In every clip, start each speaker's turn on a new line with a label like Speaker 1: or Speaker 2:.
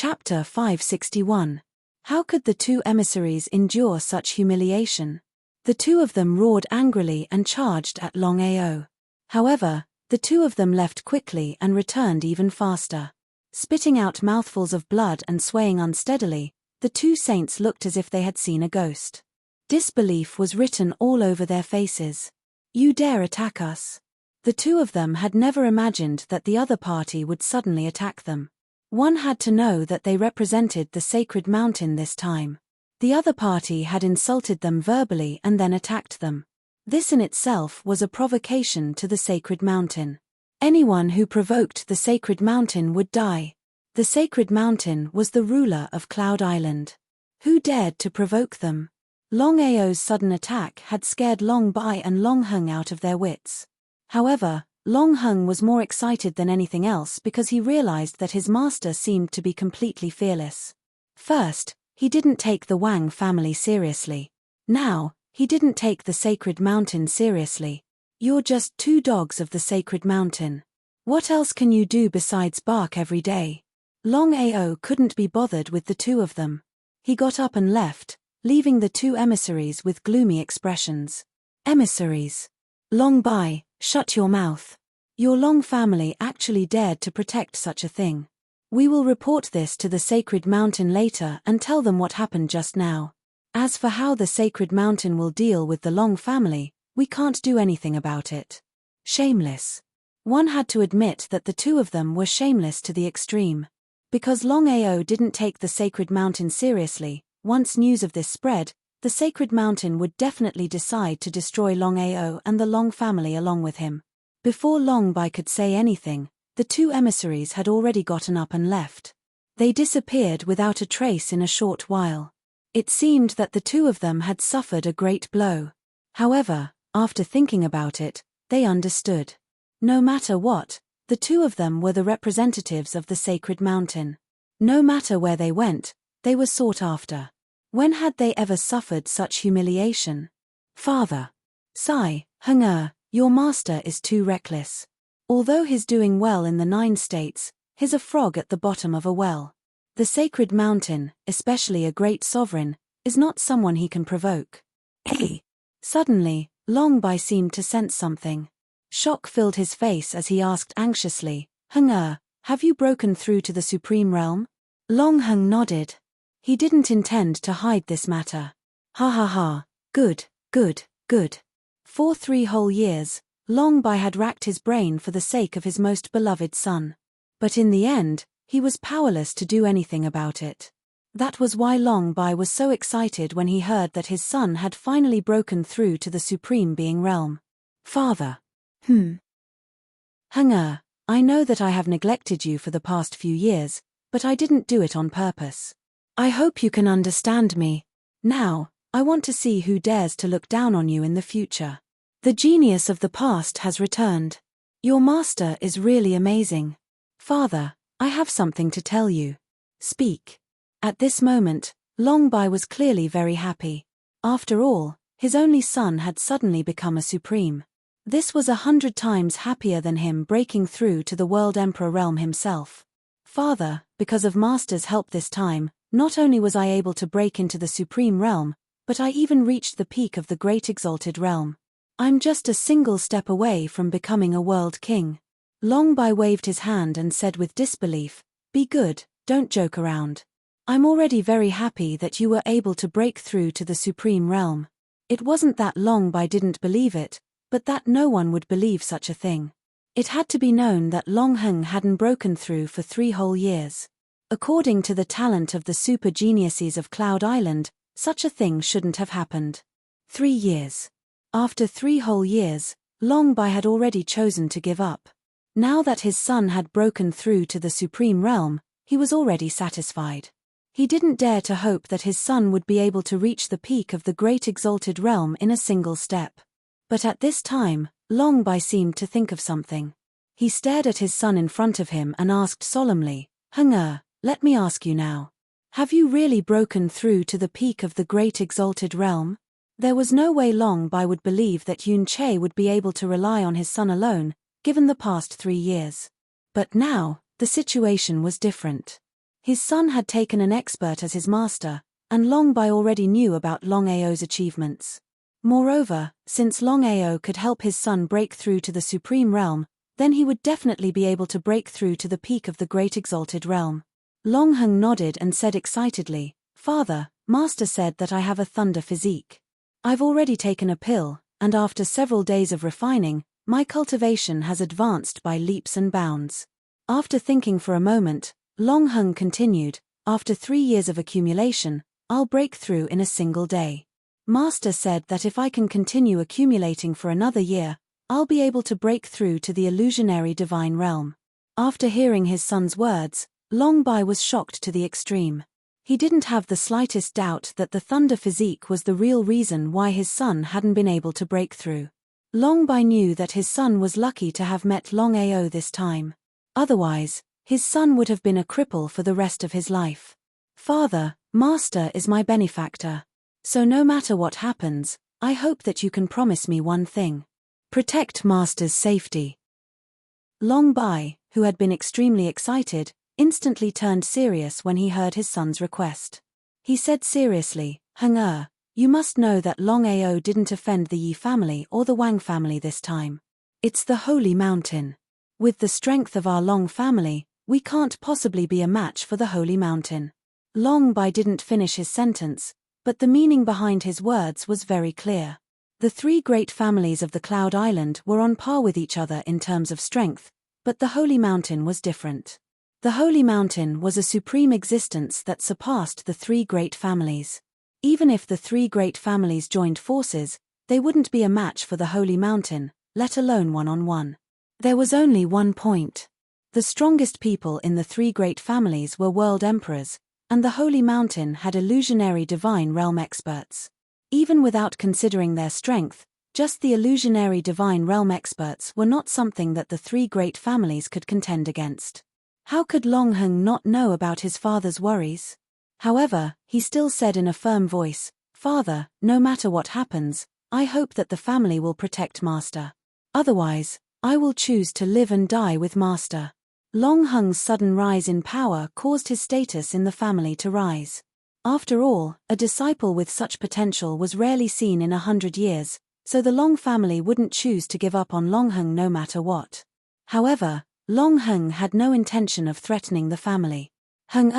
Speaker 1: Chapter 561. How could the two emissaries endure such humiliation? The two of them roared angrily and charged at Longao. However, the two of them left quickly and returned even faster. Spitting out mouthfuls of blood and swaying unsteadily, the two saints looked as if they had seen a ghost. Disbelief was written all over their faces. "You dare attack us?" The two of them had never imagined that the other party would suddenly attack them. One had to know that they represented the sacred mountain this time. The other party had insulted them verbally and then attacked them. This in itself was a provocation to the sacred mountain. Anyone who provoked the sacred mountain would die. The sacred mountain was the ruler of Cloud Island. Who dared to provoke them? Longao's sudden attack had scared Long Bai and Long Hung out of their wits. However, Long Hung was more excited than anything else because he realized that his master seemed to be completely fearless. First, he didn't take the Wang family seriously. Now, he didn't take the sacred mountain seriously. You're just two dogs of the sacred mountain. What else can you do besides bark every day? Longao couldn't be bothered with the two of them. He got up and left, leaving the two emissaries with gloomy expressions. Emissaries. Long Bai, shut your mouth. Your Long family actually dared to protect such a thing. We will report this to the sacred mountain later and tell them what happened just now. As for how the sacred mountain will deal with the Long family, we can't do anything about it. Shameless. One had to admit that the two of them were shameless to the extreme. Because Longao didn't take the sacred mountain seriously, once news of this spread, the sacred mountain would definitely decide to destroy Longao and the Long family along with him. Before Long Bai could say anything, the two emissaries had already gotten up and left. They disappeared without a trace in a short while. It seemed that the two of them had suffered a great blow. However, after thinking about it, they understood. No matter what, the two of them were the representatives of the sacred mountain. No matter where they went, they were sought after. When had they ever suffered such humiliation? Father. Sigh, Heng, your master is too reckless. Although he's doing well in the 9 states, he's a frog at the bottom of a well. The sacred mountain, especially a great sovereign, is not someone he can provoke. Hey! Suddenly, Long Bai seemed to sense something. Shock filled his face as he asked anxiously, Heng, have you broken through to the Supreme Realm? Long Hung nodded. He didn't intend to hide this matter. Ha ha ha, good, good, good. For 3 whole years, Long Bai had racked his brain for the sake of his most beloved son. But in the end, he was powerless to do anything about it. That was why Long Bai was so excited when he heard that his son had finally broken through to the Supreme Being realm. Father. Heng, I know that I have neglected you for the past few years, but I didn't do it on purpose. I hope you can understand me. Now, I want to see who dares to look down on you in the future. The genius of the past has returned. Your master is really amazing. Father, I have something to tell you. Speak. At this moment, Long Bai was clearly very happy. After all, his only son had suddenly become a supreme. This was 100 times happier than him breaking through to the World Emperor realm himself. Father, because of Master's help this time, not only was I able to break into the Supreme Realm, but I even reached the peak of the Great Exalted Realm. I'm just a single step away from becoming a World King. Long Bai waved his hand and said with disbelief, Be good, don't joke around. I'm already very happy that you were able to break through to the Supreme Realm. It wasn't that Long Bai didn't believe it, but that no one would believe such a thing. It had to be known that Long Hung hadn't broken through for 3 whole years. According to the talent of the super geniuses of Cloud Island, such a thing shouldn't have happened. 3 years. After 3 whole years, Long Bai had already chosen to give up. Now that his son had broken through to the Supreme Realm, he was already satisfied. He didn't dare to hope that his son would be able to reach the peak of the Great Exalted Realm in a single step. But at this time, Long Bai seemed to think of something. He stared at his son in front of him and asked solemnly, Heng, let me ask you now. Have you really broken through to the peak of the Great Exalted Realm? There was no way Long Bai would believe that Yun Che would be able to rely on his son alone, given the past 3 years. But now, the situation was different. His son had taken an expert as his master, and Longbai already knew about Longao's achievements. Moreover, since Longao could help his son break through to the supreme realm, then he would definitely be able to break through to the peak of the great exalted realm. Longheng nodded and said excitedly, "Father, Master said that I have a thunder physique. I've already taken a pill, and after several days of refining, my cultivation has advanced by leaps and bounds." After thinking for a moment, Longheng continued, "After 3 years of accumulation, I'll break through in a single day. Master said that if I can continue accumulating for another year, I'll be able to break through to the illusionary divine realm." After hearing his son's words, Longbai was shocked to the extreme. He didn't have the slightest doubt that the thunder physique was the real reason why his son hadn't been able to break through. Longbai knew that his son was lucky to have met Longao this time. Otherwise, his son would have been a cripple for the rest of his life. "Father, Master is my benefactor. So no matter what happens, I hope that you can promise me one thing. Protect Master's safety." Longbai, who had been extremely excited, instantly turned serious when he heard his son's request. He said seriously, "Heng you must know that Longao didn't offend the Yi family or the Wang family this time. It's the Holy Mountain. With the strength of our Long family, we can't possibly be a match for the Holy Mountain." Longbai didn't finish his sentence, but the meaning behind his words was very clear. The 3 great families of the Cloud Island were on par with each other in terms of strength, but the Holy Mountain was different. The Holy Mountain was a supreme existence that surpassed the 3 great families. Even if the 3 great families joined forces, they wouldn't be a match for the Holy Mountain, let alone one-on-one. There was only one point. The strongest people in the 3 great families were world emperors, and the Holy Mountain had illusionary divine realm experts. Even without considering their strength, just the illusionary divine realm experts were not something that the 3 great families could contend against. How could Longheng not know about his father's worries? However, he still said in a firm voice, "Father, no matter what happens, I hope that the family will protect Master. Otherwise, I will choose to live and die with Master." Longheng's sudden rise in power caused his status in the family to rise. After all, a disciple with such potential was rarely seen in 100 years, so the Long family wouldn't choose to give up on Longheng no matter what. However, Longheng had no intention of threatening the family. "Heng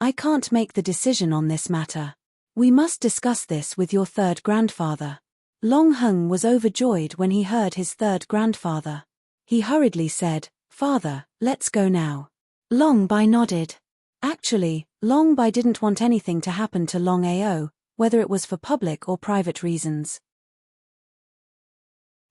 Speaker 1: I can't make the decision on this matter. We must discuss this with your 3rd grandfather." Longheng was overjoyed when he heard his 3rd grandfather. He hurriedly said, "Father, let's go now." Longbai nodded. Actually, Longbai didn't want anything to happen to Longao, whether it was for public or private reasons.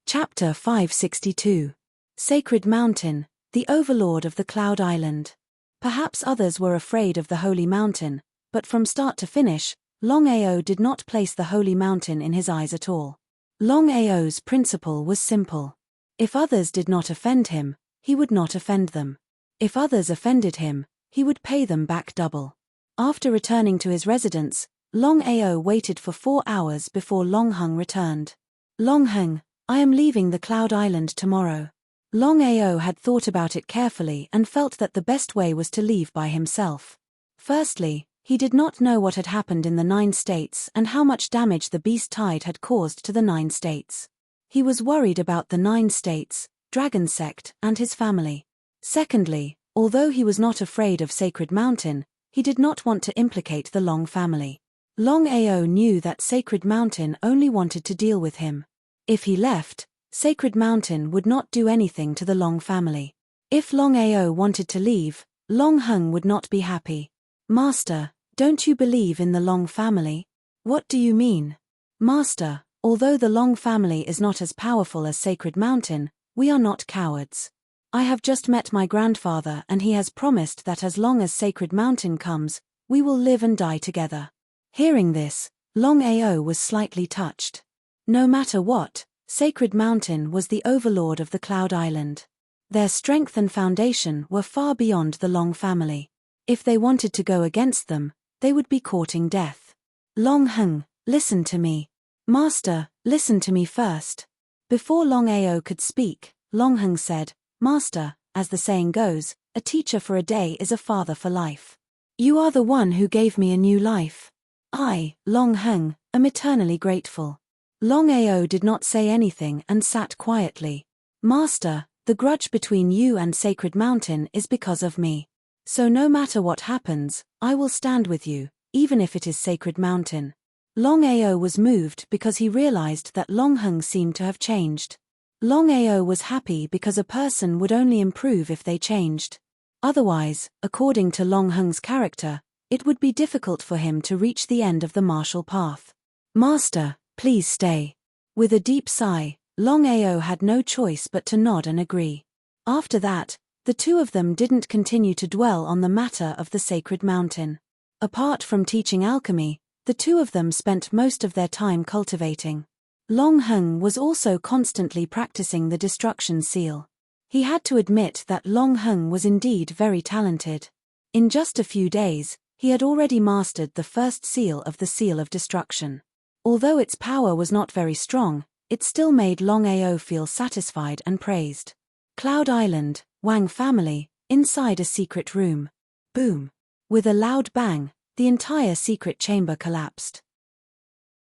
Speaker 1: Chapter 562. Sacred Mountain, the Overlord of the Cloud Island. Perhaps others were afraid of the Holy Mountain, but from start to finish, Longao did not place the Holy Mountain in his eyes at all. Longao's principle was simple. If others did not offend him, he would not offend them. If others offended him, he would pay them back double. After returning to his residence, Longao waited for 4 hours before Longheng returned. "Longheng, I am leaving the Cloud Island tomorrow." Longao had thought about it carefully and felt that the best way was to leave by himself. Firstly, he did not know what had happened in the 9 states and how much damage the beast tide had caused to the 9 states. He was worried about the 9 states, Dragon Sect, and his family. Secondly, although he was not afraid of Sacred Mountain, he did not want to implicate the Long family. Longao knew that Sacred Mountain only wanted to deal with him. If he left, Sacred Mountain would not do anything to the Long family. If Longao wanted to leave, Longheng would not be happy. "Master, don't you believe in the Long family?" "What do you mean?" "Master, although the Long family is not as powerful as Sacred Mountain, we are not cowards. I have just met my grandfather and he has promised that as long as Sacred Mountain comes, we will live and die together." Hearing this, Longao was slightly touched. No matter what, Sacred Mountain was the overlord of the Cloud Island. Their strength and foundation were far beyond the Long family. If they wanted to go against them, they would be courting death. "Longheng, listen to me." "Master, listen to me first." Before Longao could speak, Longheng said, "Master, as the saying goes, a teacher for a day is a father for life. You are the one who gave me a new life. I, Longheng, am eternally grateful. Longao did not say anything and sat quietly. Master, the grudge between you and Sacred Mountain is because of me. So no matter what happens, I will stand with you, even if it is Sacred Mountain. Longao was moved because he realized that Longheng seemed to have changed. Longao was happy because a person would only improve if they changed. Otherwise, according to Longheng's character, it would be difficult for him to reach the end of the martial path. Master, please stay. With a deep sigh, Longao had no choice but to nod and agree. After that, the two of them didn't continue to dwell on the matter of the Sacred Mountain. Apart from teaching alchemy, the two of them spent most of their time cultivating. Longheng was also constantly practicing the destruction seal. He had to admit that Longheng was indeed very talented. In just a few days, he had already mastered the first seal of the Seal of Destruction. Although its power was not very strong, it still made Longao feel satisfied and praised. Cloud Island, Wang family, inside a secret room. Boom. With a loud bang, the entire secret chamber collapsed.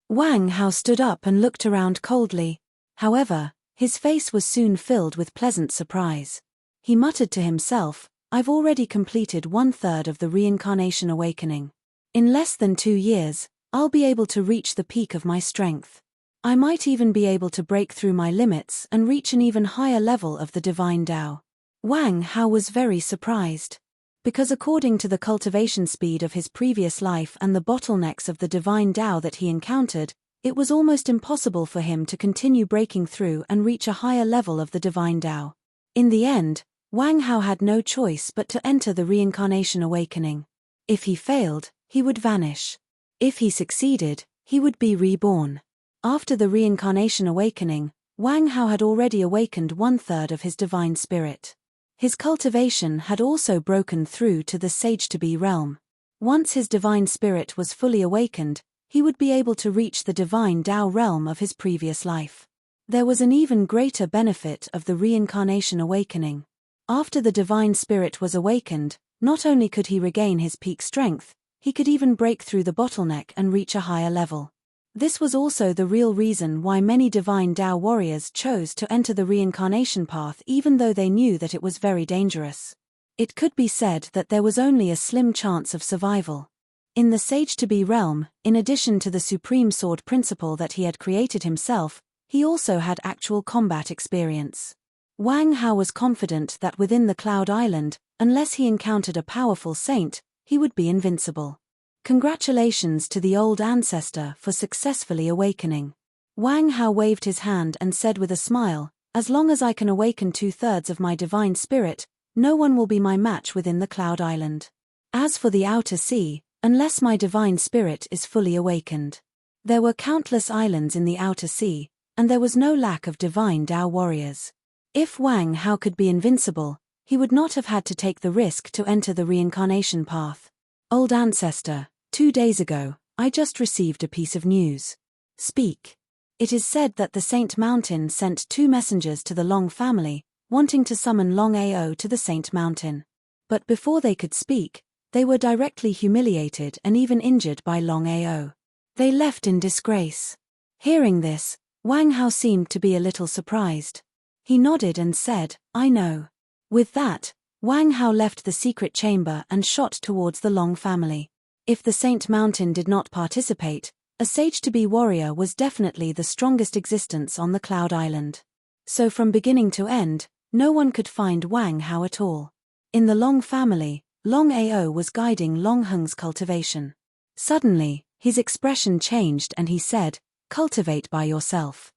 Speaker 1: Wang Hao stood up and looked around coldly. However, his face was soon filled with pleasant surprise. He muttered to himself, I've already completed 1/3 of the reincarnation awakening. In less than 2 years, I'll be able to reach the peak of my strength. I might even be able to break through my limits and reach an even higher level of the divine Tao. Wang Hao was very surprised. Because according to the cultivation speed of his previous life and the bottlenecks of the divine Tao that he encountered, it was almost impossible for him to continue breaking through and reach a higher level of the divine Tao. In the end, Wang Hao had no choice but to enter the reincarnation awakening. If he failed, he would vanish. If he succeeded, he would be reborn. After the reincarnation awakening, Wang Hao had already awakened 1/3 of his divine spirit. His cultivation had also broken through to the sage-to-be realm. Once his divine spirit was fully awakened, he would be able to reach the divine Tao realm of his previous life. There was an even greater benefit of the reincarnation awakening. After the divine spirit was awakened, not only could he regain his peak strength, he could even break through the bottleneck and reach a higher level. This was also the real reason why many divine Tao warriors chose to enter the reincarnation path even though they knew that it was very dangerous. It could be said that there was only a slim chance of survival. In the sage-to-be realm, in addition to the supreme sword principle that he had created himself, he also had actual combat experience. Wang Hao was confident that within the Cloud Island, unless he encountered a powerful saint, he would be invincible. Congratulations to the old ancestor for successfully awakening. Wang Hao waved his hand and said with a smile, as long as I can awaken 2/3 of my divine spirit, no one will be my match within the Cloud Island. As for the outer sea, unless my divine spirit is fully awakened. There were countless islands in the outer sea, and there was no lack of divine Tao warriors. If Wang Hao could be invincible, he would not have had to take the risk to enter the reincarnation path. Old ancestor, 2 days ago, I just received a piece of news. Speak. It is said that the Saint Mountain sent 2 messengers to the Long family, wanting to summon Longao to the Saint Mountain. But before they could speak, they were directly humiliated and even injured by Longao. They left in disgrace. Hearing this, Wang Hao seemed to be a little surprised. He nodded and said, I know. With that, Wang Hao left the secret chamber and shot towards the Long family. If the Saint Mountain did not participate, a sage-to-be warrior was definitely the strongest existence on the Cloud Island. So from beginning to end, no one could find Wang Hao at all. In the Long family, Longao was guiding Longheng's cultivation. Suddenly, his expression changed and he said, cultivate by yourself.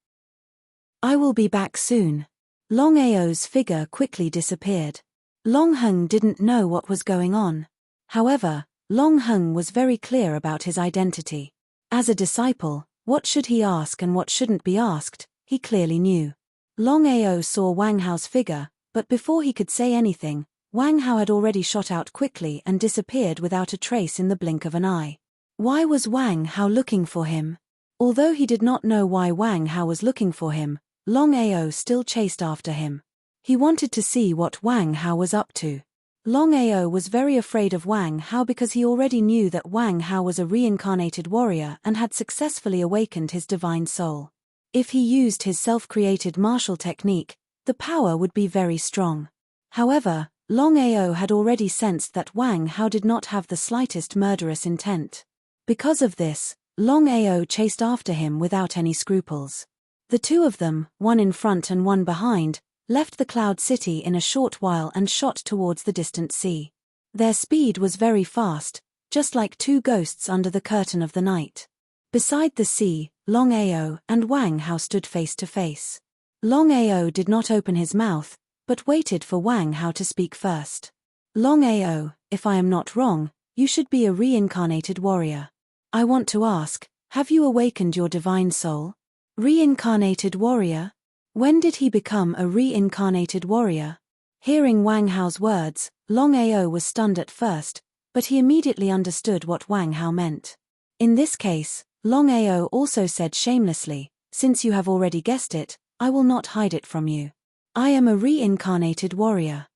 Speaker 1: I will be back soon. Longao's figure quickly disappeared. Longheng didn't know what was going on. However, Longheng was very clear about his identity. As a disciple, what should he ask and what shouldn't be asked, he clearly knew. Longao saw Wang Hao's figure, but before he could say anything, Wang Hao had already shot out quickly and disappeared without a trace in the blink of an eye. Why was Wang Hao looking for him? Although he did not know why Wang Hao was looking for him, Longao still chased after him. He wanted to see what Wang Hao was up to. Longao was very afraid of Wang Hao because he already knew that Wang Hao was a reincarnated warrior and had successfully awakened his divine soul. If he used his self-created martial technique, the power would be very strong. However, Longao had already sensed that Wang Hao did not have the slightest murderous intent. Because of this, Longao chased after him without any scruples. The two of them, one in front and one behind, left the Cloud City in a short while and shot towards the distant sea. Their speed was very fast, just like two ghosts under the curtain of the night. Beside the sea, Longao and Wang Hao stood face to face. Longao did not open his mouth, but waited for Wang Hao to speak first. Longao, if I am not wrong, you should be a reincarnated warrior. I want to ask, have you awakened your divine soul? Reincarnated warrior? When did he become a reincarnated warrior? Hearing Wang Hao's words, Longao was stunned at first, but he immediately understood what Wang Hao meant. In this case, Longao also said shamelessly, since you have already guessed it, I will not hide it from you. I am a reincarnated warrior.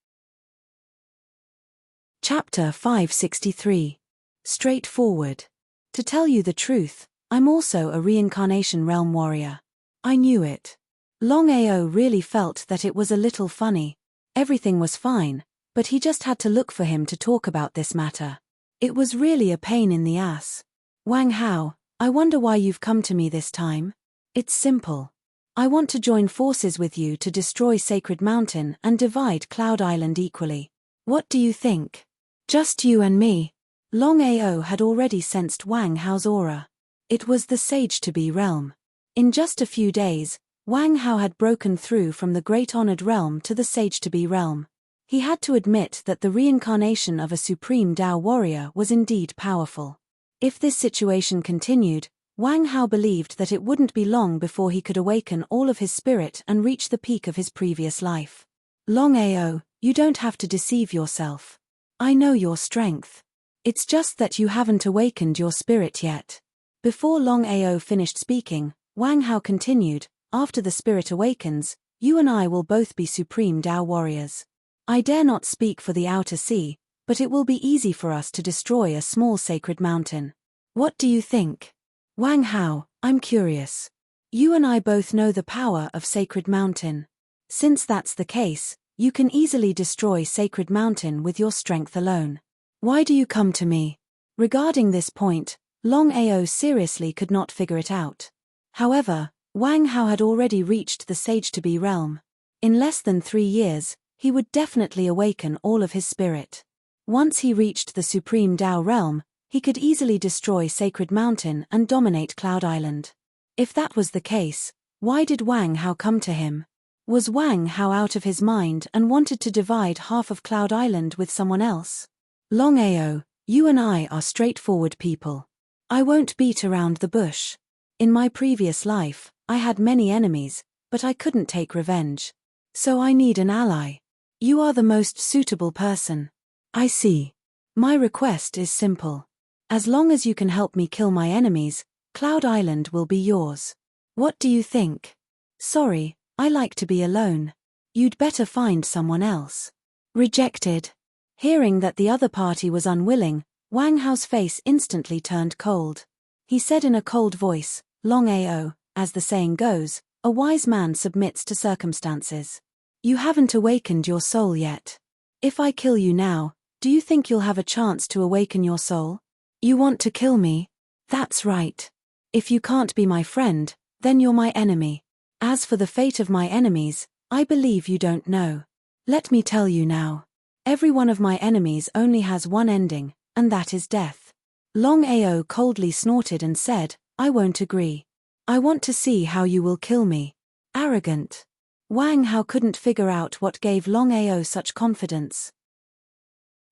Speaker 1: Chapter 563. Straightforward. To tell you the truth, I'm also a reincarnation realm warrior. I knew it. Longao really felt that it was a little funny. Everything was fine, but he just had to look for him to talk about this matter. It was really a pain in the ass. Wang Hao, I wonder why you've come to me this time? It's simple. I want to join forces with you to destroy Sacred Mountain and divide Cloud Island equally. What do you think? Just you and me. Longao had already sensed Wang Hao's aura. It was the Sage-to-be realm. In just a few days, Wang Hao had broken through from the Great Honored Realm to the Sage-to-be realm. He had to admit that the reincarnation of a supreme Dao warrior was indeed powerful. If this situation continued, Wang Hao believed that it wouldn't be long before he could awaken all of his spirit and reach the peak of his previous life. Longao, you don't have to deceive yourself. I know your strength. It's just that you haven't awakened your spirit yet. Before Longao finished speaking, Wang Hao continued, after the spirit awakens, you and I will both be supreme Dao warriors. I dare not speak for the outer sea, but it will be easy for us to destroy a small sacred mountain. What do you think? Wang Hao, I'm curious. You and I both know the power of Sacred Mountain. Since that's the case, you can easily destroy Sacred Mountain with your strength alone. Why do you come to me? Regarding this point, Longao seriously could not figure it out. However, Wang Hao had already reached the Sage-to-be realm. In less than 3 years, he would definitely awaken all of his spirit. Once he reached the Supreme Dao realm, he could easily destroy Sacred Mountain and dominate Cloud Island. If that was the case, why did Wang Hao come to him? Was Wang Hao out of his mind and wanted to divide half of Cloud Island with someone else? Longao, you and I are straightforward people. I won't beat around the bush. In my previous life, I had many enemies, but I couldn't take revenge. So I need an ally. You are the most suitable person. I see. My request is simple. As long as you can help me kill my enemies, Cloud Island will be yours. What do you think? Sorry, I like to be alone. You'd better find someone else. Rejected. Hearing that the other party was unwilling, Wang Hao's face instantly turned cold. He said in a cold voice, Longao, as the saying goes, a wise man submits to circumstances. You haven't awakened your soul yet. If I kill you now, do you think you'll have a chance to awaken your soul? You want to kill me? That's right. If you can't be my friend, then you're my enemy. As for the fate of my enemies, I believe you don't know. Let me tell you now. Every one of my enemies only has one ending, and that is death. Longao coldly snorted and said, I won't agree. I want to see how you will kill me. Arrogant. Wang Hao couldn't figure out what gave Longao such confidence.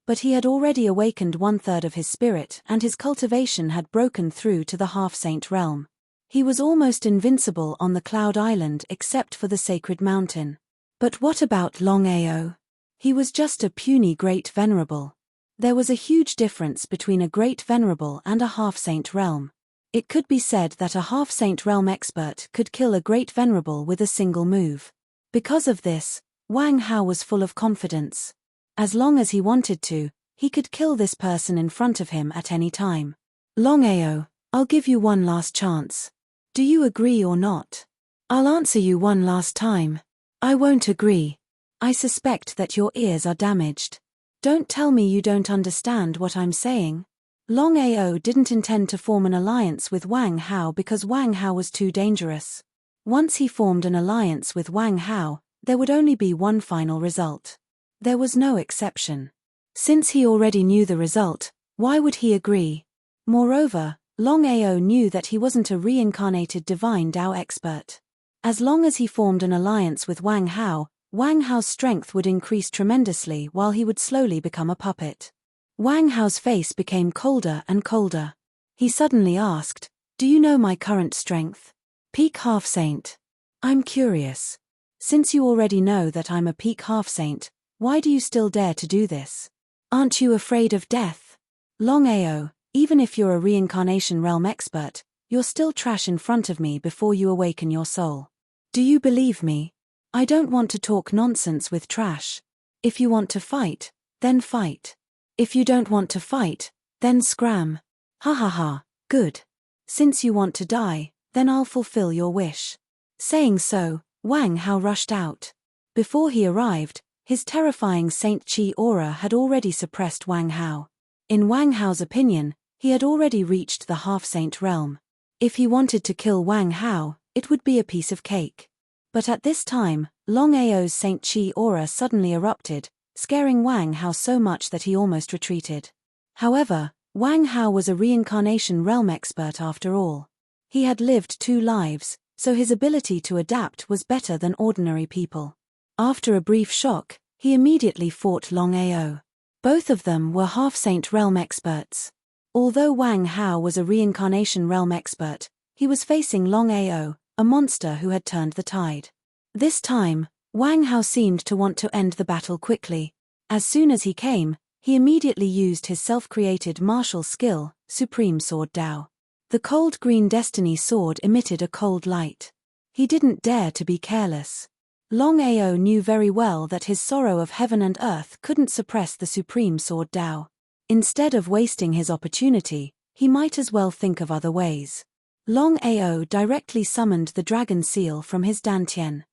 Speaker 1: But he had already awakened 1/3 of his spirit and his cultivation had broken through to the half-saint realm. He was almost invincible on the Cloud Island except for the Sacred Mountain. But what about Longao? He was just a puny great venerable. There was a huge difference between a great venerable and a half-saint realm. It could be said that a half-saint realm expert could kill a great venerable with a single move. Because of this, Wang Hao was full of confidence. As long as he wanted to, he could kill this person in front of him at any time. Longao, I'll give you one last chance. Do you agree or not? I'll answer you one last time. I won't agree. I suspect that your ears are damaged. Don't tell me you don't understand what I'm saying. Longao didn't intend to form an alliance with Wang Hao because Wang Hao was too dangerous. Once he formed an alliance with Wang Hao, there would only be one final result. There was no exception. Since he already knew the result, why would he agree? Moreover, Longao knew that he wasn't a reincarnated divine Dao expert. As long as he formed an alliance with Wang Hao's strength would increase tremendously while he would slowly become a puppet. Wang Hao's face became colder and colder. He suddenly asked, "Do you know my current strength?" Peak half-saint. I'm curious. Since you already know that I'm a peak half-saint, why do you still dare to do this? Aren't you afraid of death? Longao, even if you're a reincarnation realm expert, you're still trash in front of me before you awaken your soul. Do you believe me? I don't want to talk nonsense with trash. If you want to fight, then fight. If you don't want to fight, then scram. Ha ha ha, good. Since you want to die, then I'll fulfill your wish. Saying so, Wang Hao rushed out. Before he arrived, his terrifying Saint Chi aura had already suppressed Wang Hao. In Wang Hao's opinion, he had already reached the half-saint realm. If he wanted to kill Wang Hao, it would be a piece of cake. But at this time, Longao's Saint Chi aura suddenly erupted, scaring Wang Hao so much that he almost retreated. However, Wang Hao was a reincarnation realm expert after all. He had lived 2 lives, so his ability to adapt was better than ordinary people. After a brief shock, he immediately fought Longao. Both of them were half-saint realm experts. Although Wang Hao was a reincarnation realm expert, he was facing Longao, a monster who had turned the tide. This time, Wang Hao seemed to want to end the battle quickly. As soon as he came, he immediately used his self-created martial skill, Supreme Sword Dao. The cold green destiny sword emitted a cold light. He didn't dare to be careless. Longao knew very well that his sorrow of heaven and earth couldn't suppress the Supreme Sword Dao. Instead of wasting his opportunity, he might as well think of other ways. Longao directly summoned the dragon seal from his dantian.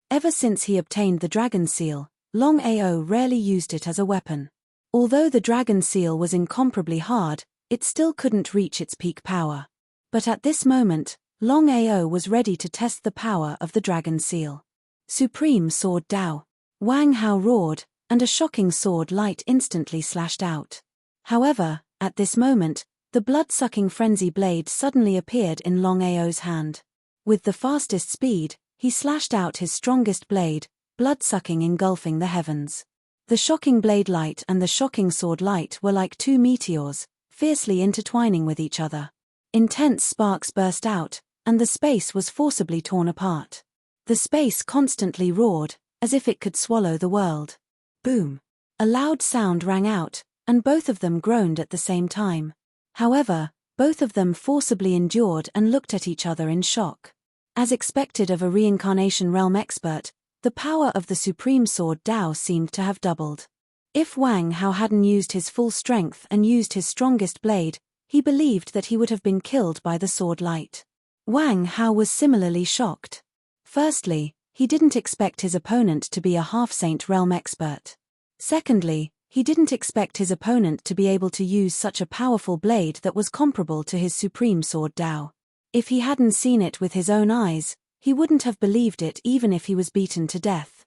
Speaker 1: Ever since he obtained the dragon seal, Longao rarely used it as a weapon. Although the dragon seal was incomparably hard, it still couldn't reach its peak power. But at this moment, Longao was ready to test the power of the dragon seal. Supreme Sword Dao. Wang Hao roared, and a shocking sword light instantly slashed out. However, at this moment, the blood-sucking frenzy blade suddenly appeared in Longao's hand. With the fastest speed, he slashed out his strongest blade, blood-sucking engulfing the heavens. The shocking blade light and the shocking sword light were like 2 meteors, fiercely intertwining with each other. Intense sparks burst out, and the space was forcibly torn apart. The space constantly roared, as if it could swallow the world. Boom! A loud sound rang out, and both of them groaned at the same time. However, both of them forcibly endured and looked at each other in shock. As expected of a reincarnation realm expert, the power of the Supreme Sword Dao seemed to have doubled. If Wang Hao hadn't used his full strength and used his strongest blade, he believed that he would have been killed by the sword light. Wang Hao was similarly shocked. Firstly, he didn't expect his opponent to be a half-saint realm expert. Secondly, he didn't expect his opponent to be able to use such a powerful blade that was comparable to his Supreme Sword Dao. If he hadn't seen it with his own eyes, he wouldn't have believed it even if he was beaten to death.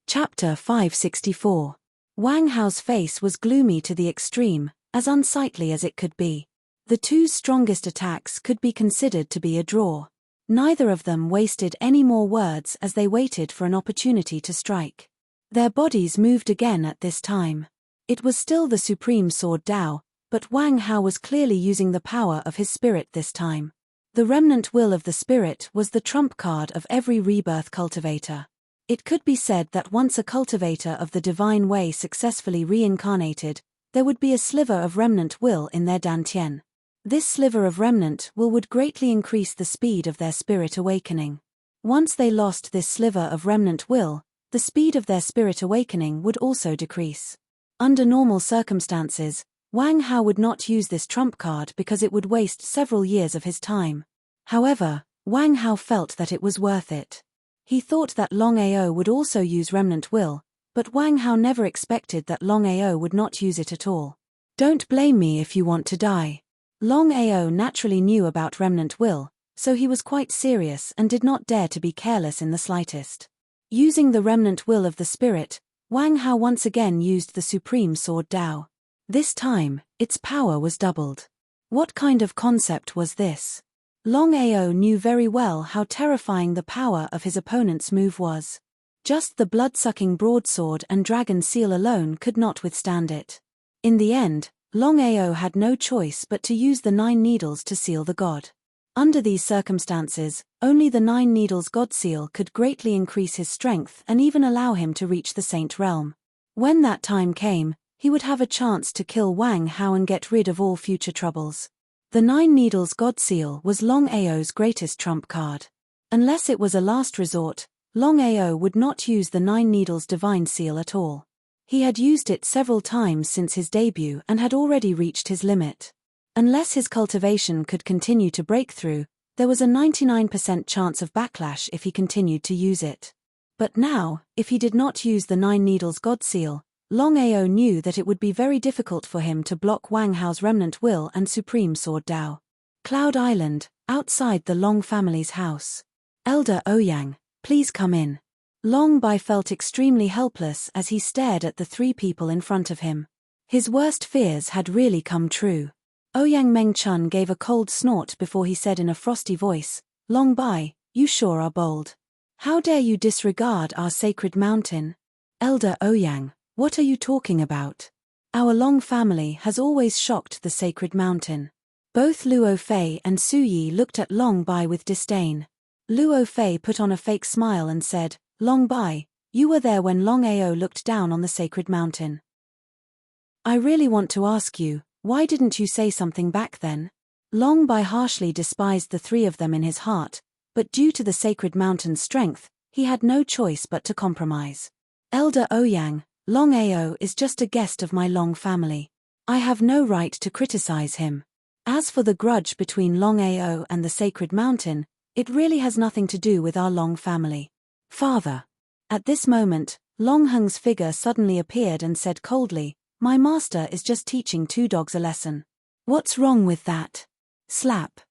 Speaker 1: Chapter 564. Wang Hao's face was gloomy to the extreme, as unsightly as it could be. The 2 strongest attacks could be considered to be a draw. Neither of them wasted any more words as they waited for an opportunity to strike. Their bodies moved again at this time. It was still the Supreme Sword Dao, but Wang Hao was clearly using the power of his spirit this time. The remnant will of the spirit was the trump card of every rebirth cultivator. It could be said that once a cultivator of the divine way successfully reincarnated, there would be a sliver of remnant will in their dantian. This sliver of remnant will would greatly increase the speed of their spirit awakening. Once they lost this sliver of remnant will, the speed of their spirit awakening would also decrease. Under normal circumstances, Wang Hao would not use this trump card because it would waste several years of his time. However, Wang Hao felt that it was worth it. He thought that Longao would also use remnant will, but Wang Hao never expected that Longao would not use it at all. Don't blame me if you want to die. Longao naturally knew about remnant will, so he was quite serious and did not dare to be careless in the slightest. Using the remnant will of the spirit, Wang Hao once again used the supreme sword Dao. This time, its power was doubled. What kind of concept was this? Longao knew very well how terrifying the power of his opponent's move was. Just the blood-sucking broadsword and dragon seal alone could not withstand it. In the end, Longao had no choice but to use the 9 needles to seal the god. Under these circumstances, only the 9 needles god seal could greatly increase his strength and even allow him to reach the Saint Realm. When that time came, he would have a chance to kill Wang Hao and get rid of all future troubles. The 9 needles god seal was Longao's greatest trump card. Unless it was a last resort, Longao would not use the 9 needles divine seal at all. He had used it several times since his debut and had already reached his limit. Unless his cultivation could continue to break through, there was a 99% chance of backlash if he continued to use it. But now, if he did not use the 9 needles god seal, Longao knew that it would be very difficult for him to block Wang Hao's remnant will and supreme sword Dao. Cloud Island, outside the Long family's house. Elder Ouyang, please come in. Long Bai felt extremely helpless as he stared at the 3 people in front of him. His worst fears had really come true. Ouyang Mengchun gave a cold snort before he said in a frosty voice, Long Bai, you sure are bold. How dare you disregard our sacred mountain? Elder Ouyang, what are you talking about? Our Long family has always shocked the sacred mountain. Both Luo Fei and Su Yi looked at Long Bai with disdain. Luo Fei put on a fake smile and said, Long Bai, you were there when Longao looked down on the sacred mountain. I really want to ask you, why didn't you say something back then? Long Bai harshly despised the 3 of them in his heart, but due to the sacred mountain's strength, he had no choice but to compromise. Elder Ouyang, Longao is just a guest of my Long family. I have no right to criticize him. As for the grudge between Longao and the sacred mountain, it really has nothing to do with our Long family. Father. At this moment, Long Heng's figure suddenly appeared and said coldly, my master is just teaching 2 dogs a lesson. What's wrong with that? Slap.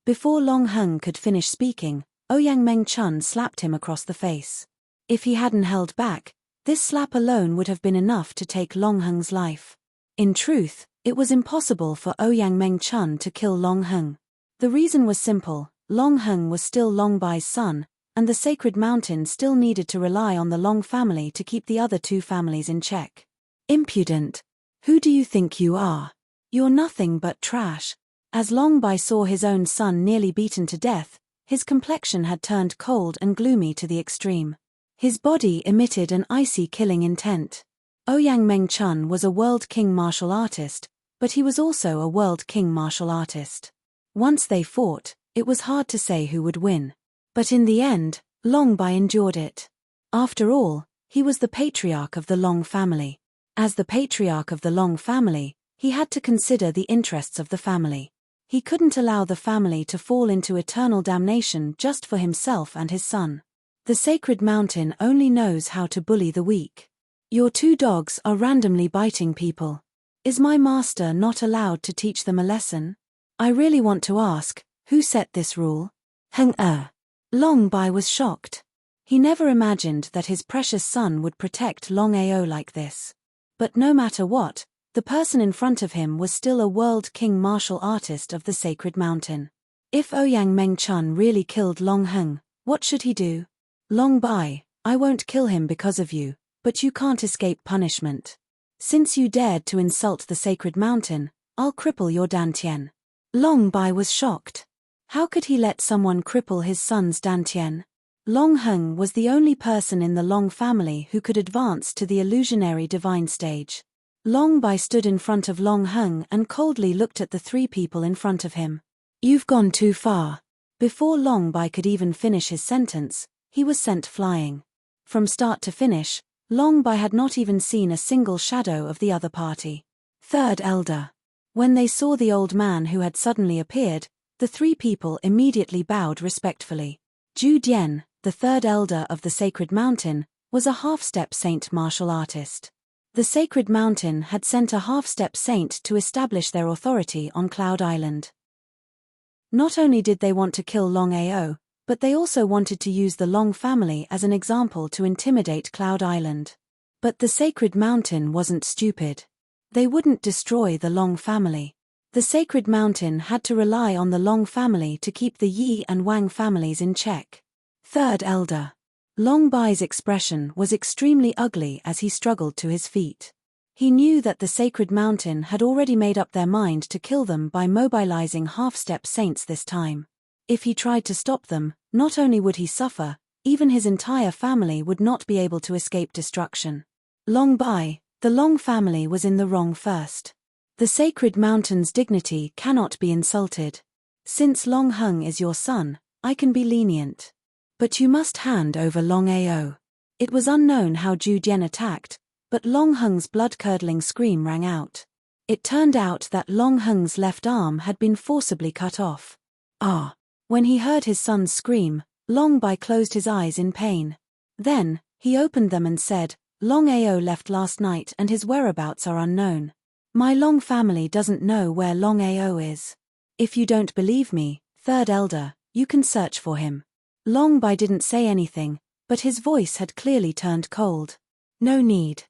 Speaker 1: Before Long Heng could finish speaking, Ouyang Mengchun slapped him across the face. If he hadn't held back, this slap alone would have been enough to take Long Heng's life. In truth, it was impossible for Ouyang Mengchun to kill Long Heng. The reason was simple, Long Heng was still Long Bai's son, and the sacred mountain still needed to rely on the Long family to keep the other 2 families in check. Impudent. Who do you think you are? You're nothing but trash. As Long Bai saw his own son nearly beaten to death, his complexion had turned cold and gloomy to the extreme. His body emitted an icy killing intent. Ouyang Mengchun was a world king martial artist, but he was also a world king martial artist. Once they fought, it was hard to say who would win. But in the end, Long Bai endured it. After all, he was the patriarch of the Long family. As the patriarch of the Long family, he had to consider the interests of the family. He couldn't allow the family to fall into eternal damnation just for himself and his son. The sacred mountain only knows how to bully the weak. Your 2 dogs are randomly biting people. Is my master not allowed to teach them a lesson? I really want to ask, who set this rule? Heng-er. Long Bai was shocked. He never imagined that his precious son would protect Longao like this. But no matter what, the person in front of him was still a world king martial artist of the sacred mountain. If Ouyang Mengchun really killed Long Heng, what should he do? Long Bai, I won't kill him because of you, but you can't escape punishment. Since you dared to insult the sacred mountain, I'll cripple your dantian. Long Bai was shocked. How could he let someone cripple his son's dantian? Long Heng was the only person in the Long family who could advance to the illusionary divine stage. Long Bai stood in front of Long Heng and coldly looked at the 3 people in front of him. You've gone too far. Before Long Bai could even finish his sentence, he was sent flying. From start to finish, Longbai had not even seen a single shadow of the other party. Third Elder. When they saw the old man who had suddenly appeared, the three people immediately bowed respectfully. Zhu Dian, the third elder of the Sacred Mountain, was a half-step saint martial artist. The Sacred Mountain had sent a half-step saint to establish their authority on Cloud Island. Not only did they want to kill Longao, but they also wanted to use the Long family as an example to intimidate Cloud Island. But the Sacred Mountain wasn't stupid. They wouldn't destroy the Long family. The Sacred Mountain had to rely on the Long family to keep the Yi and Wang families in check. Third Elder. Longbai's expression was extremely ugly as he struggled to his feet. He knew that the Sacred Mountain had already made up their mind to kill them by mobilizing half-step saints this time. If he tried to stop them, not only would he suffer, even his entire family would not be able to escape destruction. Longbai, the Long family was in the wrong first. The Sacred Mountain's dignity cannot be insulted. Since Long Hung is your son, I can be lenient. But you must hand over Longao. It was unknown how Zhu Dian attacked, but Long Hung's blood-curdling scream rang out. It turned out that Long Hung's left arm had been forcibly cut off. Ah! When he heard his son's scream, Longbai closed his eyes in pain. Then, he opened them and said, Longao left last night and his whereabouts are unknown. My Long family doesn't know where Longao is. If you don't believe me, Third Elder, you can search for him. Longbai didn't say anything, but his voice had clearly turned cold. No need.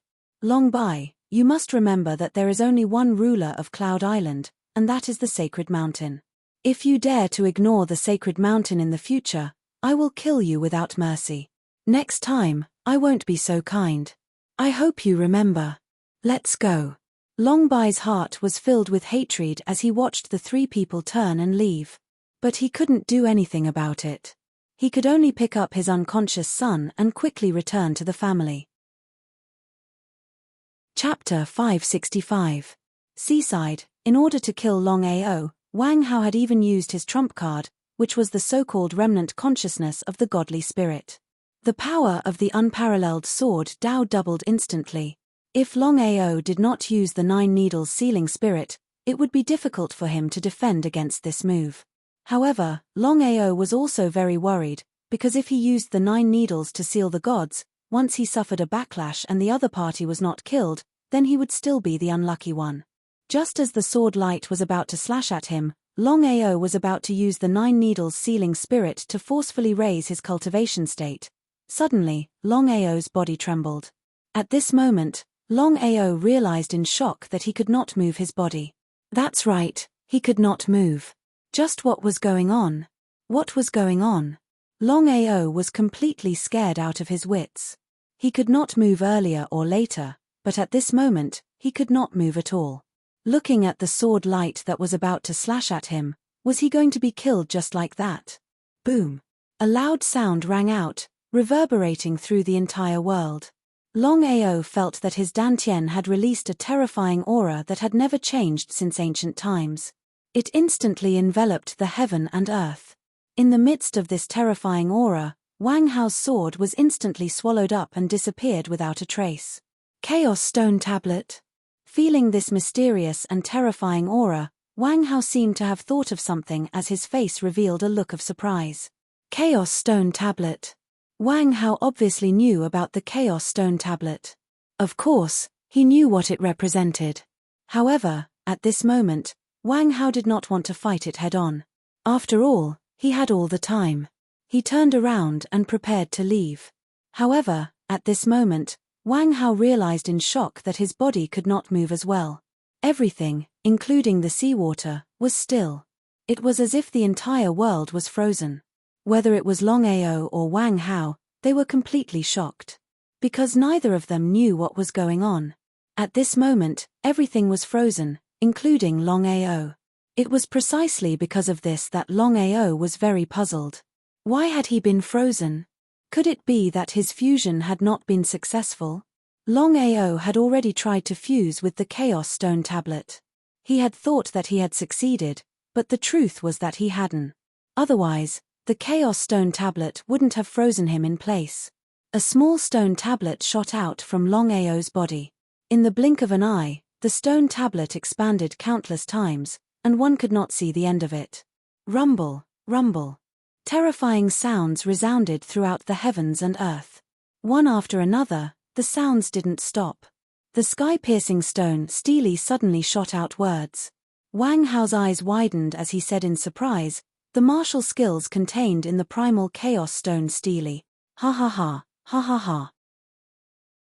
Speaker 1: Longbai, you must remember that there is only one ruler of Cloud Island, and that is the Sacred Mountain. If you dare to ignore the Sacred Mountain in the future, I will kill you without mercy. Next time, I won't be so kind. I hope you remember. Let's go. Longbai's heart was filled with hatred as he watched the three people turn and leave. But he couldn't do anything about it. He could only pick up his unconscious son and quickly return to the family. Chapter 565. Seaside. In order to kill Longao, Wang Hao had even used his trump card, which was the so-called remnant consciousness of the godly spirit. The power of the unparalleled sword Dao doubled instantly. If Longao did not use the 9 needles sealing spirit, it would be difficult for him to defend against this move. However, Longao was also very worried, because if he used the 9 needles to seal the gods, once he suffered a backlash and the other party was not killed, then he would still be the unlucky one. Just as the sword light was about to slash at him, Longao was about to use the 9 needles sealing spirit to forcefully raise his cultivation state. Suddenly, Longao's body trembled. At this moment, Longao realized in shock that he could not move his body. That's right, he could not move. Just what was going on? What was going on? Longao was completely scared out of his wits. He could not move earlier or later, but at this moment, he could not move at all. Looking at the sword light that was about to slash at him, was he going to be killed just like that? Boom! A loud sound rang out, reverberating through the entire world. Longao felt that his dantian had released a terrifying aura that had never changed since ancient times. It instantly enveloped the heaven and earth. In the midst of this terrifying aura, Wang Hao's sword was instantly swallowed up and disappeared without a trace. Chaos Stone Tablet. Feeling this mysterious and terrifying aura, Wang Hao seemed to have thought of something as his face revealed a look of surprise. Chaos Stone Tablet. Wang Hao obviously knew about the Chaos Stone Tablet. Of course, he knew what it represented. However, at this moment, Wang Hao did not want to fight it head-on. After all, he had all the time. He turned around and prepared to leave. However, at this moment, Wang Hao realized in shock that his body could not move as well. Everything, including the seawater, was still. It was as if the entire world was frozen. Whether it was Longao or Wang Hao, they were completely shocked. Because neither of them knew what was going on. At this moment, everything was frozen, including Longao. It was precisely because of this that Longao was very puzzled. Why had he been frozen? Could it be that his fusion had not been successful? Longao had already tried to fuse with the Chaos Stone Tablet. He had thought that he had succeeded, but the truth was that he hadn't. Otherwise, the Chaos Stone Tablet wouldn't have frozen him in place. A small stone tablet shot out from Longao's body. In the blink of an eye, the stone tablet expanded countless times, and one could not see the end of it. Rumble, rumble. Terrifying sounds resounded throughout the heavens and earth. One after another, the sounds didn't stop. The sky-piercing stone steely suddenly shot out words. Wang Hao's eyes widened as he said in surprise, "The martial skills contained in the primal chaos stone steely. Ha ha ha, ha ha ha."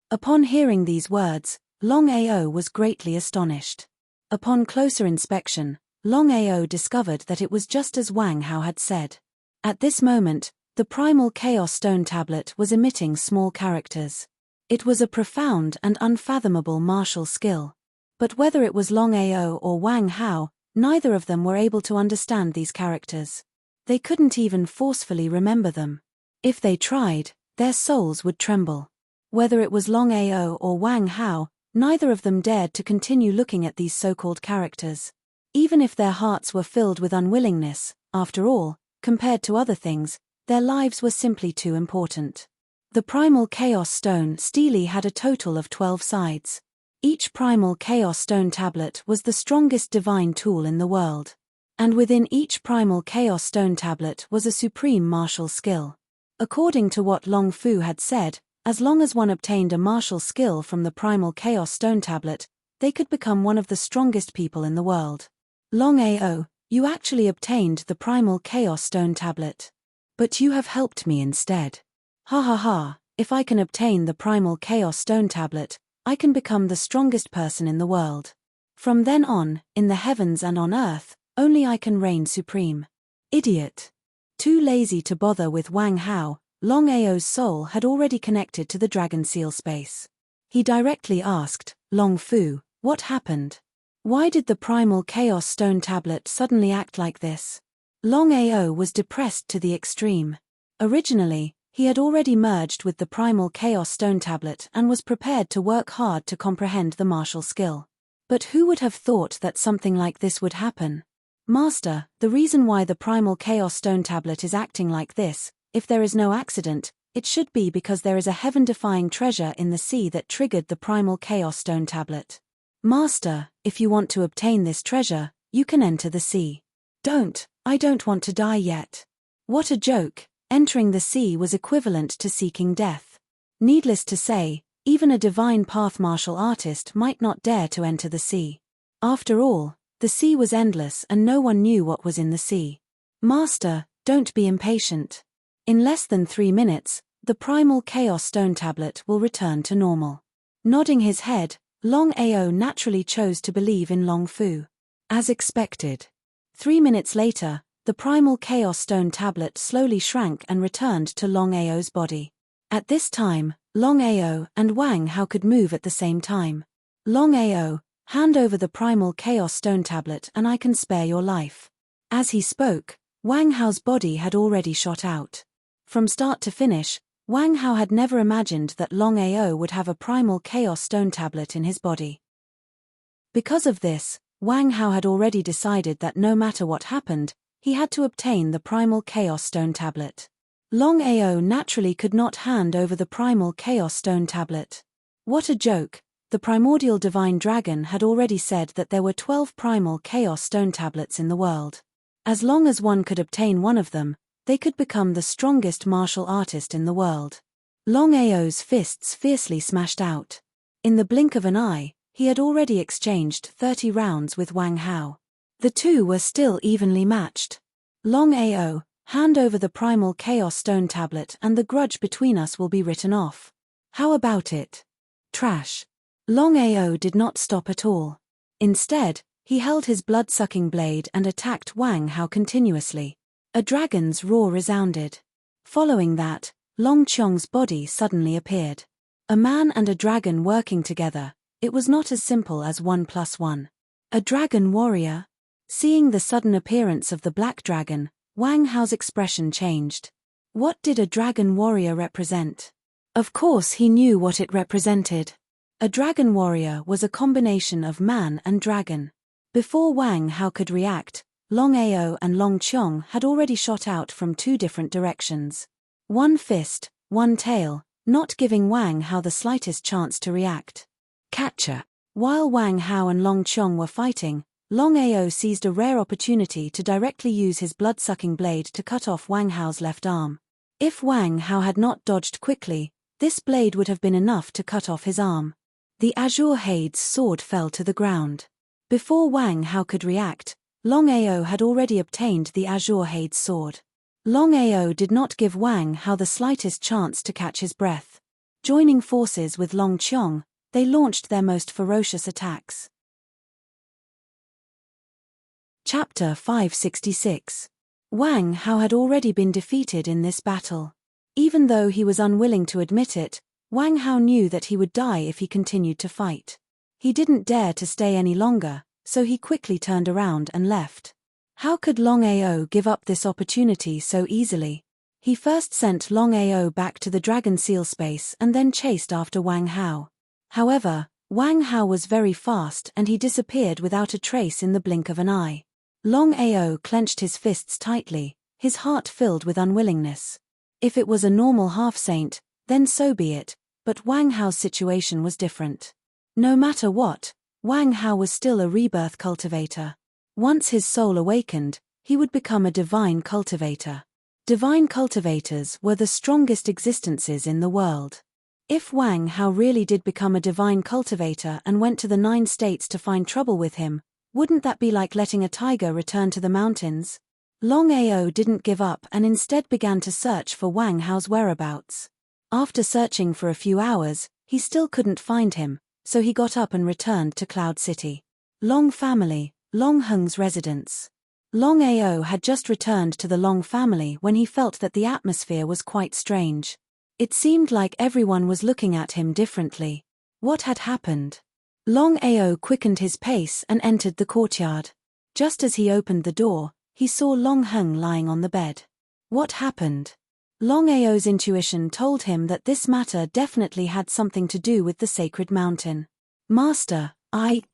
Speaker 1: Upon hearing these words, Longao was greatly astonished. Upon closer inspection, Longao discovered that it was just as Wang Hao had said. At this moment, the primal chaos stone tablet was emitting small characters. It was a profound and unfathomable martial skill. But whether it was Longao or Wang Hao, neither of them were able to understand these characters. They couldn't even forcefully remember them. If they tried, their souls would tremble. Whether it was Longao or Wang Hao, neither of them dared to continue looking at these so-called characters. Even if their hearts were filled with unwillingness, after all, compared to other things, their lives were simply too important. The primal chaos stone steely had a total of 12 sides. Each primal chaos stone tablet was the strongest divine tool in the world. And within each primal chaos stone tablet was a supreme martial skill. According to what Long Fu had said, as long as one obtained a martial skill from the primal chaos stone tablet, they could become one of the strongest people in the world. Longao, you actually obtained the primal chaos stone tablet. But you have helped me instead. Ha ha ha, if I can obtain the primal chaos stone tablet, I can become the strongest person in the world. From then on, in the heavens and on earth, only I can reign supreme. Idiot. Too lazy to bother with Wang Hao, Longao's soul had already connected to the dragon seal space. He directly asked, Long Fu, what happened? Why did the primal chaos stone tablet suddenly act like this? Longao was depressed to the extreme. Originally, he had already merged with the primal chaos stone tablet and was prepared to work hard to comprehend the martial skill. But who would have thought that something like this would happen? Master, the reason why the primal chaos stone tablet is acting like this, if there is no accident, it should be because there is a heaven-defying treasure in the sea that triggered the primal chaos stone tablet. Master, if you want to obtain this treasure, you can enter the sea. I don't want to die yet. What a joke, entering the sea was equivalent to seeking death. Needless to say, even a divine path martial artist might not dare to enter the sea. After all, the sea was endless and no one knew what was in the sea. Master, don't be impatient. In less than 3 minutes, the primal chaos stone tablet will return to normal. Nodding his head, Longao naturally chose to believe in Long Fu. As expected. 3 minutes later, the primal chaos stone tablet slowly shrank and returned to Longao's body. At this time, Longao and Wang Hao could move at the same time. Longao, hand over the primal chaos stone tablet and I can spare your life. As he spoke, Wang Hao's body had already shot out. From start to finish, Wang Hao had never imagined that Longao would have a primal chaos stone tablet in his body. Because of this, Wang Hao had already decided that no matter what happened, he had to obtain the primal chaos stone tablet. Longao naturally could not hand over the primal chaos stone tablet. What a joke, the primordial divine dragon had already said that there were 12 primal chaos stone tablets in the world. As long as one could obtain one of them, they could become the strongest martial artist in the world. Longao's fists fiercely smashed out. In the blink of an eye, he had already exchanged 30 rounds with Wang Hao. The two were still evenly matched. Longao, hand over the primal chaos stone tablet and the grudge between us will be written off. How about it? Trash. Longao did not stop at all. Instead, he held his blood-sucking blade and attacked Wang Hao continuously. A dragon's roar resounded. Following that, Long Qiong's body suddenly appeared. A man and a dragon working together, it was not as simple as 1 + 1. A dragon warrior? Seeing the sudden appearance of the black dragon, Wang Hao's expression changed. What did a dragon warrior represent? Of course he knew what it represented. A dragon warrior was a combination of man and dragon. Before Wang Hao could react, Longao and Long Qiong had already shot out from 2 different directions. 1 fist, 1 tail, not giving Wang Hao the slightest chance to react. Catcher. While Wang Hao and Long Qiong were fighting, Longao seized a rare opportunity to directly use his blood-sucking blade to cut off Wang Hao's left arm. If Wang Hao had not dodged quickly, this blade would have been enough to cut off his arm. The azure Hade's sword fell to the ground. Before Wang Hao could react, Longao had already obtained the azure Hade's sword. Longao did not give Wang Hao the slightest chance to catch his breath. Joining forces with Long Qiong, they launched their most ferocious attacks. Chapter 566. Wang Hao had already been defeated in this battle. Even though he was unwilling to admit it, Wang Hao knew that he would die if he continued to fight. He didn't dare to stay any longer, so he quickly turned around and left. How could Longao give up this opportunity so easily? He first sent Longao back to the Dragon Seal space and then chased after Wang Hao. However, Wang Hao was very fast and he disappeared without a trace in the blink of an eye. Longao clenched his fists tightly, his heart filled with unwillingness. If it was a normal half-saint, then so be it, but Wang Hao's situation was different. No matter what, Wang Hao was still a rebirth cultivator. Once his soul awakened, he would become a divine cultivator. Divine cultivators were the strongest existences in the world. If Wang Hao really did become a divine cultivator and went to the 9 states to find trouble with him, wouldn't that be like letting a tiger return to the mountains? Longao didn't give up and instead began to search for Wang Hao's whereabouts. After searching for a few hours, he still couldn't find him, so he got up and returned to Cloud City. Long family, Long Heng's residence. Longao had just returned to the Long family when he felt that the atmosphere was quite strange. It seemed like everyone was looking at him differently. What had happened? Longao quickened his pace and entered the courtyard. Just as he opened the door, he saw Long Heng lying on the bed. What happened? Longao's intuition told him that this matter definitely had something to do with the sacred mountain. Master,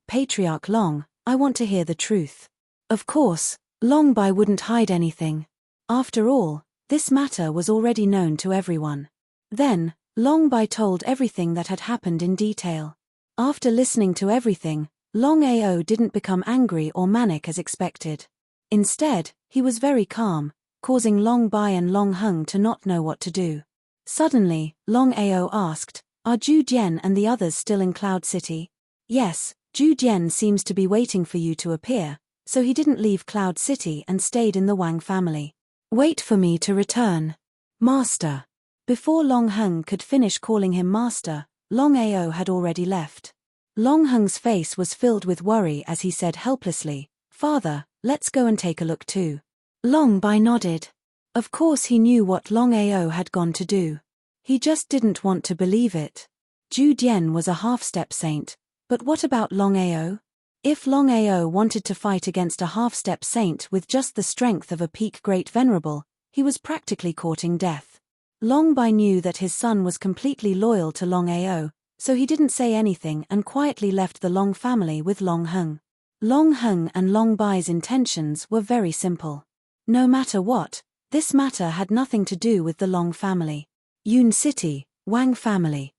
Speaker 1: Patriarch Long, I want to hear the truth. Of course, Long Bai wouldn't hide anything. After all, this matter was already known to everyone. Then, Long Bai told everything that had happened in detail. After listening to everything, Longao didn't become angry or manic as expected. Instead, he was very calm, causing Long Bai and Long Heng to not know what to do. Suddenly, Longao asked, "Are Zhu Jian and the others still in Cloud City?" "Yes, Zhu Jian seems to be waiting for you to appear, so he didn't leave Cloud City and stayed in the Wang family." "Wait for me to return." "Master." Before Long Heng could finish calling him master, Longao had already left. Long Heng's face was filled with worry as he said helplessly, "Father, let's go and take a look too." Long Bai nodded. Of course he knew what Longao had gone to do. He just didn't want to believe it. Zhu Jian was a half-step saint, but what about Longao? If Longao wanted to fight against a half-step saint with just the strength of a peak great venerable, he was practically courting death. Long Bai knew that his son was completely loyal to Longao, so he didn't say anything and quietly left the Long family with Long Heng. Long Heng and Long Bai's intentions were very simple. No matter what, this matter had nothing to do with the Long family. Yun City, Wang family.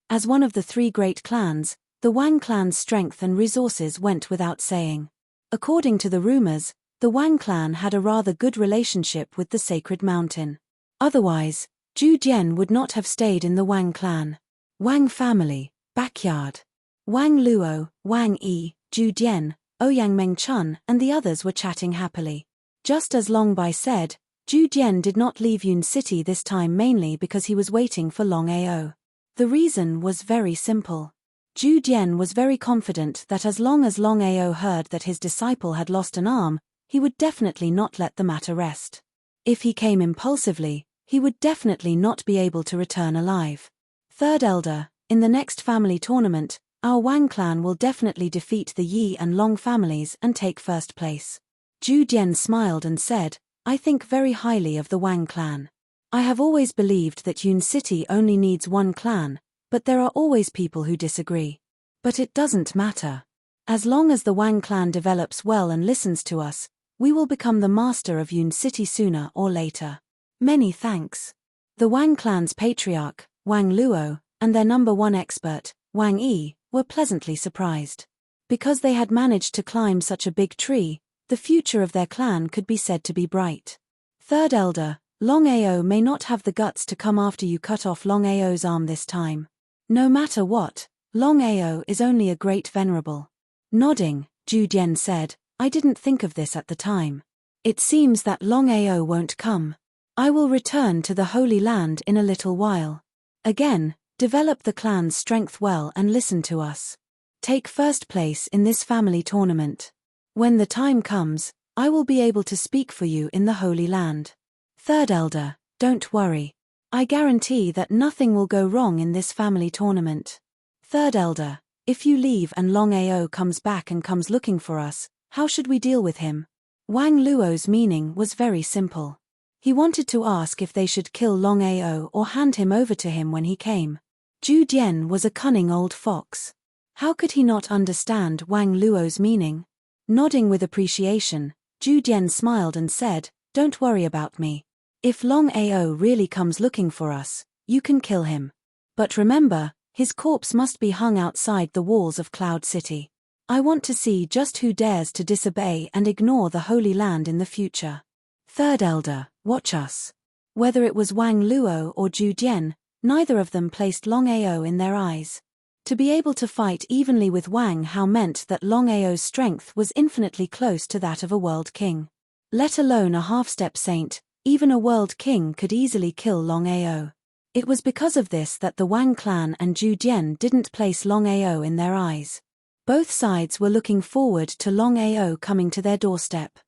Speaker 1: As one of the 3 great clans, the Wang clan's strength and resources went without saying. According to the rumors, the Wang clan had a rather good relationship with the sacred mountain. Otherwise, Zhu Jian would not have stayed in the Wang clan. Wang family, backyard. Wang Luo, Wang Yi, Zhu Jian, Ouyang Mengchun and the others were chatting happily. Just as Long Bai said, Zhu Jian did not leave Yun City this time mainly because he was waiting for Longao. The reason was very simple. Zhu Jian was very confident that as long as Longao heard that his disciple had lost an arm, he would definitely not let the matter rest. If he came impulsively, he would definitely not be able to return alive. Third Elder, in the next family tournament, our Wang clan will definitely defeat the Yi and Long families and take first place. Zhu Jian smiled and said, "I think very highly of the Wang clan. I have always believed that Yun City only needs one clan, but there are always people who disagree. But it doesn't matter. As long as the Wang clan develops well and listens to us, we will become the master of Yun City sooner or later. Many thanks." The Wang clan's patriarch, Wang Luo, and their number one expert, Wang Yi, were pleasantly surprised. Because they had managed to climb such a big tree, the future of their clan could be said to be bright. Third Elder, Longao may not have the guts to come after you cut off Longao's arm this time. No matter what, Longao is only a great venerable. Nodding, Zhu Dian said, I didn't think of this at the time. It seems that Longao won't come. I will return to the Holy Land in a little while. Again, develop the clan's strength well and listen to us. Take first place in this family tournament. When the time comes, I will be able to speak for you in the Holy Land. Third Elder, don't worry. I guarantee that nothing will go wrong in this family tournament. Third Elder, if you leave and Longao comes back and comes looking for us, how should we deal with him? Wang Luo's meaning was very simple. He wanted to ask if they should kill Longao or hand him over to him when he came. Zhu Dian was a cunning old fox. How could he not understand Wang Luo's meaning? Nodding with appreciation, Zhu Dian smiled and said, Don't worry about me. If Longao really comes looking for us, you can kill him. But remember, his corpse must be hung outside the walls of Cloud City. I want to see just who dares to disobey and ignore the Holy Land in the future. Third Elder, watch us. Whether it was Wang Luo or Zhu Dian, neither of them placed Longao in their eyes. To be able to fight evenly with Wang Hao meant that Longao's strength was infinitely close to that of a world king. Let alone a half-step saint, even a world king could easily kill Longao. It was because of this that the Wang clan and Zhu Dian didn't place Longao in their eyes. Both sides were looking forward to Longao coming to their doorstep.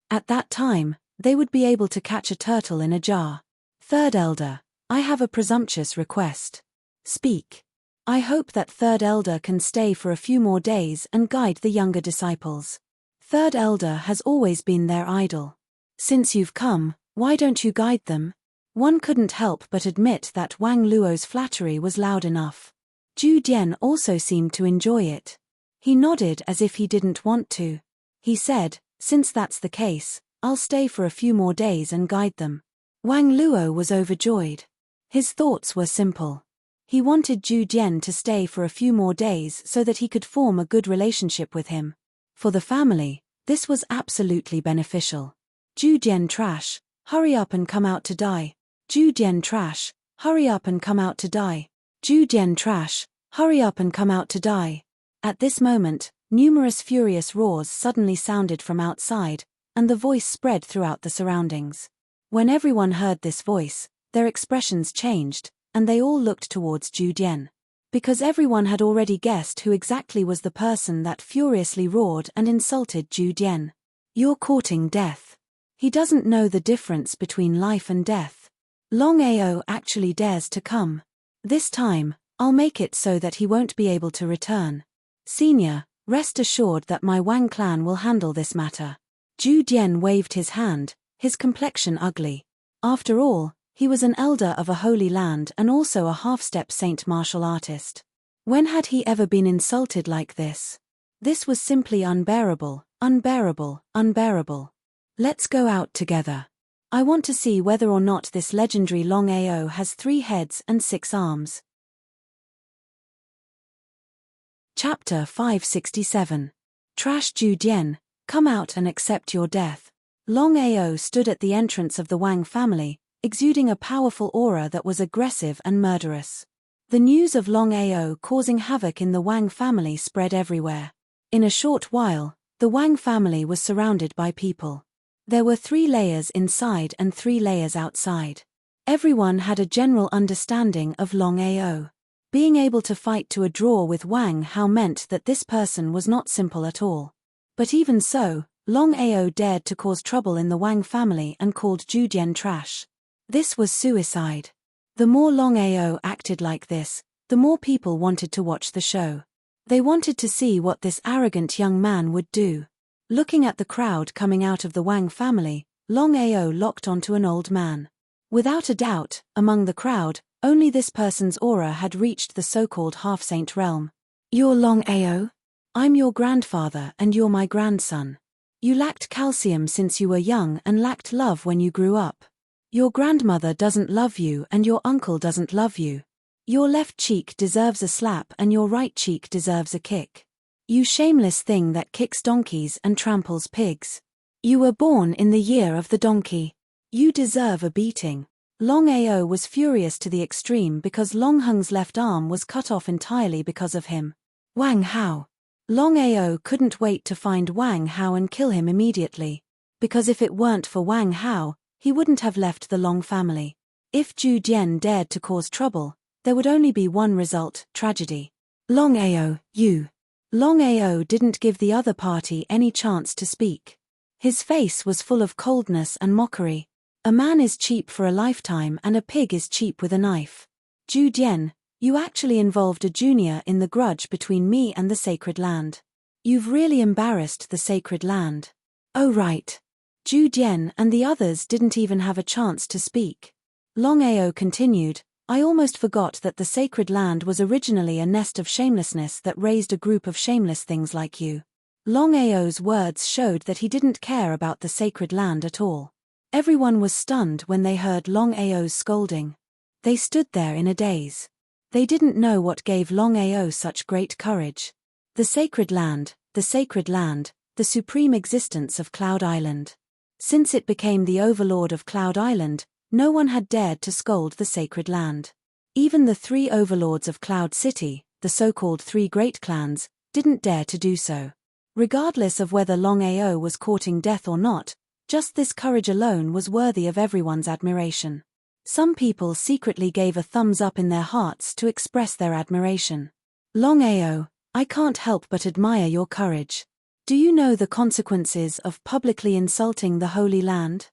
Speaker 1: At that time, they would be able to catch a turtle in a jar. Third Elder, I have a presumptuous request. Speak. I hope that Third Elder can stay for a few more days and guide the younger disciples. Third Elder has always been their idol. Since you've come, why don't you guide them? One couldn't help but admit that Wang Luo's flattery was loud enough. Zhu Dian also seemed to enjoy it. He nodded as if he didn't want to. He said, since that's the case, I'll stay for a few more days and guide them. Wang Luo was overjoyed. His thoughts were simple. He wanted Zhu Dian to stay for a few more days so that he could form a good relationship with him. For the family, this was absolutely beneficial. Zhu Dian trash, hurry up and come out to die. Zhu Dian trash, hurry up and come out to die. Zhu Dian trash, hurry up and come out to die. At this moment, numerous furious roars suddenly sounded from outside, and the voice spread throughout the surroundings. When everyone heard this voice, their expressions changed, and they all looked towards Zhu Dian. Because everyone had already guessed who exactly was the person that furiously roared and insulted Zhu Dian. You're courting death. He doesn't know the difference between life and death. Longao actually dares to come. This time, I'll make it so that he won't be able to return. Senior, rest assured that my Wang clan will handle this matter. Zhu Dian waved his hand, his complexion ugly. After all, he was an elder of a holy land and also a half-step saint martial artist. When had he ever been insulted like this? This was simply unbearable, unbearable, unbearable. Let's go out together. I want to see whether or not this legendary Longao has 3 heads and 6 arms. Chapter 567. Trash Zhu Dian, come out and accept your death. Longao stood at the entrance of the Wang family, exuding a powerful aura that was aggressive and murderous. The news of Longao causing havoc in the Wang family spread everywhere. In a short while, the Wang family was surrounded by people. There were 3 layers inside and 3 layers outside. Everyone had a general understanding of Longao. Being able to fight to a draw with Wang Hao meant that this person was not simple at all. But even so, Longao dared to cause trouble in the Wang family and called Zhu Dian trash. This was suicide. The more Longao acted like this, the more people wanted to watch the show. They wanted to see what this arrogant young man would do. Looking at the crowd coming out of the Wang family, Longao locked onto an old man. Without a doubt, among the crowd, only this person's aura had reached the so-called half-saint realm. You're Longao? I'm your grandfather and you're my grandson. You lacked calcium since you were young and lacked love when you grew up. Your grandmother doesn't love you and your uncle doesn't love you. Your left cheek deserves a slap and your right cheek deserves a kick. You shameless thing that kicks donkeys and tramples pigs. You were born in the year of the donkey. You deserve a beating. Longao was furious to the extreme because Long Heng's left arm was cut off entirely because of him. Wang Hao. Longao couldn't wait to find Wang Hao and kill him immediately. Because if it weren't for Wang Hao, he wouldn't have left the Long family. If Zhu Jian dared to cause trouble, there would only be one result: tragedy. Longao, you. Longao didn't give the other party any chance to speak. His face was full of coldness and mockery. A man is cheap for a lifetime and a pig is cheap with a knife. Zhu Jian, you actually involved a junior in the grudge between me and the sacred land. You've really embarrassed the sacred land. Oh right. Zhu Jian and the others didn't even have a chance to speak. Longao continued, I almost forgot that the sacred land was originally a nest of shamelessness that raised a group of shameless things like you. Longao's words showed that he didn't care about the sacred land at all. Everyone was stunned when they heard Longao's scolding. They stood there in a daze. They didn't know what gave Longao such great courage. The sacred land, the supreme existence of Cloud Island. Since it became the overlord of Cloud Island, no one had dared to scold the sacred land. Even the three overlords of Cloud City, the so-called three great clans, didn't dare to do so. Regardless of whether Longao was courting death or not, just this courage alone was worthy of everyone's admiration. Some people secretly gave a thumbs up in their hearts to express their admiration. Longao, I can't help but admire your courage. Do you know the consequences of publicly insulting the Holy Land?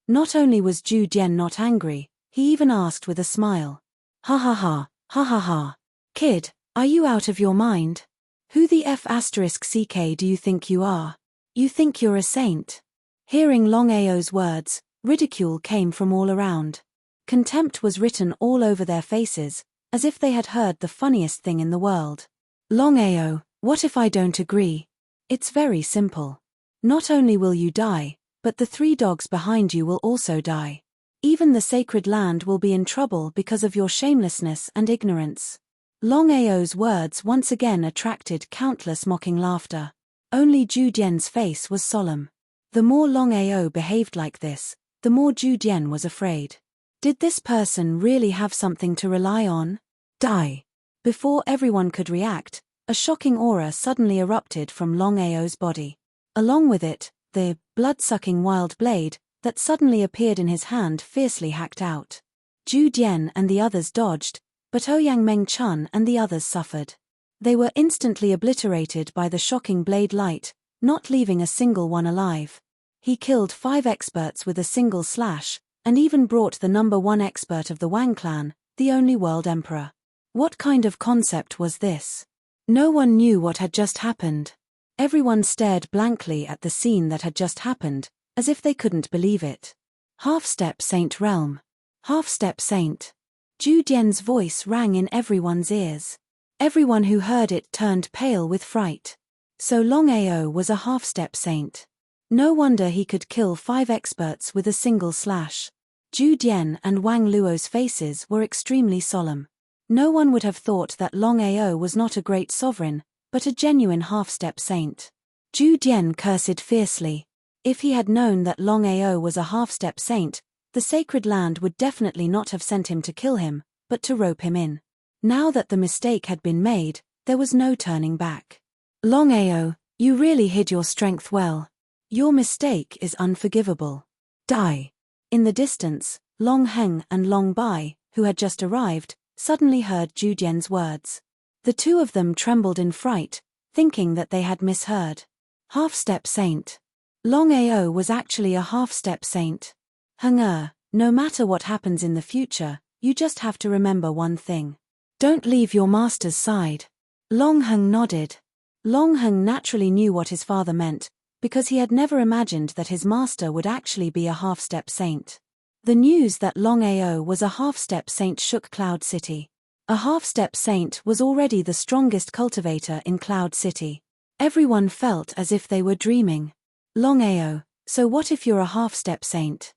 Speaker 1: Not only was Zhu Jian not angry, he even asked with a smile. Ha ha ha, ha ha ha. Kid, are you out of your mind? Who the F***ck do you think you are? You think you're a saint? Hearing Longao's words, ridicule came from all around. Contempt was written all over their faces, as if they had heard the funniest thing in the world. Longao, what if I don't agree? It's very simple. Not only will you die, but the three dogs behind you will also die. Even the sacred land will be in trouble because of your shamelessness and ignorance. Longao's words once again attracted countless mocking laughter. Only Zhu Jian's face was solemn. The more Longao behaved like this, the more Zhu Jian was afraid. Did this person really have something to rely on? Die! Before everyone could react, a shocking aura suddenly erupted from Longao's body. Along with it, the blood-sucking wild blade that suddenly appeared in his hand fiercely hacked out. Zhu Jian and the others dodged, but Ouyang Mengchun and the others suffered. They were instantly obliterated by the shocking blade light, not leaving a single one alive. He killed 5 experts with a single slash, and even brought the #1 expert of the Wang clan, the only world emperor. What kind of concept was this? No one knew what had just happened. Everyone stared blankly at the scene that had just happened, as if they couldn't believe it. Half-step saint realm. Half-step saint. Zhu Jian's voice rang in everyone's ears. Everyone who heard it turned pale with fright. So Longao was a half-step saint. No wonder he could kill 5 experts with a single slash. Zhu Jian and Wang Luo's faces were extremely solemn. No one would have thought that Longao was not a great sovereign, but a genuine half-step saint. Zhu Jian cursed fiercely. If he had known that Longao was a half-step saint, the sacred land would definitely not have sent him to kill him, but to rope him in. Now that the mistake had been made, there was no turning back. Longao, you really hid your strength well. Your mistake is unforgivable. Die. In the distance, Long Heng and Long Bai, who had just arrived, suddenly heard Zhu Jian's words. The two of them trembled in fright, thinking that they had misheard. Half-step saint. Longao was actually a half-step saint. Heng no matter what happens in the future, you just have to remember one thing. Don't leave your master's side. Long Heng nodded. Long Heng naturally knew what his father meant, because he had never imagined that his master would actually be a half-step saint. The news that Longao was a half-step saint shook Cloud City. A half-step saint was already the strongest cultivator in Cloud City. Everyone felt as if they were dreaming. Longao, so what if you're a half-step saint?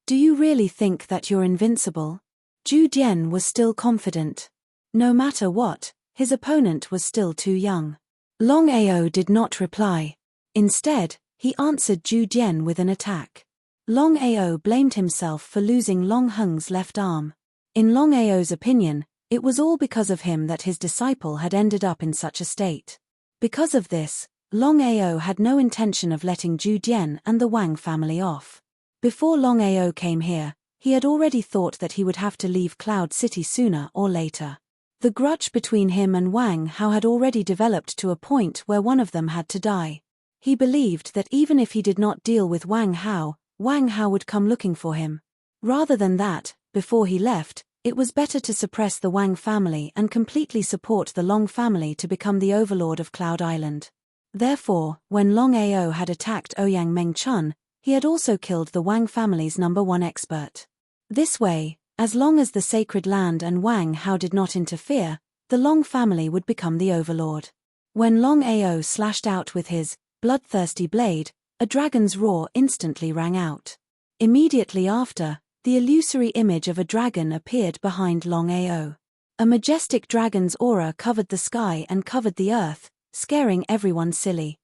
Speaker 1: Do you really think that you're invincible? Zhu Jian was still confident. No matter what, his opponent was still too young. Longao did not reply. Instead, he answered Zhu Jian with an attack. Longao blamed himself for losing Long Heng's left arm. In Longao's opinion, it was all because of him that his disciple had ended up in such a state. Because of this, Longao had no intention of letting Zhu Jian and the Wang family off. Before Longao came here, he had already thought that he would have to leave Cloud City sooner or later. The grudge between him and Wang Hao had already developed to a point where one of them had to die. He believed that even if he did not deal with Wang Hao would come looking for him. Rather than that, before he left, it was better to suppress the Wang family and completely support the Long family to become the overlord of Cloud Island. Therefore, when Longao had attacked Ouyang Mengchun, he had also killed the Wang family's #1 expert. This way, as long as the sacred land and Wang Hao did not interfere, the Long family would become the overlord. When Longao slashed out with his bloodthirsty blade, a dragon's roar instantly rang out. Immediately after, the illusory image of a dragon appeared behind Longao. A majestic dragon's aura covered the sky and covered the earth, scaring everyone silly.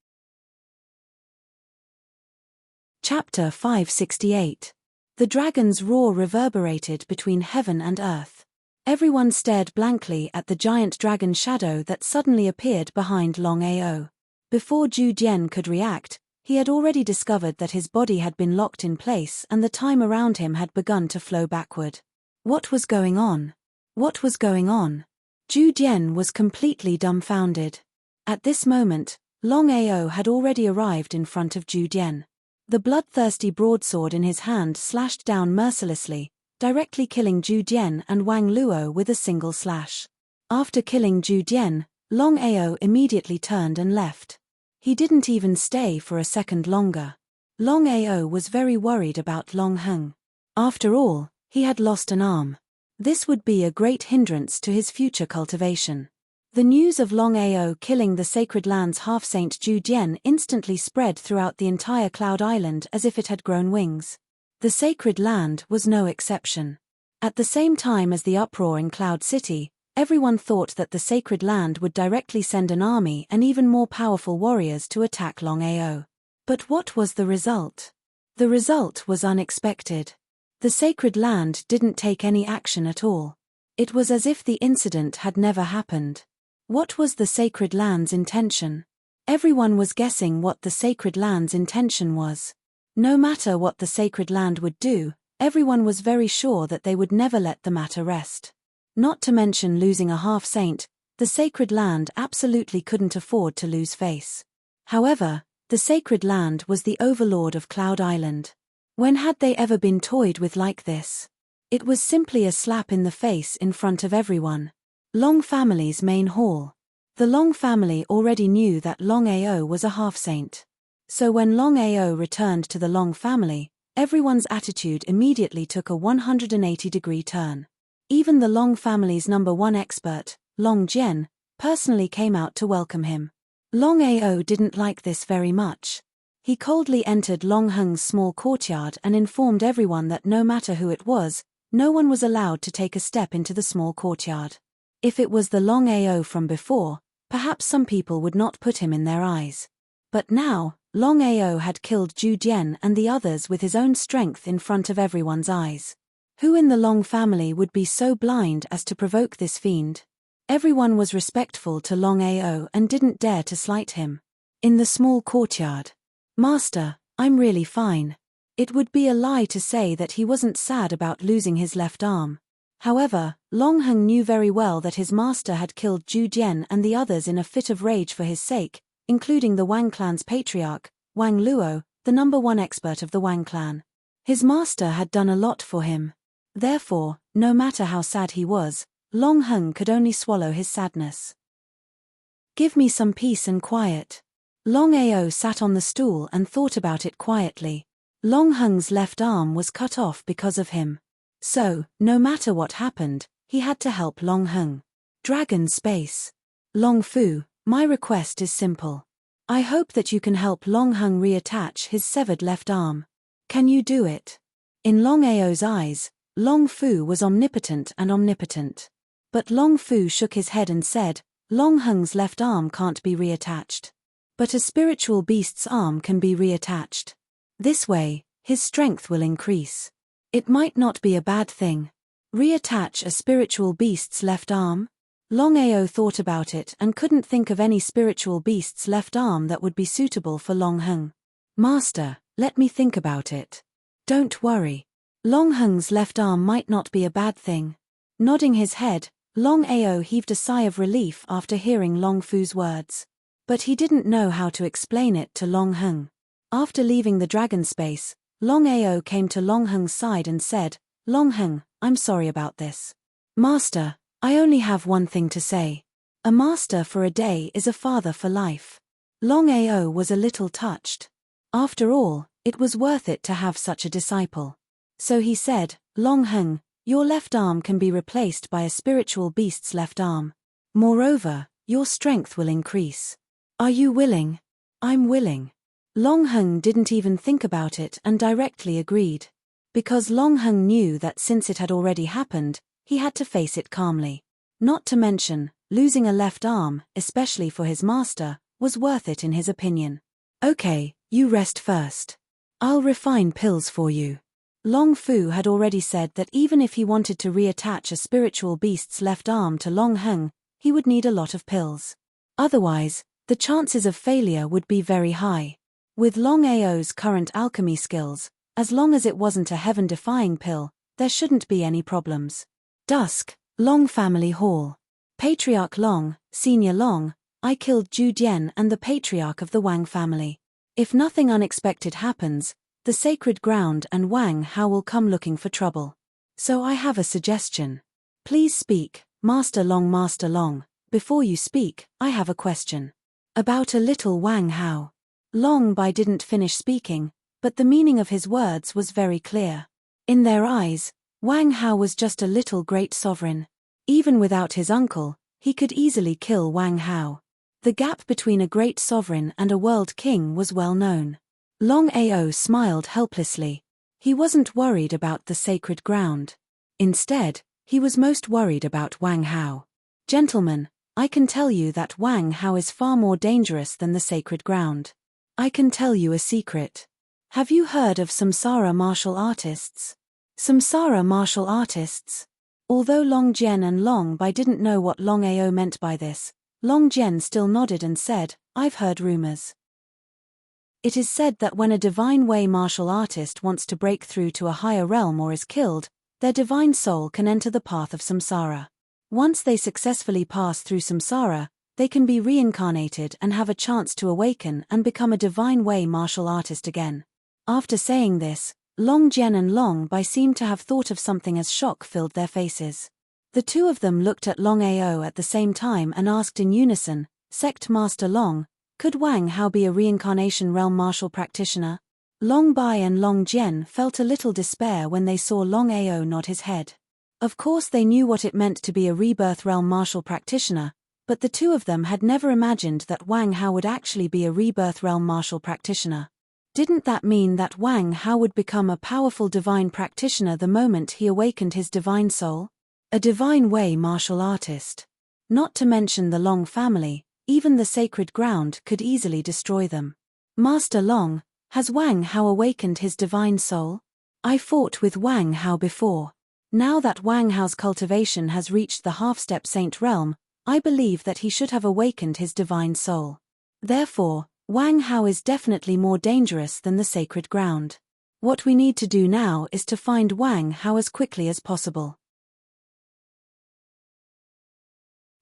Speaker 1: Chapter 568. The dragon's roar reverberated between heaven and earth. Everyone stared blankly at the giant dragon shadow that suddenly appeared behind Longao. Before Zhu Jian could react, he had already discovered that his body had been locked in place and the time around him had begun to flow backward. What was going on? What was going on? Zhu Jian was completely dumbfounded. At this moment, Longao had already arrived in front of Zhu Jian. The bloodthirsty broadsword in his hand slashed down mercilessly, directly killing Zhu Jian and Wang Luo with a single slash. After killing Zhu Jian, Longao immediately turned and left. He didn't even stay for a second longer. Longao was very worried about Long Heng. After all, he had lost an arm. This would be a great hindrance to his future cultivation. The news of Longao killing the sacred land's half-saint Zhu Jian instantly spread throughout the entire Cloud Island as if it had grown wings. The sacred land was no exception. At the same time as the uproar in Cloud City, everyone thought that the sacred land would directly send an army and even more powerful warriors to attack Longao. But what was the result? The result was unexpected. The sacred land didn't take any action at all. It was as if the incident had never happened. What was the sacred land's intention? Everyone was guessing what the sacred land's intention was. No matter what the sacred land would do, everyone was very sure that they would never let the matter rest. Not to mention losing a half-saint, the sacred land absolutely couldn't afford to lose face. However, the sacred land was the overlord of Cloud Island. When had they ever been toyed with like this? It was simply a slap in the face in front of everyone. Long family's main hall. The Long family already knew that Longao was a half-saint. So when Longao returned to the Long family, everyone's attitude immediately took a 180-degree turn. Even the Long family's #1 expert, Long Jian, personally came out to welcome him. Longao didn't like this very much. He coldly entered Long Heng's small courtyard and informed everyone that no matter who it was, no one was allowed to take a step into the small courtyard. If it was the Longao from before, perhaps some people would not put him in their eyes. But now, Longao had killed Zhu Jian and the others with his own strength in front of everyone's eyes. Who in the Long family would be so blind as to provoke this fiend? Everyone was respectful to Longao and didn't dare to slight him. In the small courtyard. Master, I'm really fine. It would be a lie to say that he wasn't sad about losing his left arm. However, Long Heng knew very well that his master had killed Zhu Jian and the others in a fit of rage for his sake, including the Wang clan's patriarch, Wang Luo, the #1 expert of the Wang clan. His master had done a lot for him. Therefore, no matter how sad he was, Long Heng could only swallow his sadness. Give me some peace and quiet. Longao sat on the stool and thought about it quietly. Long Heng's left arm was cut off because of him. So, no matter what happened, he had to help Long Heng. Dragon Space. Long Fu, my request is simple. I hope that you can help Long Heng reattach his severed left arm. Can you do it? In Longao's eyes, Long Fu was omnipotent and omnipotent. But Long Fu shook his head and said, Long Heng's left arm can't be reattached. But a spiritual beast's arm can be reattached. This way, his strength will increase. It might not be a bad thing. Reattach a spiritual beast's left arm? Longao thought about it and couldn't think of any spiritual beast's left arm that would be suitable for Long Heng. Master, let me think about it. Don't worry. Long Heng's left arm might not be a bad thing. Nodding his head, Long Ao heaved a sigh of relief after hearing Long Fu's words. But he didn't know how to explain it to Long Heng. After leaving the dragon space, Long Ao came to Long Heng's side and said, Long Heng, I'm sorry about this. Master, I only have one thing to say. A master for a day is a father for life. Long Ao was a little touched. After all, it was worth it to have such a disciple. So he said, Long Heng, your left arm can be replaced by a spiritual beast's left arm. Moreover, your strength will increase. Are you willing? I'm willing. Long Heng didn't even think about it and directly agreed. Because Long Heng knew that since it had already happened, he had to face it calmly. Not to mention, losing a left arm, especially for his master, was worth it in his opinion. Okay, you rest first. I'll refine pills for you. Long Fu had already said that even if he wanted to reattach a spiritual beast's left arm to Long Heng, he would need a lot of pills. Otherwise, the chances of failure would be very high. With Long Ao's current alchemy skills, as long as it wasn't a heaven-defying pill, there shouldn't be any problems. Dusk, Long Family Hall. Patriarch Long, Senior Long, I killed Zhu Dian and the patriarch of the Wang family. If nothing unexpected happens, the sacred ground and Wang Hao will come looking for trouble. So I have a suggestion. Please speak, Master Long. Master Long, before you speak, I have a question. About a little Wang Hao. Long Bai didn't finish speaking, but the meaning of his words was very clear. In their eyes, Wang Hao was just a little great sovereign. Even without his uncle, he could easily kill Wang Hao. The gap between a great sovereign and a world king was well known. Long Ao smiled helplessly. He wasn't worried about the sacred ground. Instead, he was most worried about Wang Hao. Gentlemen, I can tell you that Wang Hao is far more dangerous than the sacred ground. I can tell you a secret. Have you heard of Samsara martial artists? Samsara martial artists? Although Long Jian and Long Bai didn't know what Long Ao meant by this, Long Jian still nodded and said, I've heard rumors. It is said that when a divine way martial artist wants to break through to a higher realm or is killed, their divine soul can enter the path of samsara. Once they successfully pass through samsara, they can be reincarnated and have a chance to awaken and become a divine way martial artist again. After saying this, Long Jian and Long Bai seemed to have thought of something as shock filled their faces. The two of them looked at Long Ao at the same time and asked in unison, Sect Master Long, could Wang Hao be a reincarnation realm martial practitioner? Long Bai and Long Jian felt a little despair when they saw Long Ao nod his head. Of course they knew what it meant to be a rebirth realm martial practitioner, but the two of them had never imagined that Wang Hao would actually be a rebirth realm martial practitioner. Didn't that mean that Wang Hao would become a powerful divine practitioner the moment he awakened his divine soul? A divine way martial artist. Not to mention the Long family, even the sacred ground could easily destroy them. Master Long, has Wang Hao awakened his divine soul? I fought with Wang Hao before. Now that Wang Hao's cultivation has reached the half-step saint realm, I believe that he should have awakened his divine soul. Therefore, Wang Hao is definitely more dangerous than the sacred ground. What we need to do now is to find Wang Hao as quickly as possible.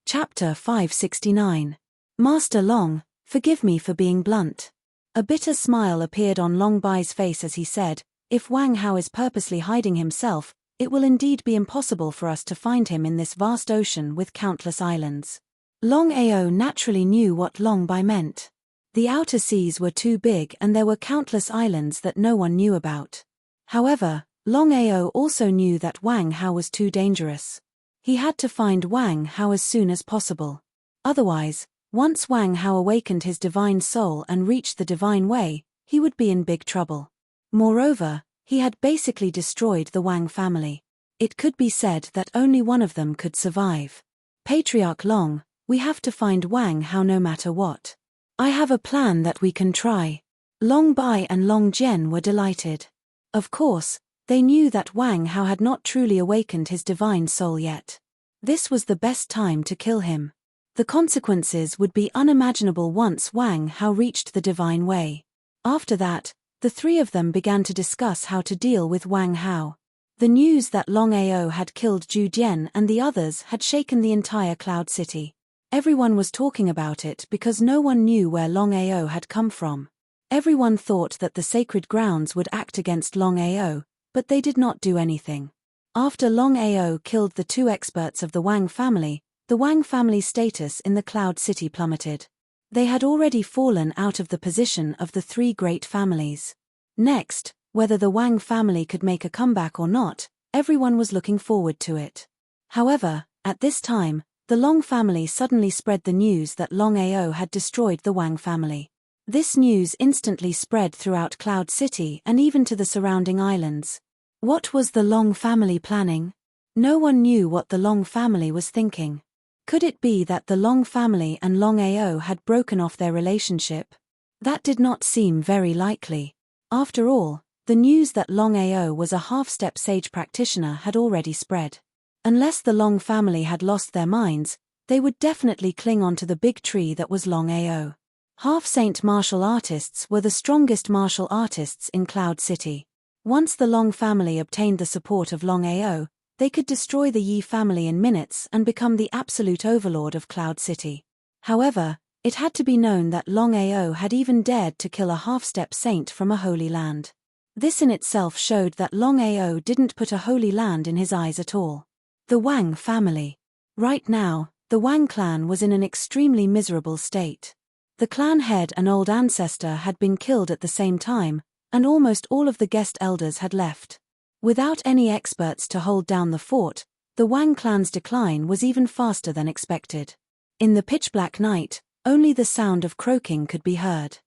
Speaker 1: Chapter 569. Master Long, forgive me for being blunt. A bitter smile appeared on Long Bai's face as he said, if Wang Hao is purposely hiding himself, it will indeed be impossible for us to find him in this vast ocean with countless islands. Long Ao naturally knew what Long Bai meant. The outer seas were too big and there were countless islands that no one knew about. However, Long Ao also knew that Wang Hao was too dangerous. He had to find Wang Hao as soon as possible. Otherwise, once Wang Hao awakened his divine soul and reached the divine way, he would be in big trouble. Moreover, He had basically destroyed the Wang family. It could be said that only one of them could survive. Patriarch Long, we have to find Wang Hao no matter what. I have a plan that we can try. Long Bai and Long Jian were delighted. Of course, they knew that Wang Hao had not truly awakened his divine soul yet. This was the best time to kill him. The consequences would be unimaginable once Wang Hao reached the divine way. After that, the three of them began to discuss how to deal with Wang Hao. The news that Longao had killed Zhu Jian and the others had shaken the entire Cloud City. Everyone was talking about it because no one knew where Longao had come from. Everyone thought that the sacred grounds would act against Longao, but they did not do anything. After Longao killed the two experts of the Wang family, the Wang family's status in the Cloud City plummeted. They had already fallen out of the position of the three great families. Next, whether the Wang family could make a comeback or not, everyone was looking forward to it. However, at this time, the Long family suddenly spread the news that Longao had destroyed the Wang family. This news instantly spread throughout Cloud City and even to the surrounding islands. What was the Long family planning? No one knew what the Long family was thinking. Could it be that the Long family and Longao had broken off their relationship? That did not seem very likely. After all, the news that Longao was a half-step sage practitioner had already spread. Unless the Long family had lost their minds, they would definitely cling onto the big tree that was Longao. Half-saint martial artists were the strongest martial artists in Cloud City. Once the Long family obtained the support of Longao, they could destroy the Yi family in minutes and become the absolute overlord of Cloud City. However, it had to be known that Longao had even dared to kill a half-step saint from a holy land. This in itself showed that Longao didn't put a holy land in his eyes at all. The Wang family. Right now, the Wang clan was in an extremely miserable state. The clan head and old ancestor had been killed at the same time, and almost all of the guest elders had left. Without any experts to hold down the fort, the Wang clan's decline was even faster than expected. In the pitch-black night, only the sound of croaking could be heard.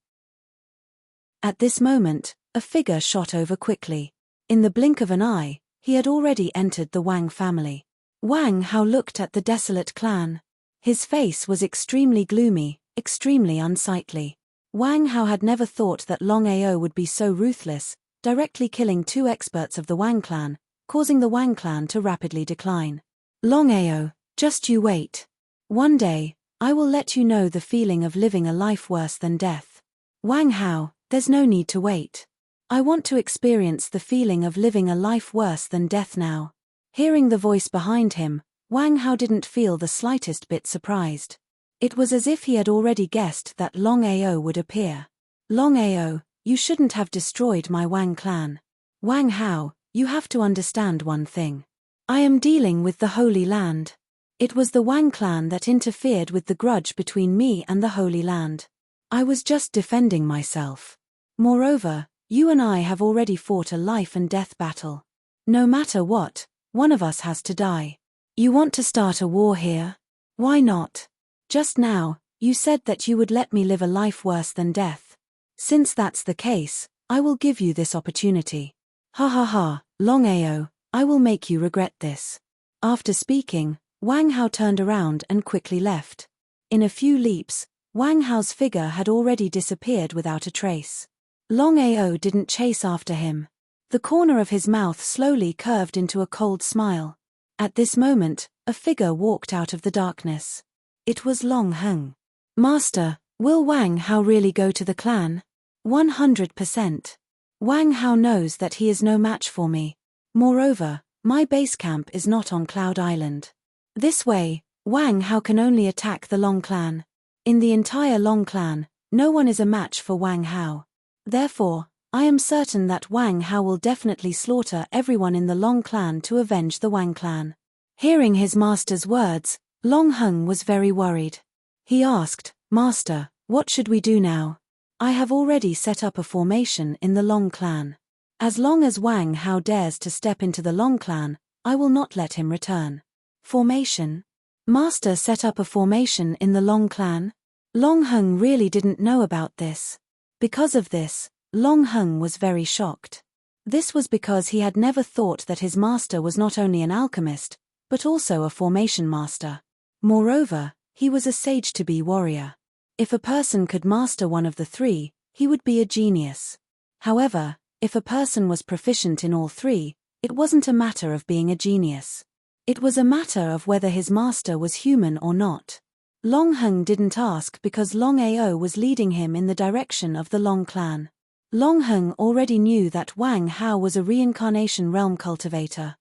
Speaker 1: At this moment, a figure shot over quickly. In the blink of an eye, he had already entered the Wang family. Wang Hao looked at the desolate clan. His face was extremely gloomy, extremely unsightly. Wang Hao had never thought that Longao would be so ruthless, directly killing two experts of the Wang clan, causing the Wang clan to rapidly decline. Longao, just you wait. One day, I will let you know the feeling of living a life worse than death. Wang Hao, there's no need to wait. I want to experience the feeling of living a life worse than death now. Hearing the voice behind him, Wang Hao didn't feel the slightest bit surprised. It was as if he had already guessed that Longao would appear. Longao, you shouldn't have destroyed my Wang clan. Wang Hao, you have to understand one thing. I am dealing with the Holy Land. It was the Wang clan that interfered with the grudge between me and the Holy Land. I was just defending myself. Moreover, you and I have already fought a life and death battle. No matter what, one of us has to die. You want to start a war here? Why not? Just now, you said that you would let me live a life worse than death. Since that's the case, I will give you this opportunity. Ha ha ha, Longao, I will make you regret this. After speaking, Wang Hao turned around and quickly left. In a few leaps, Wang Hao's figure had already disappeared without a trace. Longao didn't chase after him. The corner of his mouth slowly curved into a cold smile. At this moment, a figure walked out of the darkness. It was Long Heng. Master, will Wang Hao really go to the clan? 100%. Wang Hao knows that he is no match for me. Moreover, my base camp is not on Cloud Island. This way, Wang Hao can only attack the Long clan. In the entire Long clan, no one is a match for Wang Hao. Therefore, I am certain that Wang Hao will definitely slaughter everyone in the Long clan to avenge the Wang clan. Hearing his master's words, Long Heng was very worried. He asked, Master, what should we do now? I have already set up a formation in the Long clan. As long as Wang Hao dares to step into the Long clan, I will not let him return. Formation? Master set up a formation in the Long clan? Long Heng really didn't know about this. Because of this, Long Heng was very shocked. This was because he had never thought that his master was not only an alchemist, but also a formation master. Moreover, he was a sage-to-be warrior. If a person could master one of the three, he would be a genius. However, if a person was proficient in all three, it wasn't a matter of being a genius. It was a matter of whether his master was human or not. Longheng didn't ask because Longao was leading him in the direction of the Long clan. Longheng already knew that Wang Hao was a reincarnation realm cultivator.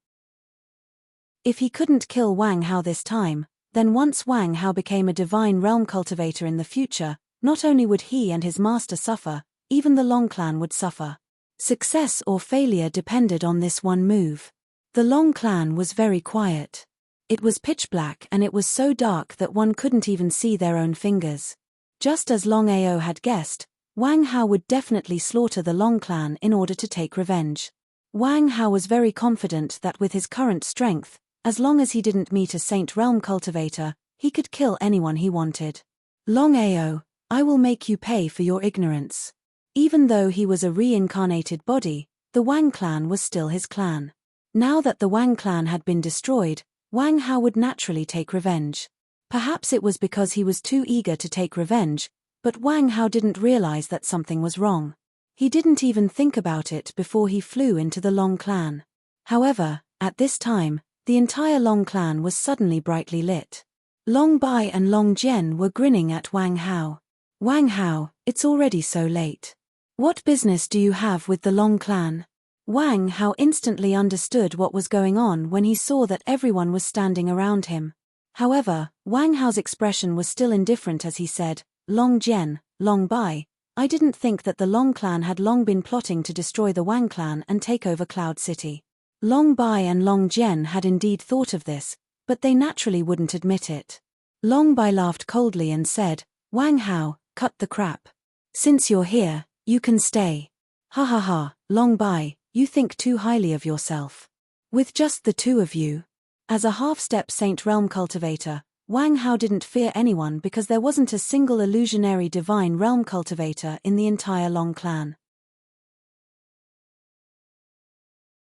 Speaker 1: If he couldn't kill Wang Hao this time, then once Wang Hao became a divine realm cultivator in the future, not only would he and his master suffer, even the Long clan would suffer. Success or failure depended on this one move. The Long clan was very quiet. It was pitch black and it was so dark that one couldn't even see their own fingers. Just as Longao had guessed, Wang Hao would definitely slaughter the Long clan in order to take revenge. Wang Hao was very confident that with his current strength, as long as he didn't meet a Saint Realm cultivator, he could kill anyone he wanted. Longao, I will make you pay for your ignorance. Even though he was a reincarnated body, the Wang clan was still his clan. Now that the Wang clan had been destroyed, Wang Hao would naturally take revenge. Perhaps it was because he was too eager to take revenge, but Wang Hao didn't realize that something was wrong. He didn't even think about it before he flew into the Long clan. However, at this time, the entire Long clan was suddenly brightly lit. Long Bai and Long Jian were grinning at Wang Hao. Wang Hao, it's already so late. What business do you have with the Long clan? Wang Hao instantly understood what was going on when he saw that everyone was standing around him. However, Wang Hao's expression was still indifferent as he said, Long Jian, Long Bai, I didn't think that the Long clan had long been plotting to destroy the Wang clan and take over Cloud City. Long Bai and Long Jian had indeed thought of this, but they naturally wouldn't admit it. Long Bai laughed coldly and said, Wang Hao, cut the crap. Since you're here, you can stay. Ha ha ha, Long Bai, you think too highly of yourself. With just the two of you. As a half-step Saint Realm cultivator, Wang Hao didn't fear anyone because there wasn't a single illusionary divine realm cultivator in the entire Long clan.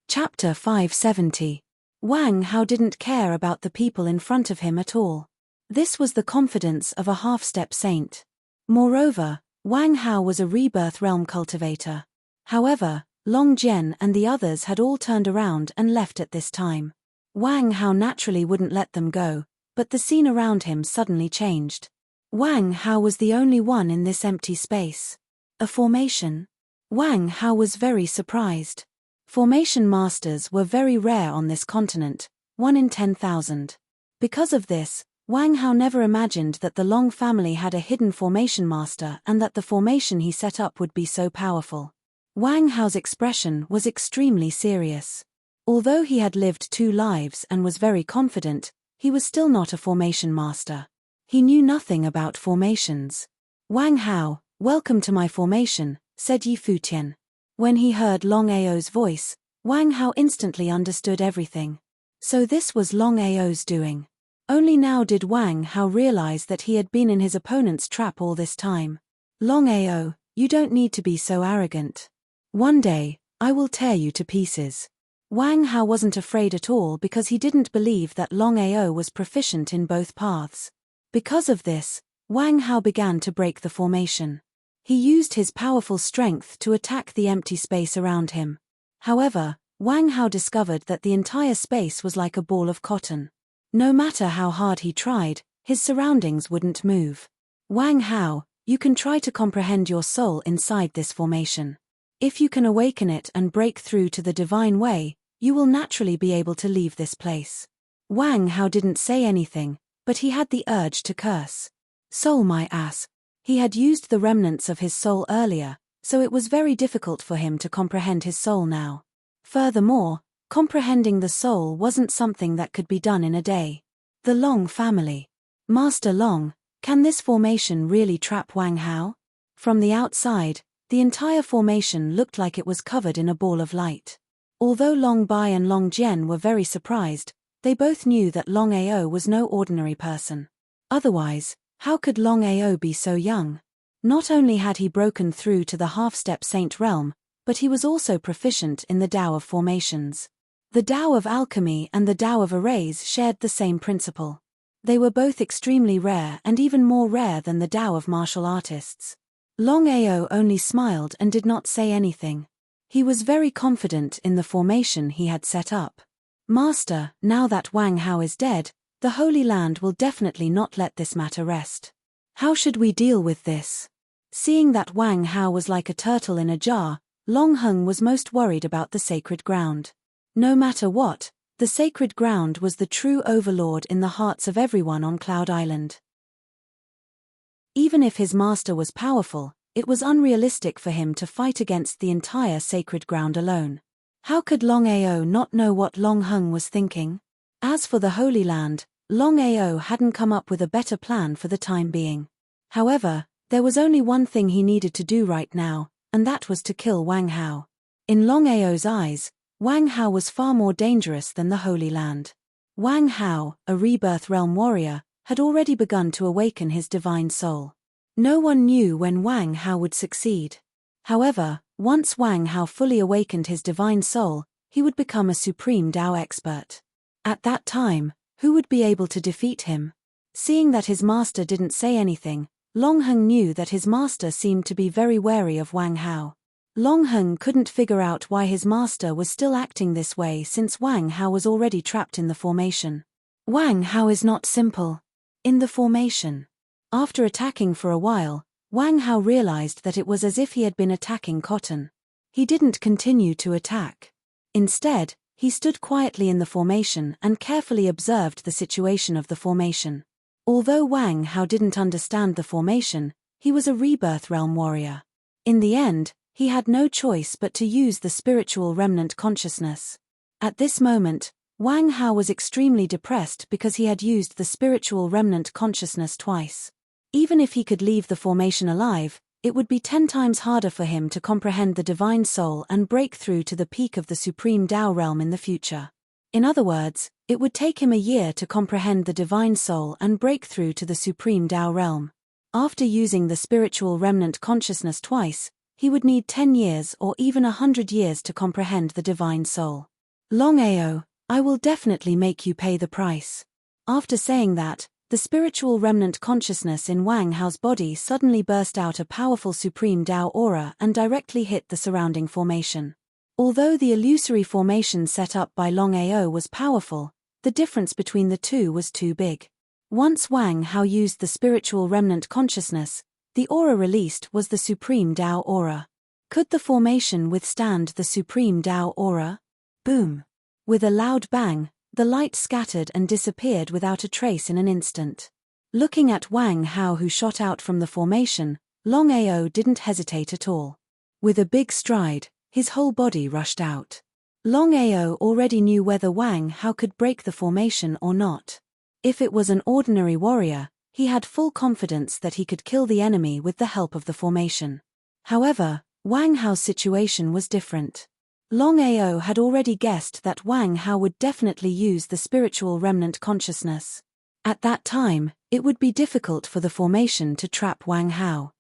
Speaker 1: Chapter 570. Wang Hao didn't care about the people in front of him at all. This was the confidence of a half-step saint. Moreover, Wang Hao was a rebirth realm cultivator. However, Long Jian and the others had all turned around and left at this time. Wang Hao naturally wouldn't let them go, but the scene around him suddenly changed. Wang Hao was the only one in this empty space. A formation? Wang Hao was very surprised. Formation masters were very rare on this continent, 1 in 10,000. Because of this, Wang Hao never imagined that the Long family had a hidden formation master and that the formation he set up would be so powerful. Wang Hao's expression was extremely serious. Although he had lived 2 lives and was very confident, he was still not a formation master. He knew nothing about formations. Wang Hao, welcome to my formation, said Yi Futian. When he heard Longao's voice, Wang Hao instantly understood everything. So this was Longao's doing. Only now did Wang Hao realize that he had been in his opponent's trap all this time. Longao, you don't need to be so arrogant. One day, I will tear you to pieces. Wang Hao wasn't afraid at all because he didn't believe that Longao was proficient in both paths. Because of this, Wang Hao began to break the formation. He used his powerful strength to attack the empty space around him. However, Wang Hao discovered that the entire space was like a ball of cotton. No matter how hard he tried, his surroundings wouldn't move. Wang Hao, you can try to comprehend your soul inside this formation. If you can awaken it and break through to the divine way, you will naturally be able to leave this place. Wang Hao didn't say anything, but he had the urge to curse. Soul my ass. He had used the remnants of his soul earlier, so it was very difficult for him to comprehend his soul now. Furthermore, comprehending the soul wasn't something that could be done in a day. The Long family. Master Long, can this formation really trap Wang Hao? From the outside, the entire formation looked like it was covered in a ball of light. Although Long Bai and Long Jian were very surprised, they both knew that Longao was no ordinary person. Otherwise, how could Longao be so young? Not only had he broken through to the half-step saint realm, but he was also proficient in the Tao of formations. The Tao of alchemy and the Tao of arrays shared the same principle. They were both extremely rare and even more rare than the Tao of martial artists. Longao only smiled and did not say anything. He was very confident in the formation he had set up. Master, now that Wang Hao is dead, the Holy Land will definitely not let this matter rest. How should we deal with this? Seeing that Wang Hao was like a turtle in a jar, Long Heng was most worried about the sacred ground. No matter what, the sacred ground was the true overlord in the hearts of everyone on Cloud Island. Even if his master was powerful, it was unrealistic for him to fight against the entire sacred ground alone. How could Longao not know what Long Heng was thinking? As for the Holy Land, Longao hadn't come up with a better plan for the time being. However, there was only one thing he needed to do right now, and that was to kill Wang Hao. In Longao's eyes, Wang Hao was far more dangerous than the Holy Land. Wang Hao, a rebirth realm warrior, had already begun to awaken his divine soul. No one knew when Wang Hao would succeed. However, once Wang Hao fully awakened his divine soul, he would become a supreme Tao expert. At that time, who would be able to defeat him? Seeing that his master didn't say anything, Long Heng knew that his master seemed to be very wary of Wang Hao. Long Heng couldn't figure out why his master was still acting this way since Wang Hao was already trapped in the formation. Wang Hao is not simple. In the formation. After attacking for a while, Wang Hao realized that it was as if he had been attacking cotton. He didn't continue to attack. Instead, he stood quietly in the formation and carefully observed the situation of the formation. Although Wang Hao didn't understand the formation, he was a rebirth realm warrior. In the end, he had no choice but to use the spiritual remnant consciousness. At this moment, Wang Hao was extremely depressed because he had used the spiritual remnant consciousness twice. Even if he could leave the formation alive, it would be 10 times harder for him to comprehend the divine soul and break through to the peak of the supreme Tao realm in the future. In other words, it would take him a year to comprehend the divine soul and break through to the supreme Tao realm. After using the spiritual remnant consciousness twice, he would need 10 years or even 100 years to comprehend the divine soul. Longao, I will definitely make you pay the price. After saying that, the spiritual remnant consciousness in Wang Hao's body suddenly burst out a powerful supreme Tao aura and directly hit the surrounding formation. Although the illusory formation set up by Longao was powerful, the difference between the two was too big. Once Wang Hao used the spiritual remnant consciousness, the aura released was the supreme Tao aura. Could the formation withstand the supreme Tao aura? Boom! With a loud bang, the light scattered and disappeared without a trace in an instant. Looking at Wang Hao who shot out from the formation, Longao didn't hesitate at all. With a big stride, his whole body rushed out. Longao already knew whether Wang Hao could break the formation or not. If it was an ordinary warrior, he had full confidence that he could kill the enemy with the help of the formation. However, Wang Hao's situation was different. Longao had already guessed that Wang Hao would definitely use the spiritual remnant consciousness. At that time, it would be difficult for the formation to trap Wang Hao.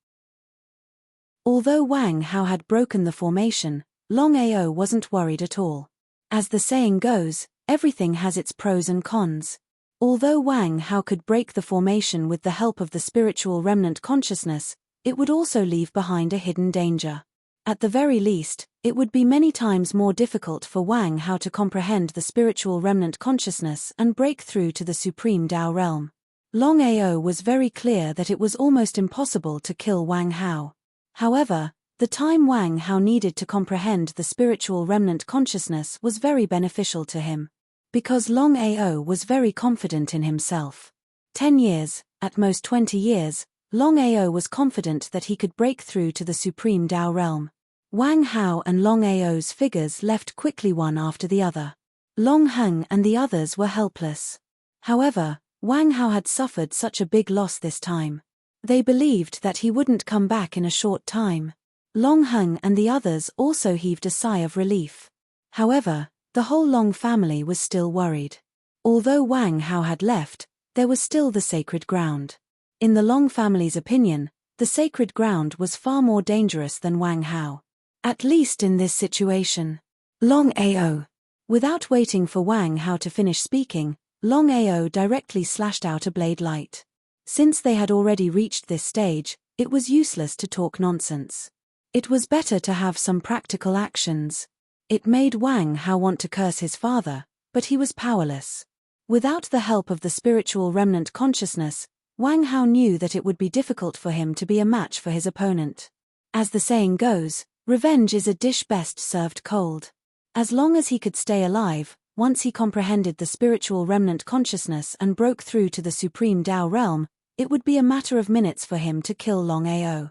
Speaker 1: Although Wang Hao had broken the formation, Longao wasn't worried at all. As the saying goes, everything has its pros and cons. Although Wang Hao could break the formation with the help of the spiritual remnant consciousness, it would also leave behind a hidden danger. At the very least, it would be many times more difficult for Wang Hao to comprehend the spiritual remnant consciousness and break through to the supreme Tao realm. Longao was very clear that it was almost impossible to kill Wang Hao. However, the time Wang Hao needed to comprehend the spiritual remnant consciousness was very beneficial to him. Because Longao was very confident in himself. 10 years, at most 20 years, Longao was confident that he could break through to the supreme Tao realm. Wang Hao and Longao's figures left quickly one after the other. Long Heng and the others were helpless. However, Wang Hao had suffered such a big loss this time. They believed that he wouldn't come back in a short time. Long Heng and the others also heaved a sigh of relief. However, the whole Long family was still worried. Although Wang Hao had left, there was still the sacred ground. In the Long family's opinion, the sacred ground was far more dangerous than Wang Hao. At least in this situation. Longao. Without waiting for Wang Hao to finish speaking, Longao directly slashed out a blade light. Since they had already reached this stage, it was useless to talk nonsense. It was better to have some practical actions. It made Wang Hao want to curse his father, but he was powerless. Without the help of the spiritual remnant consciousness, Wang Hao knew that it would be difficult for him to be a match for his opponent. As the saying goes, revenge is a dish best served cold. As long as he could stay alive, once he comprehended the spiritual remnant consciousness and broke through to the supreme Tao realm, it would be a matter of minutes for him to kill Longao.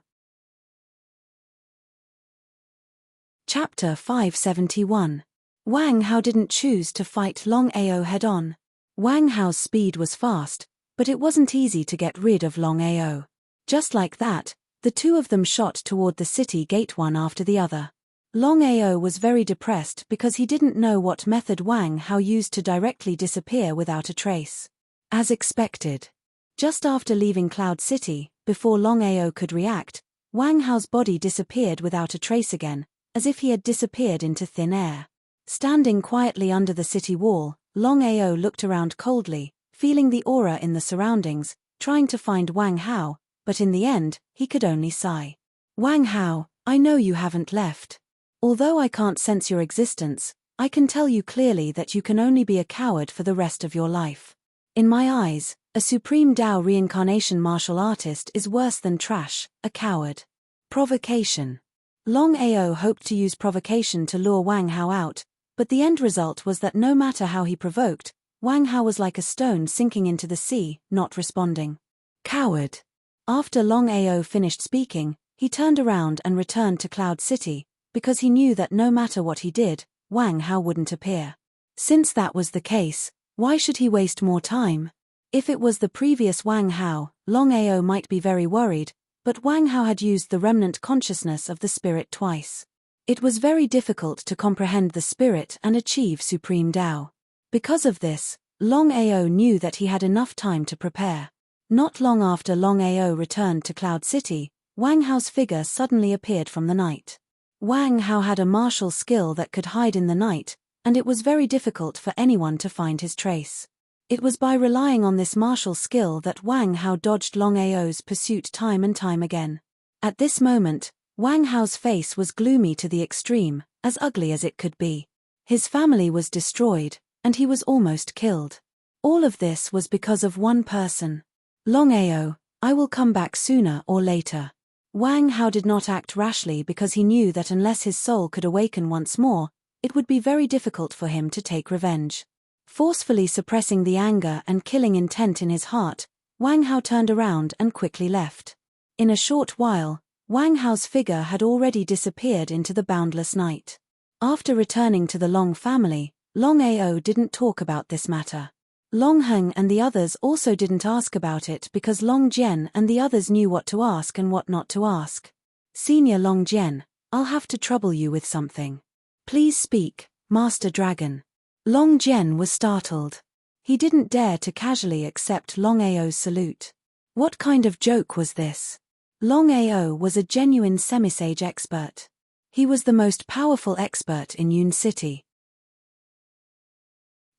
Speaker 1: Chapter 571. Wang Hao didn't choose to fight Longao head-on. Wang Hao's speed was fast, but it wasn't easy to get rid of Longao. Just like that, the two of them shot toward the city gate one after the other. Longao was very depressed because he didn't know what method Wang Hao used to directly disappear without a trace. As expected. Just after leaving Cloud City, before Longao could react, Wang Hao's body disappeared without a trace again, as if he had disappeared into thin air. Standing quietly under the city wall, Longao looked around coldly, feeling the aura in the surroundings, trying to find Wang Hao, but in the end, he could only sigh. Wang Hao, I know you haven't left. Although I can't sense your existence, I can tell you clearly that you can only be a coward for the rest of your life. In my eyes, a supreme Tao reincarnation martial artist is worse than trash, a coward. Provocation. Longao hoped to use provocation to lure Wang Hao out, but the end result was that no matter how he provoked, Wang Hao was like a stone sinking into the sea, not responding. Coward. After Longao finished speaking, he turned around and returned to Cloud City, because he knew that no matter what he did, Wang Hao wouldn't appear. Since that was the case, why should he waste more time? If it was the previous Wang Hao, Longao might be very worried, but Wang Hao had used the remnant consciousness of the spirit twice. It was very difficult to comprehend the spirit and achieve supreme Tao. Because of this, Longao knew that he had enough time to prepare. Not long after Longao returned to Cloud City, Wang Hao's figure suddenly appeared from the night. Wang Hao had a martial skill that could hide in the night, and it was very difficult for anyone to find his trace. It was by relying on this martial skill that Wang Hao dodged Longao's pursuit time and time again. At this moment, Wang Hao's face was gloomy to the extreme, as ugly as it could be. His family was destroyed, and he was almost killed. All of this was because of one person. Longao, I will come back sooner or later. Wang Hao did not act rashly because he knew that unless his soul could awaken once more, it would be very difficult for him to take revenge. Forcefully suppressing the anger and killing intent in his heart, Wang Hao turned around and quickly left. In a short while, Wang Hao's figure had already disappeared into the boundless night. After returning to the Long family, Longao didn't talk about this matter. Long Heng and the others also didn't ask about it because Long Jian and the others knew what to ask and what not to ask. Senior Long Jian, I'll have to trouble you with something. Please speak, Master Dragon. Long Jian was startled. He didn't dare to casually accept Longao's salute. What kind of joke was this? Longao was a genuine semisage expert. He was the most powerful expert in Yun City.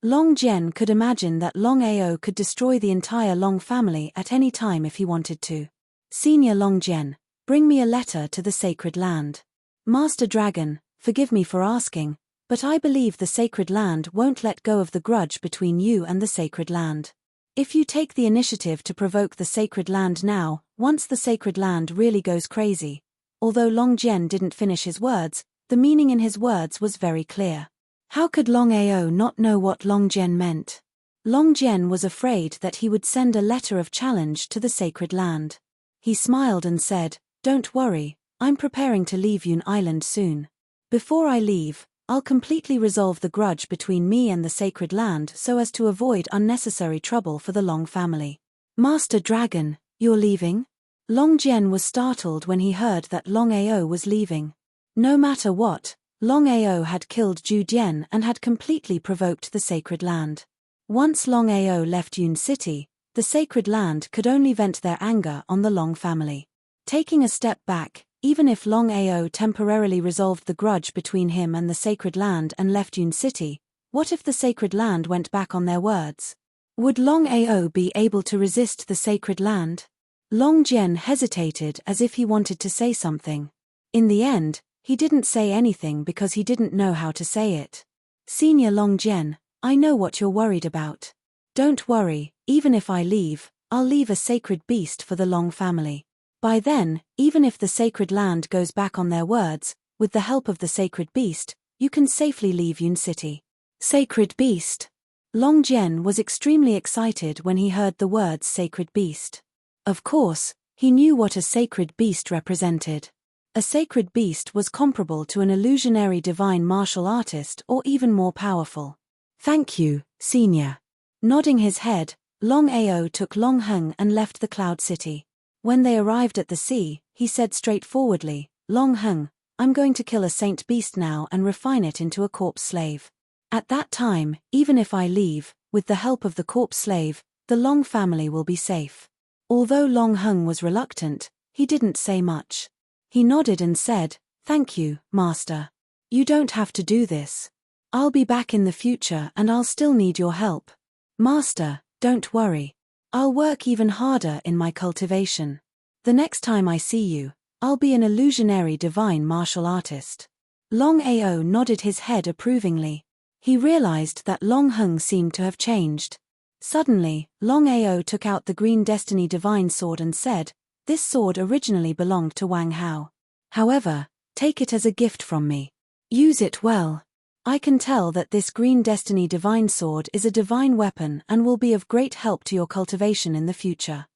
Speaker 1: Long Jian could imagine that Longao could destroy the entire Long family at any time if he wanted to. Senior Long Jian, bring me a letter to the sacred land. Master Dragon, forgive me for asking, but I believe the sacred land won't let go of the grudge between you and the sacred land. If you take the initiative to provoke the sacred land now, once the sacred land really goes crazy. Although Long Jian didn't finish his words, the meaning in his words was very clear. How could Longao not know what Long Jian meant? Long Jian was afraid that he would send a letter of challenge to the sacred land. He smiled and said, Don't worry, I'm preparing to leave Yun Island soon. Before I leave, I'll completely resolve the grudge between me and the sacred land so as to avoid unnecessary trouble for the Long family. Master Dragon, you're leaving? Long Jian was startled when he heard that Longao was leaving. No matter what, Longao had killed Zhu Jian and had completely provoked the sacred land. Once Longao left Yun City, the sacred land could only vent their anger on the Long family. Taking a step back, Even if Longao temporarily resolved the grudge between him and the Sacred Land and left Yun City, what if the Sacred Land went back on their words? Would Longao be able to resist the Sacred Land? Long Jian hesitated as if he wanted to say something. In the end, he didn't say anything because he didn't know how to say it. Senior Long Jian, I know what you're worried about. Don't worry, even if I leave, I'll leave a sacred beast for the Long family. By then, even if the Sacred Land goes back on their words, with the help of the sacred beast, you can safely leave Yun City. Sacred beast. Long Jian was extremely excited when he heard the words sacred beast. Of course, he knew what a sacred beast represented. A sacred beast was comparable to an illusionary divine martial artist or even more powerful. Thank you, Senior. Nodding his head, Longao took Long Heng and left the Cloud City. When they arrived at the sea, he said straightforwardly, Long Heng, I'm going to kill a saint beast now and refine it into a corpse slave. At that time, even if I leave, with the help of the corpse slave, the Long family will be safe. Although Long Heng was reluctant, he didn't say much. He nodded and said, Thank you, Master. You don't have to do this. I'll be back in the future and I'll still need your help. Master, don't worry. I'll work even harder in my cultivation. The next time I see you, I'll be an illusionary divine martial artist. Longao nodded his head approvingly. He realized that Long Heng seemed to have changed. Suddenly, Longao took out the Green Destiny Divine Sword and said, This sword originally belonged to Wang Hao. However, take it as a gift from me. Use it well. I can tell that this Green Destiny Divine Sword is a divine weapon and will be of great help to your cultivation in the future.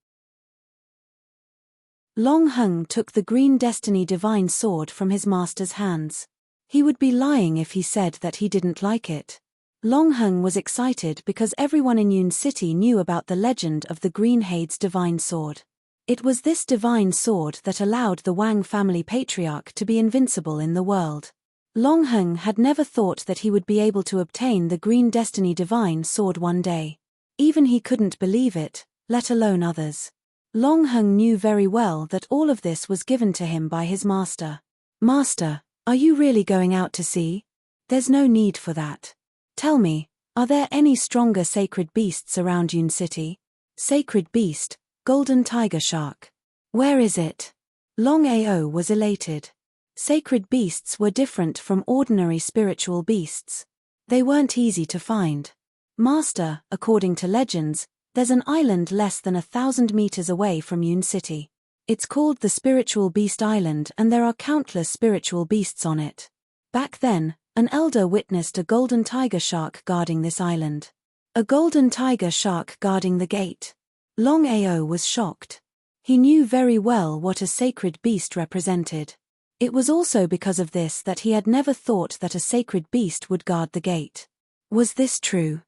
Speaker 1: Long Heng took the Green Destiny Divine Sword from his master's hands. He would be lying if he said that he didn't like it. Long Heng was excited because everyone in Yun City knew about the legend of the Green Hades Divine Sword. It was this divine sword that allowed the Wang family patriarch to be invincible in the world. Long Heng had never thought that he would be able to obtain the Green Destiny Divine Sword one day. Even he couldn't believe it, let alone others. Long Heng knew very well that all of this was given to him by his master. Master, are you really going out to sea? There's no need for that. Tell me, are there any stronger sacred beasts around Yun City? Sacred beast, golden tiger shark. Where is it? Longao was elated. Sacred beasts were different from ordinary spiritual beasts. They weren't easy to find. Master, according to legends, there's an island less than 1,000 meters away from Yun City. It's called the Spiritual Beast Island and there are countless spiritual beasts on it. Back then, an elder witnessed a golden tiger shark guarding this island. A golden tiger shark guarding the gate. Longao was shocked. He knew very well what a sacred beast represented. It was also because of this that he had never thought that a sacred beast would guard the gate. Was this true?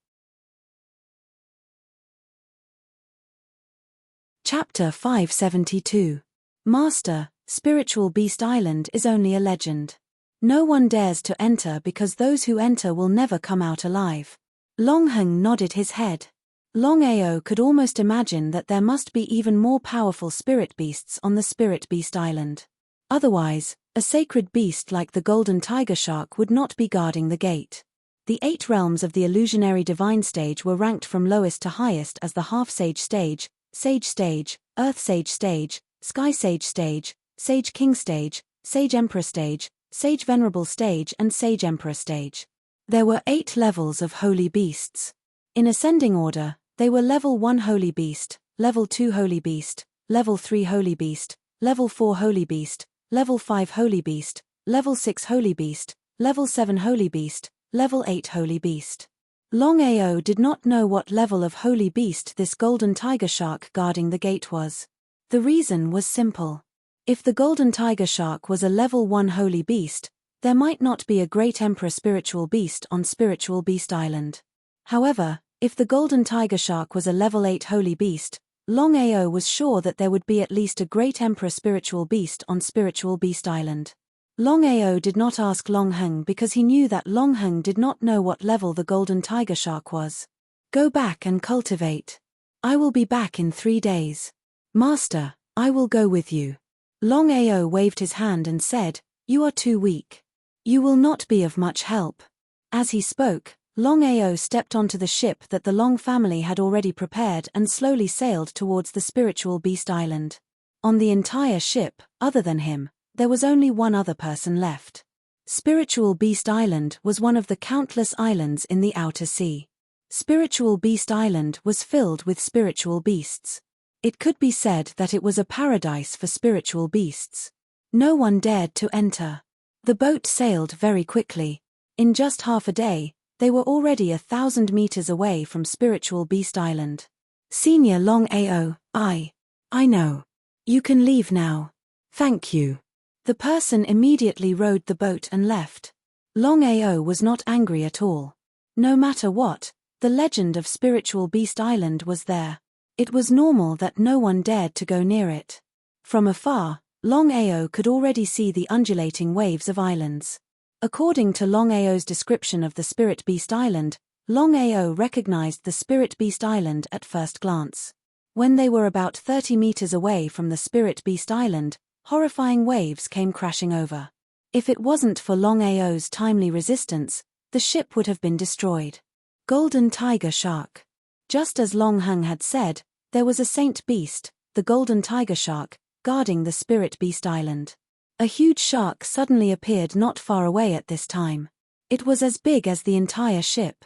Speaker 1: Chapter 572. Master, Spiritual Beast Island is only a legend. No one dares to enter because those who enter will never come out alive. Long Heng nodded his head. Longao could almost imagine that there must be even more powerful spirit beasts on the Spirit Beast Island. Otherwise, a sacred beast like the golden tiger shark would not be guarding the gate. The 8 realms of the illusionary divine stage were ranked from lowest to highest as the half-sage stage, sage stage, earth sage stage, sky sage stage, sage king stage, sage emperor stage, sage venerable stage and sage emperor stage. There were 8 levels of holy beasts. In ascending order, they were level 1 holy beast, level 2 holy beast, level 3 holy beast, level 4 holy beast, level 5 holy beast, level 6 holy beast, level 7 holy beast, level 8 holy beast. Longao did not know what level of holy beast this golden tiger shark guarding the gate was. The reason was simple. If the golden tiger shark was a level 1 holy beast, there might not be a great emperor spiritual beast on Spiritual Beast Island. However, if the golden tiger shark was a level 8 holy beast, Longao was sure that there would be at least a great emperor spiritual beast on Spiritual Beast Island. Longao did not ask Long Heng because he knew that Long Heng did not know what level the golden tiger shark was. Go back and cultivate. I will be back in 3 days. Master, I will go with you. Longao waved his hand and said, "You are too weak. You will not be of much help." As he spoke, Longao stepped onto the ship that the Long family had already prepared and slowly sailed towards the spiritual beast island. On the entire ship, other than him, there was only one other person left. Spiritual Beast Island was one of the countless islands in the outer sea. Spiritual Beast Island was filled with spiritual beasts. It could be said that it was a paradise for spiritual beasts. No one dared to enter. The boat sailed very quickly. In just half a day, they were already 1,000 meters away from Spiritual Beast Island. Senior Longao, I know. You can leave now. Thank you. The person immediately rowed the boat and left. Longao was not angry at all. No matter what, the legend of Spiritual Beast Island was there. It was normal that no one dared to go near it. From afar, Longao could already see the undulating waves of islands. According to Longao's description of the Spirit Beast Island, Longao recognized the Spirit Beast Island at first glance. When they were about 30 meters away from the Spirit Beast Island, horrifying waves came crashing over. If it wasn't for Longao's timely resistance, the ship would have been destroyed. Golden Tiger Shark. Just as Longhang had said, there was a saint beast, the Golden Tiger Shark, guarding the Spirit Beast Island. A huge shark suddenly appeared not far away at this time. It was as big as the entire ship.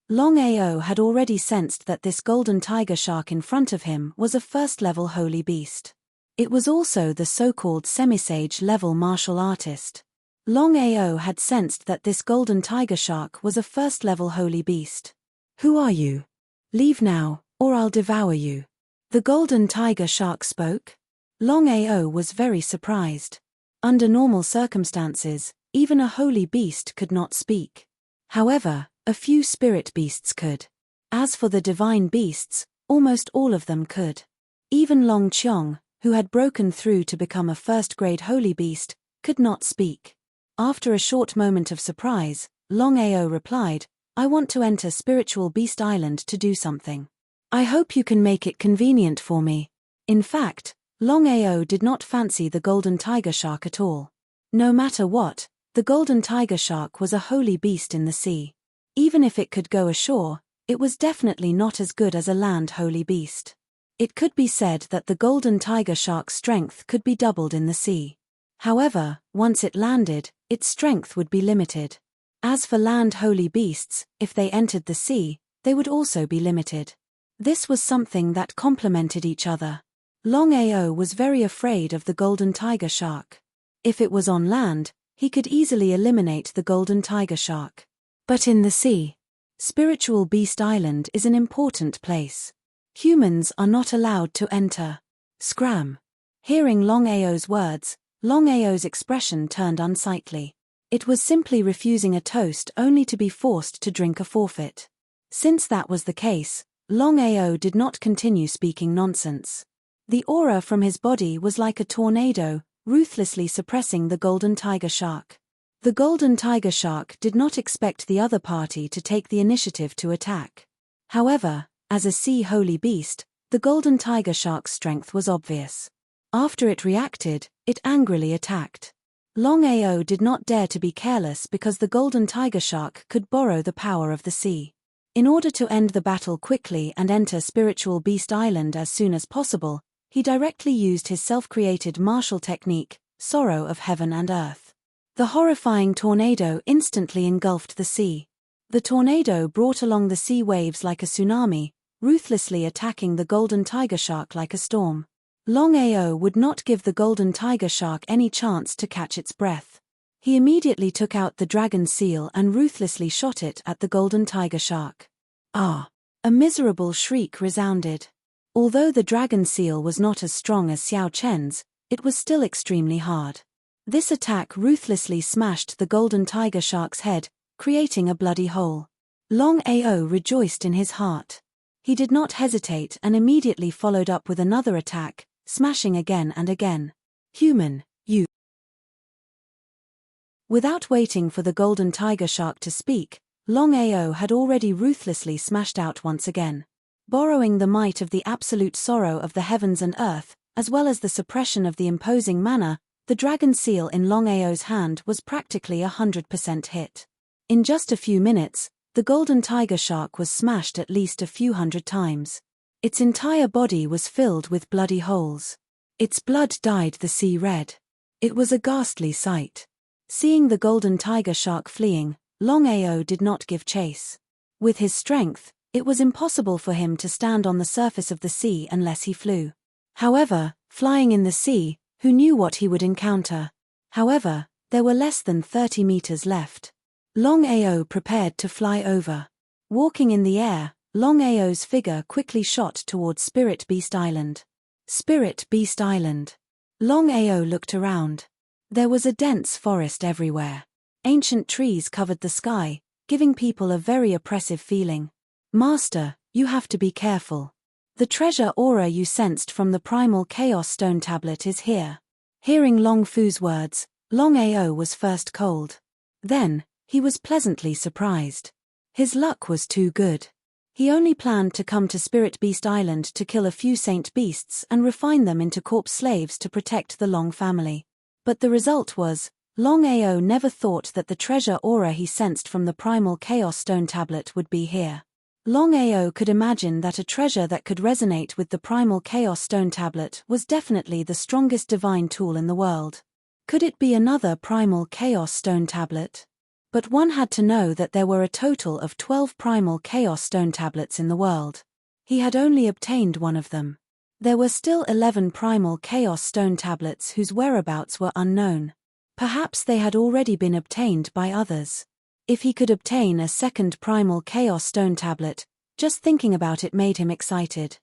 Speaker 1: Longao had already sensed that this Golden Tiger Shark in front of him was a first-level holy beast. It was also the so-called semisage level martial artist. Longao had sensed that this Golden Tiger Shark was a first-level holy beast. "Who are you? Leave now, or I'll devour you." The Golden Tiger Shark spoke. Longao was very surprised. Under normal circumstances, even a holy beast could not speak. However, a few spirit beasts could. As for the divine beasts, almost all of them could. Even Long Qiong, who had broken through to become a first-grade holy beast, could not speak. After a short moment of surprise, Longao replied, "I want to enter Spiritual Beast Island to do something. I hope you can make it convenient for me." In fact, Longao did not fancy the Golden Tiger Shark at all. No matter what, the Golden Tiger Shark was a holy beast in the sea. Even if it could go ashore, it was definitely not as good as a land holy beast. It could be said that the Golden Tiger Shark's strength could be doubled in the sea. However, once it landed, its strength would be limited. As for land holy beasts, if they entered the sea, they would also be limited. This was something that complemented each other. Longao was very afraid of the Golden Tiger Shark. If it was on land, he could easily eliminate the Golden Tiger Shark. But in the sea, Spiritual Beast Island is an important place. Humans are not allowed to enter. Scram. Hearing Longao's words, Longao's expression turned unsightly. It was simply refusing a toast only to be forced to drink a forfeit. Since that was the case, Longao did not continue speaking nonsense. The aura from his body was like a tornado, ruthlessly suppressing the Golden Tiger Shark. The Golden Tiger Shark did not expect the other party to take the initiative to attack. However, as a sea holy beast, the Golden Tiger Shark's strength was obvious. After it reacted, it angrily attacked. Longao did not dare to be careless because the Golden Tiger Shark could borrow the power of the sea. In order to end the battle quickly and enter Spiritual Beast Island as soon as possible, he directly used his self-created martial technique, Sorrow of Heaven and Earth. The horrifying tornado instantly engulfed the sea. The tornado brought along the sea waves like a tsunami, ruthlessly attacking the Golden Tiger Shark like a storm. Longao would not give the Golden Tiger Shark any chance to catch its breath. He immediately took out the dragon seal and ruthlessly shot it at the Golden Tiger Shark. Ah! A miserable shriek resounded. Although the dragon seal was not as strong as Xiao Chen's, it was still extremely hard. This attack ruthlessly smashed the Golden Tiger Shark's head, creating a bloody hole. Longao rejoiced in his heart. He did not hesitate and immediately followed up with another attack, smashing again and again. "Human, you." Without waiting for the Golden Tiger Shark to speak, Longao had already ruthlessly smashed out once again. Borrowing the might of the absolute sorrow of the heavens and earth, as well as the suppression of the imposing manner, the dragon seal in Longao's hand was practically 100% hit. In just a few minutes, the golden tiger shark was smashed at least a few hundred times. Its entire body was filled with bloody holes. Its blood dyed the sea red. It was a ghastly sight. Seeing the golden tiger shark fleeing, Longao did not give chase. With his strength, it was impossible for him to stand on the surface of the sea unless he flew. However, flying in the sea, who knew what he would encounter? However, there were less than 30 meters left. Longao prepared to fly over. Walking in the air, Longao's figure quickly shot towards Spirit Beast Island. Spirit Beast Island. Longao looked around. There was a dense forest everywhere. Ancient trees covered the sky, giving people a very oppressive feeling. Master, you have to be careful. The treasure aura you sensed from the primal chaos stone tablet is here. Hearing Long Fu's words, Longao was first cold. Then, he was pleasantly surprised. His luck was too good. He only planned to come to Spirit Beast Island to kill a few saint beasts and refine them into corpse slaves to protect the Long family. But the result was, Longao never thought that the treasure aura he sensed from the primal chaos stone tablet would be here. Longao could imagine that a treasure that could resonate with the primal chaos stone tablet was definitely the strongest divine tool in the world. Could it be another primal chaos stone tablet? But one had to know that there were a total of 12 primal chaos stone tablets in the world. He had only obtained one of them. There were still 11 primal chaos stone tablets whose whereabouts were unknown. Perhaps they had already been obtained by others. If he could obtain a second primal chaos stone tablet, just thinking about it made him excited.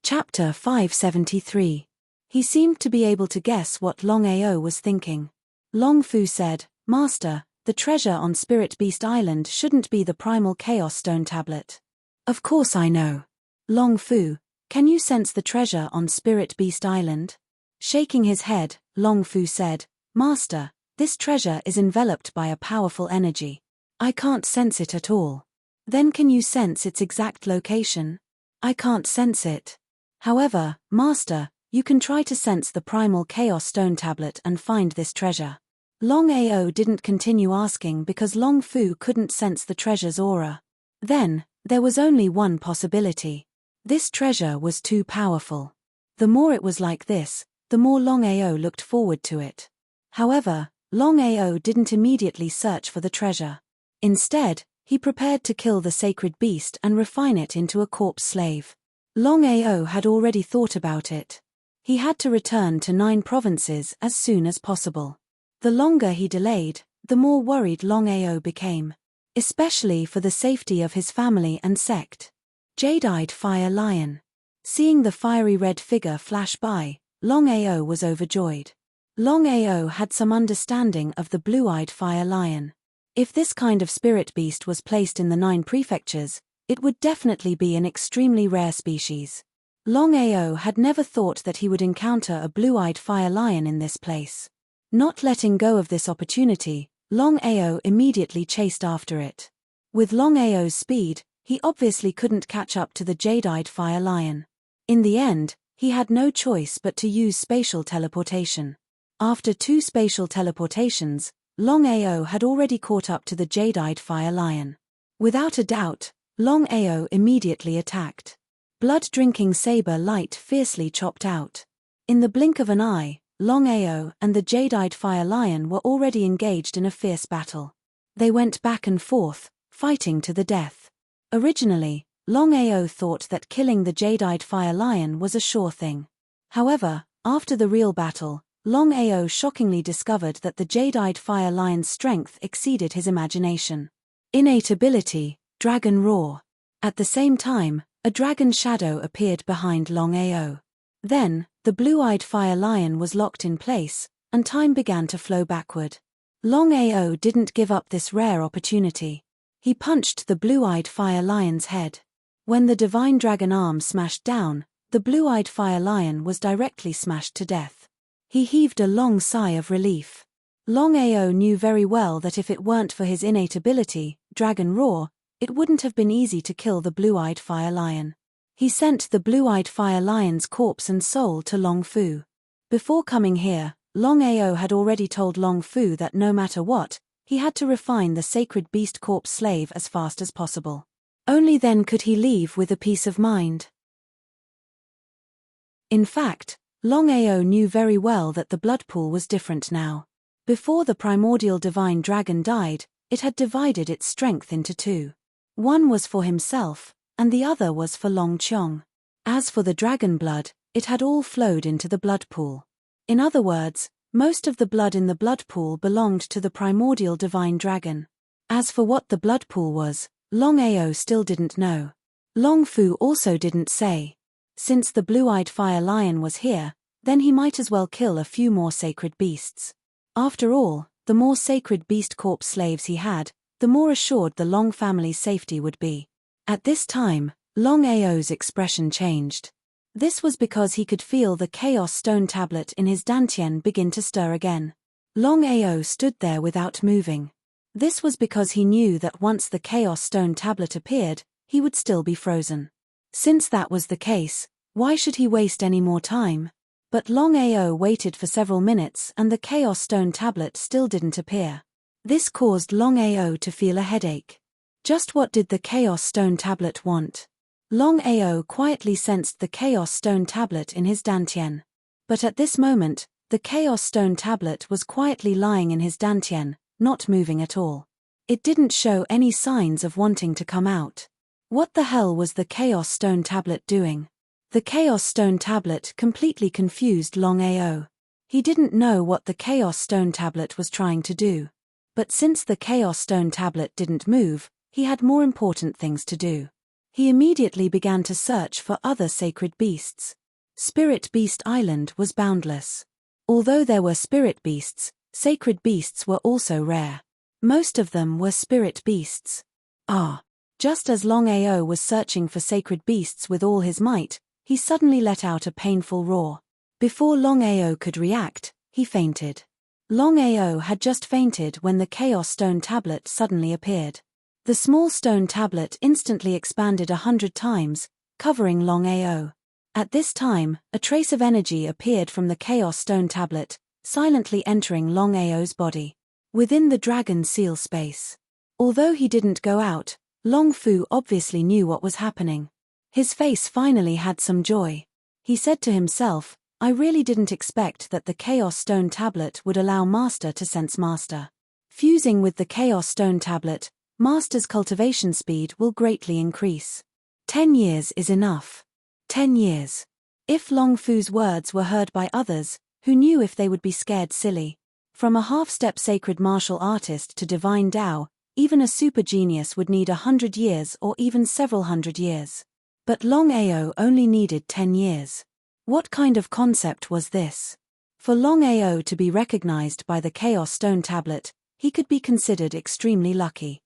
Speaker 1: Chapter 573. He seemed to be able to guess what Longao was thinking. Long Fu said, Master, the treasure on Spirit Beast Island shouldn't be the primal chaos stone tablet. Of course I know. Long Fu, can you sense the treasure on Spirit Beast Island? Shaking his head, Long Fu said, Master, this treasure is enveloped by a powerful energy. I can't sense it at all. Then can you sense its exact location? I can't sense it. However, Master, you can try to sense the primal chaos stone tablet and find this treasure. Longao didn't continue asking because Long Fu couldn't sense the treasure's aura. Then, there was only one possibility. This treasure was too powerful. The more it was like this, the more Longao looked forward to it. However, Longao didn't immediately search for the treasure. Instead, he prepared to kill the sacred beast and refine it into a corpse slave. Longao had already thought about it. He had to return to 9 provinces as soon as possible. The longer he delayed, the more worried Longao became. Especially for the safety of his family and sect. Jade-eyed Fire Lion. Seeing the fiery red figure flash by, Longao was overjoyed. Longao had some understanding of the blue-eyed Fire Lion. If this kind of spirit beast was placed in the 9 prefectures, it would definitely be an extremely rare species. Longao had never thought that he would encounter a blue-eyed fire lion in this place. Not letting go of this opportunity, Longao immediately chased after it. With Longao's speed, he obviously couldn't catch up to the jade-eyed fire lion. In the end, he had no choice but to use spatial teleportation. After 2 spatial teleportations, Longao had already caught up to the jade-eyed fire lion. Without a doubt, Longao immediately attacked. Blood-drinking saber light fiercely chopped out. In the blink of an eye, Longao and the jade-eyed fire lion were already engaged in a fierce battle. They went back and forth, fighting to the death. Originally, Longao thought that killing the jade-eyed fire lion was a sure thing. However, after the real battle, Longao shockingly discovered that the jade-eyed fire lion's strength exceeded his imagination. Innate ability, Dragon Roar. At the same time, a dragon shadow appeared behind Longao. Then, the blue-eyed fire lion was locked in place, and time began to flow backward. Longao didn't give up this rare opportunity. He punched the blue-eyed fire lion's head. When the divine dragon arm smashed down, the blue-eyed fire lion was directly smashed to death. He heaved a long sigh of relief. Longao knew very well that if it weren't for his innate ability, Dragon Roar, it wouldn't have been easy to kill the blue-eyed fire lion. He sent the blue-eyed fire lion's corpse and soul to Long Fu. Before coming here, Longao had already told Long Fu that no matter what, he had to refine the sacred beast corpse slave as fast as possible. Only then could he leave with a peace of mind. In fact, Longao knew very well that the blood pool was different now. Before the primordial divine dragon died, it had divided its strength into two. One was for himself, and the other was for Long Chong. As for the dragon blood, it had all flowed into the blood pool. In other words, most of the blood in the blood pool belonged to the primordial divine dragon. As for what the blood pool was, Longao still didn't know. Long Fu also didn't say. Since the blue-eyed fire lion was here, then he might as well kill a few more sacred beasts. After all, the more sacred beast corpse slaves he had, the more assured the Long family's safety would be. At this time, Longao's expression changed. This was because he could feel the chaos stone tablet in his dantian begin to stir again. Longao stood there without moving. This was because he knew that once the chaos stone tablet appeared, he would still be frozen. Since that was the case, why should he waste any more time? But Longao waited for several minutes and the chaos stone tablet still didn't appear. This caused Longao to feel a headache. Just what did the chaos stone tablet want? Longao quietly sensed the chaos stone tablet in his dantian. But at this moment, the chaos stone tablet was quietly lying in his dantian, not moving at all. It didn't show any signs of wanting to come out. What the hell was the chaos stone tablet doing? The chaos stone tablet completely confused Longao. He didn't know what the chaos stone tablet was trying to do. But since the chaos stone tablet didn't move, he had more important things to do. He immediately began to search for other sacred beasts. Spirit Beast Island was boundless. Although there were spirit beasts, sacred beasts were also rare. Most of them were spirit beasts. Just as Longao was searching for sacred beasts with all his might, he suddenly let out a painful roar. Before Longao could react, he fainted. Longao had just fainted when the Chaos Stone Tablet suddenly appeared. The small stone tablet instantly expanded 100 times, covering Longao. At this time, a trace of energy appeared from the Chaos Stone Tablet, silently entering Longao's body. Within the dragon seal space. Although he didn't go out, Long Fu obviously knew what was happening. His face finally had some joy. He said to himself, I really didn't expect that the Chaos Stone Tablet would allow Master to sense Master. Fusing with the Chaos Stone Tablet, Master's cultivation speed will greatly increase. 10 years is enough. 10 years. If Long Fu's words were heard by others, who knew if they would be scared silly? From a half-step sacred martial artist to divine Tao, even a super genius would need 100 years or even several hundred years. But Longao only needed 10 years. What kind of concept was this? For Longao to be recognized by the Chaos Stone Tablet, he could be considered extremely lucky.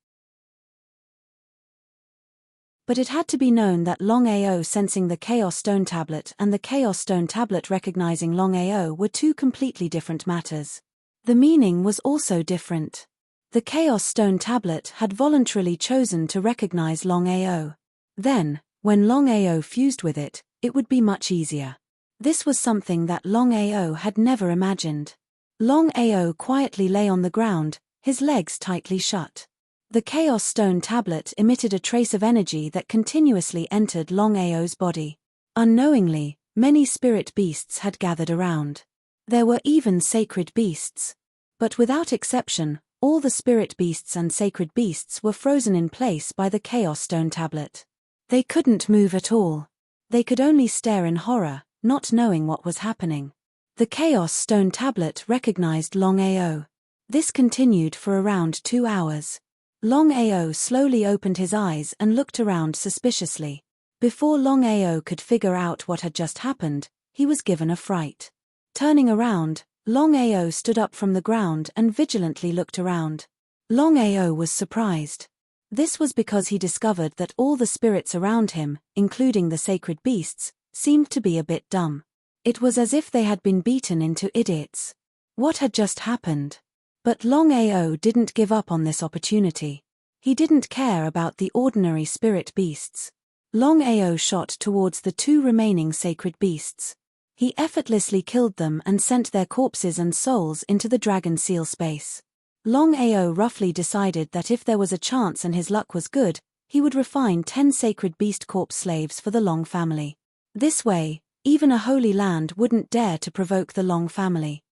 Speaker 1: But it had to be known that Longao sensing the Chaos Stone Tablet and the Chaos Stone Tablet recognizing Longao were two completely different matters. The meaning was also different. The Chaos Stone Tablet had voluntarily chosen to recognize Longao. Then, when Longao fused with it, it would be much easier. This was something that Longao had never imagined. Longao quietly lay on the ground, his legs tightly shut. The Chaos Stone Tablet emitted a trace of energy that continuously entered Longao's body. Unknowingly, many spirit beasts had gathered around. There were even sacred beasts. But without exception, all the spirit beasts and sacred beasts were frozen in place by the Chaos Stone Tablet. They couldn't move at all. They could only stare in horror, not knowing what was happening. The Chaos Stone Tablet recognized Longao. This continued for around 2 hours. Longao slowly opened his eyes and looked around suspiciously. Before Longao could figure out what had just happened, he was given a fright. Turning around, Longao stood up from the ground and vigilantly looked around. Longao was surprised. This was because he discovered that all the spirits around him, including the sacred beasts, seemed to be a bit dumb. It was as if they had been beaten into idiots. What had just happened? But Longao didn't give up on this opportunity. He didn't care about the ordinary spirit beasts. Longao shot towards the 2 remaining sacred beasts. He effortlessly killed them and sent their corpses and souls into the dragon seal space. Longao roughly decided that if there was a chance and his luck was good, he would refine 10 sacred beast corpse slaves for the Long family. This way, even a holy land wouldn't dare to provoke the Long family.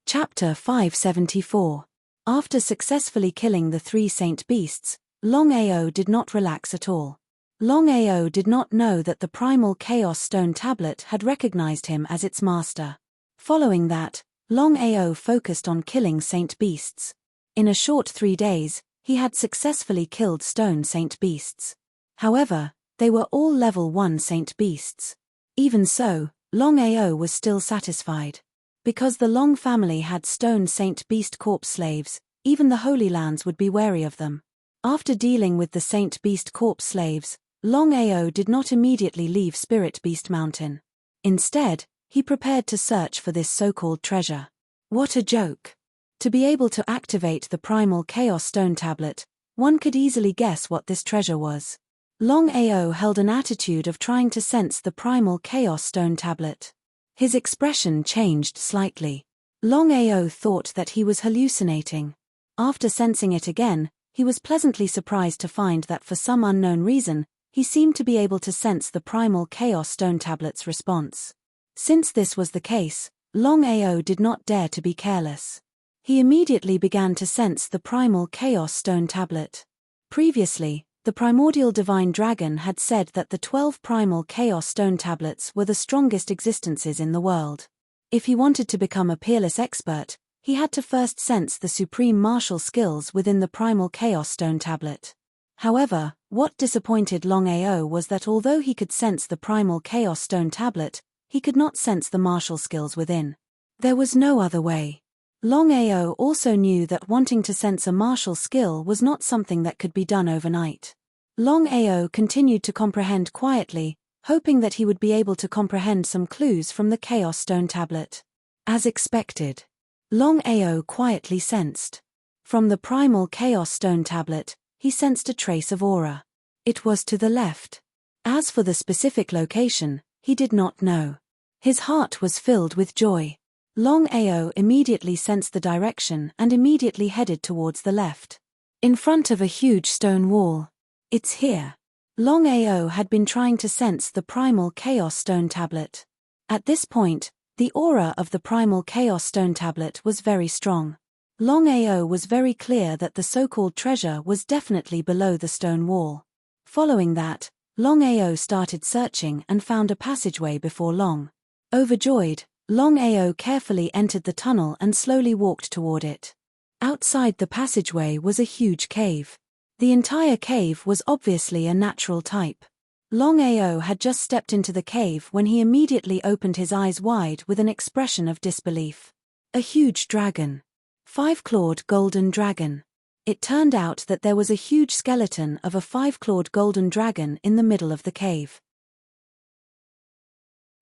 Speaker 1: Chapter 574. After successfully killing the 3 saint beasts, Longao did not relax at all. Longao did not know that the primal chaos stone tablet had recognized him as its master. Following that, Longao focused on killing saint beasts. In a short 3 days, he had successfully killed stone saint beasts. However, they were all level 1 saint beasts. Even so, Longao was still satisfied. Because the Long family had stone saint beast corpse slaves, even the Holy Lands would be wary of them. After dealing with the saint beast corpse slaves, Longao did not immediately leave Spirit Beast Mountain. Instead, he prepared to search for this so-called treasure. What a joke! To be able to activate the primal chaos stone tablet, one could easily guess what this treasure was. Longao held an attitude of trying to sense the primal chaos stone tablet. His expression changed slightly. Longao thought that he was hallucinating. After sensing it again, he was pleasantly surprised to find that for some unknown reason, he seemed to be able to sense the primal chaos stone tablet's response. Since this was the case, Longao did not dare to be careless. He immediately began to sense the primal chaos stone tablet. Previously, the primordial divine dragon had said that the 12 primal chaos stone tablets were the strongest existences in the world. If he wanted to become a peerless expert, he had to first sense the supreme martial skills within the primal chaos stone tablet. However, what disappointed Longao was that although he could sense the primal chaos stone tablet, he could not sense the martial skills within. There was no other way. Longao also knew that wanting to sense a martial skill was not something that could be done overnight. Longao continued to comprehend quietly, hoping that he would be able to comprehend some clues from the Chaos Stone tablet. As expected, Longao quietly sensed. From the primal Chaos Stone tablet, he sensed a trace of aura. It was to the left. As for the specific location, he did not know. His heart was filled with joy. Longao immediately sensed the direction and immediately headed towards the left. In front of a huge stone wall. It's here. Longao had been trying to sense the primal chaos stone tablet. At this point, the aura of the primal chaos stone tablet was very strong. Longao was very clear that the so-called treasure was definitely below the stone wall. Following that, Longao started searching and found a passageway before long. Overjoyed, Longao carefully entered the tunnel and slowly walked toward it. Outside the passageway was a huge cave. The entire cave was obviously a natural type. Longao had just stepped into the cave when he immediately opened his eyes wide with an expression of disbelief. A huge dragon. 5-clawed golden dragon. It turned out that there was a huge skeleton of a 5-clawed golden dragon in the middle of the cave.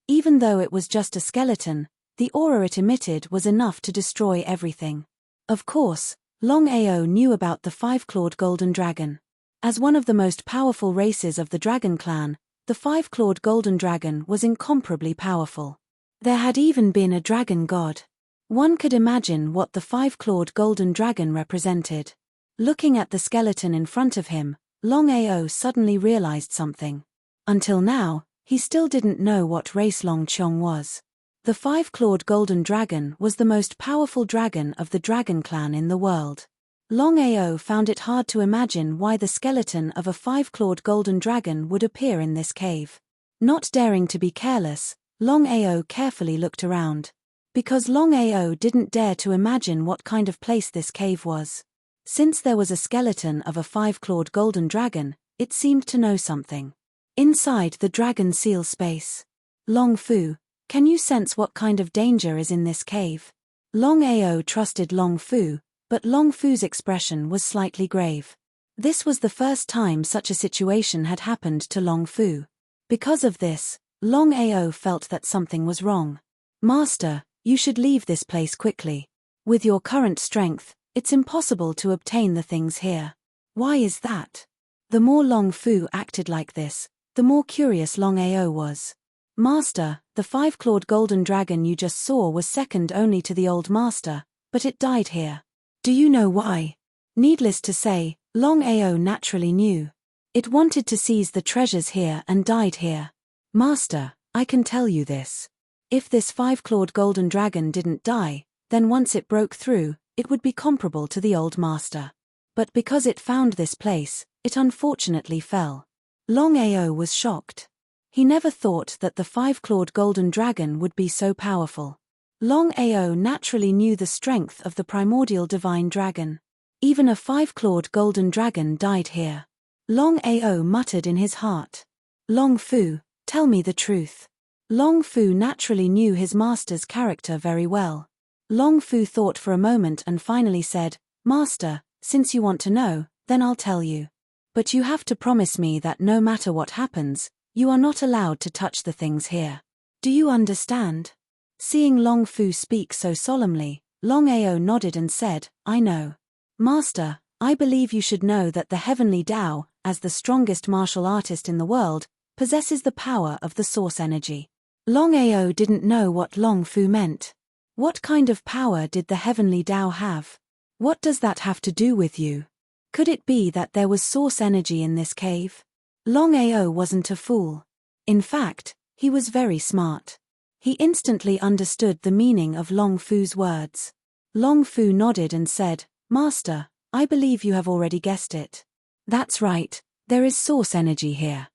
Speaker 1: Even though it was just a skeleton, the aura it emitted was enough to destroy everything. Of course, Longao knew about the 5-clawed golden dragon. As one of the most powerful races of the dragon clan, the 5-clawed golden dragon was incomparably powerful. There had even been a dragon god. One could imagine what the 5-clawed golden dragon represented. Looking at the skeleton in front of him, Longao suddenly realized something. Until now, he still didn't know what race Longchong was. The 5-clawed golden dragon was the most powerful dragon of the dragon clan in the world. Longao found it hard to imagine why the skeleton of a 5-clawed golden dragon would appear in this cave. Not daring to be careless, Longao carefully looked around. Because Longao didn't dare to imagine what kind of place this cave was. Since there was a skeleton of a 5-clawed golden dragon, it seemed to know something. Inside the dragon seal space. Long Fu, can you sense what kind of danger is in this cave? Longao trusted Long Fu, but Long Fu's expression was slightly grave. This was the first time such a situation had happened to Long Fu. Because of this, Longao felt that something was wrong. Master, you should leave this place quickly. With your current strength, it's impossible to obtain the things here. Why is that? The more Long Fu acted like this, the more curious Longao was. Master, the five-clawed golden dragon you just saw was second only to the old master, but it died here. Do you know why? Needless to say, Longao naturally knew. It wanted to seize the treasures here and died here. Master, I can tell you this. If this five-clawed golden dragon didn't die, then once it broke through, it would be comparable to the old master. But because it found this place, it unfortunately fell. Longao was shocked. He never thought that the five-clawed golden dragon would be so powerful. Longao naturally knew the strength of the primordial divine dragon. Even a five-clawed golden dragon died here. Longao muttered in his heart. Long Fu, tell me the truth. Long Fu naturally knew his master's character very well. Long Fu thought for a moment and finally said, Master, since you want to know, then I'll tell you. But you have to promise me that no matter what happens, you are not allowed to touch the things here. Do you understand? Seeing Long Fu speak so solemnly, Longao nodded and said, I know. Master, I believe you should know that the heavenly Tao, as the strongest martial artist in the world, possesses the power of the source energy. Longao didn't know what Long Fu meant. What kind of power did the heavenly Tao have? What does that have to do with you? Could it be that there was source energy in this cave? Longao wasn't a fool. In fact, he was very smart. He instantly understood the meaning of Long Fu's words. Long Fu nodded and said, Master, I believe you have already guessed it. That's right, there is source energy here.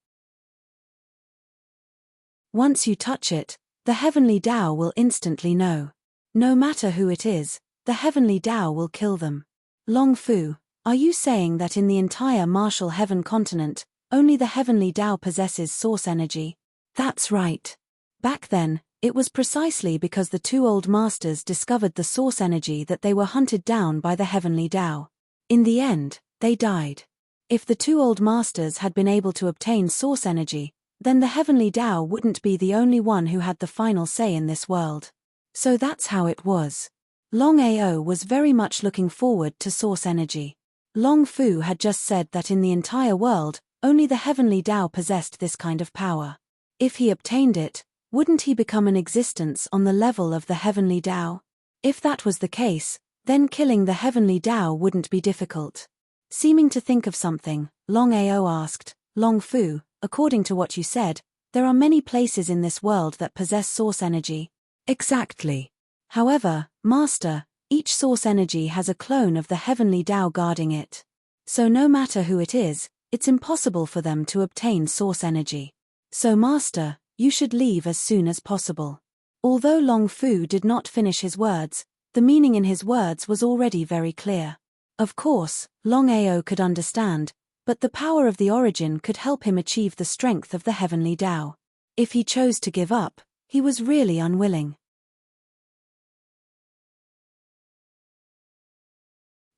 Speaker 1: Once you touch it, the heavenly Tao will instantly know. No matter who it is, the heavenly Tao will kill them. Long Fu, are you saying that in the entire martial heaven continent, only the heavenly Tao possesses source energy? That's right. Back then, it was precisely because the two old masters discovered the source energy that they were hunted down by the heavenly Tao. In the end, they died. If the two old masters had been able to obtain source energy, then the heavenly Tao wouldn't be the only one who had the final say in this world. So that's how it was. Longao was very much looking forward to source energy. Long Fu had just said that in the entire world, only the heavenly Tao possessed this kind of power. If he obtained it, wouldn't he become an existence on the level of the heavenly Tao? If that was the case, then killing the heavenly Tao wouldn't be difficult. Seeming to think of something, Longao asked, Long Fu, according to what you said, there are many places in this world that possess source energy. Exactly. However, Master, each source energy has a clone of the heavenly Tao guarding it. So no matter who it is, it's impossible for them to obtain source energy. So Master, you should leave as soon as possible. Although Long Fu did not finish his words, the meaning in his words was already very clear. Of course, Longao could understand, but the power of the origin could help him achieve the strength of the heavenly Tao. If he chose to give up, he was really unwilling.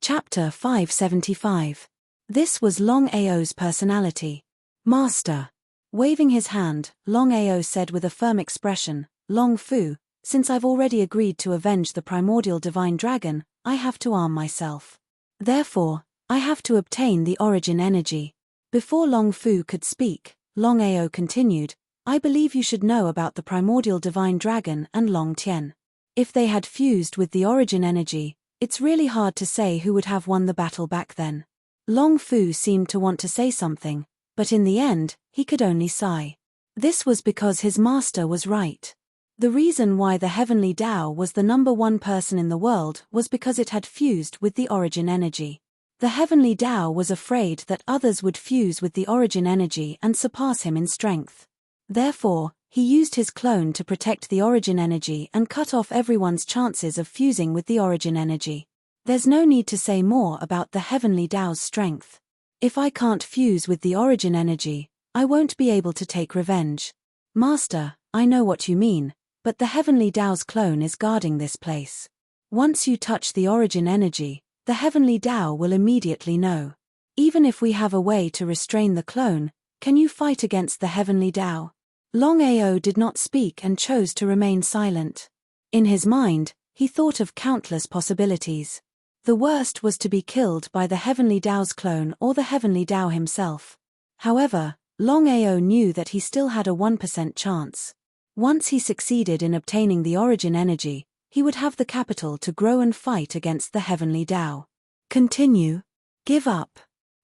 Speaker 1: Chapter 575. This was Longao's personality. Master. Waving his hand, Longao said with a firm expression, Long Fu, since I've already agreed to avenge the primordial divine dragon, I have to arm myself. Therefore, I have to obtain the origin energy. Before Long Fu could speak, Longao continued, I believe you should know about the primordial divine dragon and Long Tian. If they had fused with the origin energy, it's really hard to say who would have won the battle back then. Long Fu seemed to want to say something, but in the end, he could only sigh. This was because his master was right. The reason why the heavenly Tao was the #1 person in the world was because it had fused with the origin energy. The heavenly Tao was afraid that others would fuse with the origin energy and surpass him in strength. Therefore, he used his clone to protect the origin energy and cut off everyone's chances of fusing with the origin energy. There's no need to say more about the heavenly Tao's strength. If I can't fuse with the origin energy, I won't be able to take revenge. Master, I know what you mean, but the heavenly Tao's clone is guarding this place. Once you touch the origin energy, the heavenly Tao will immediately know. Even if we have a way to restrain the clone, can you fight against the heavenly Tao? Longao did not speak and chose to remain silent. In his mind, He thought of countless possibilities. The worst was to be killed by the Heavenly Tao's clone or the Heavenly Tao himself. However, Longao knew that he still had a 1% chance. Once he succeeded in obtaining the origin energy, he would have the capital to grow and fight against the Heavenly Tao. Continue. Give up.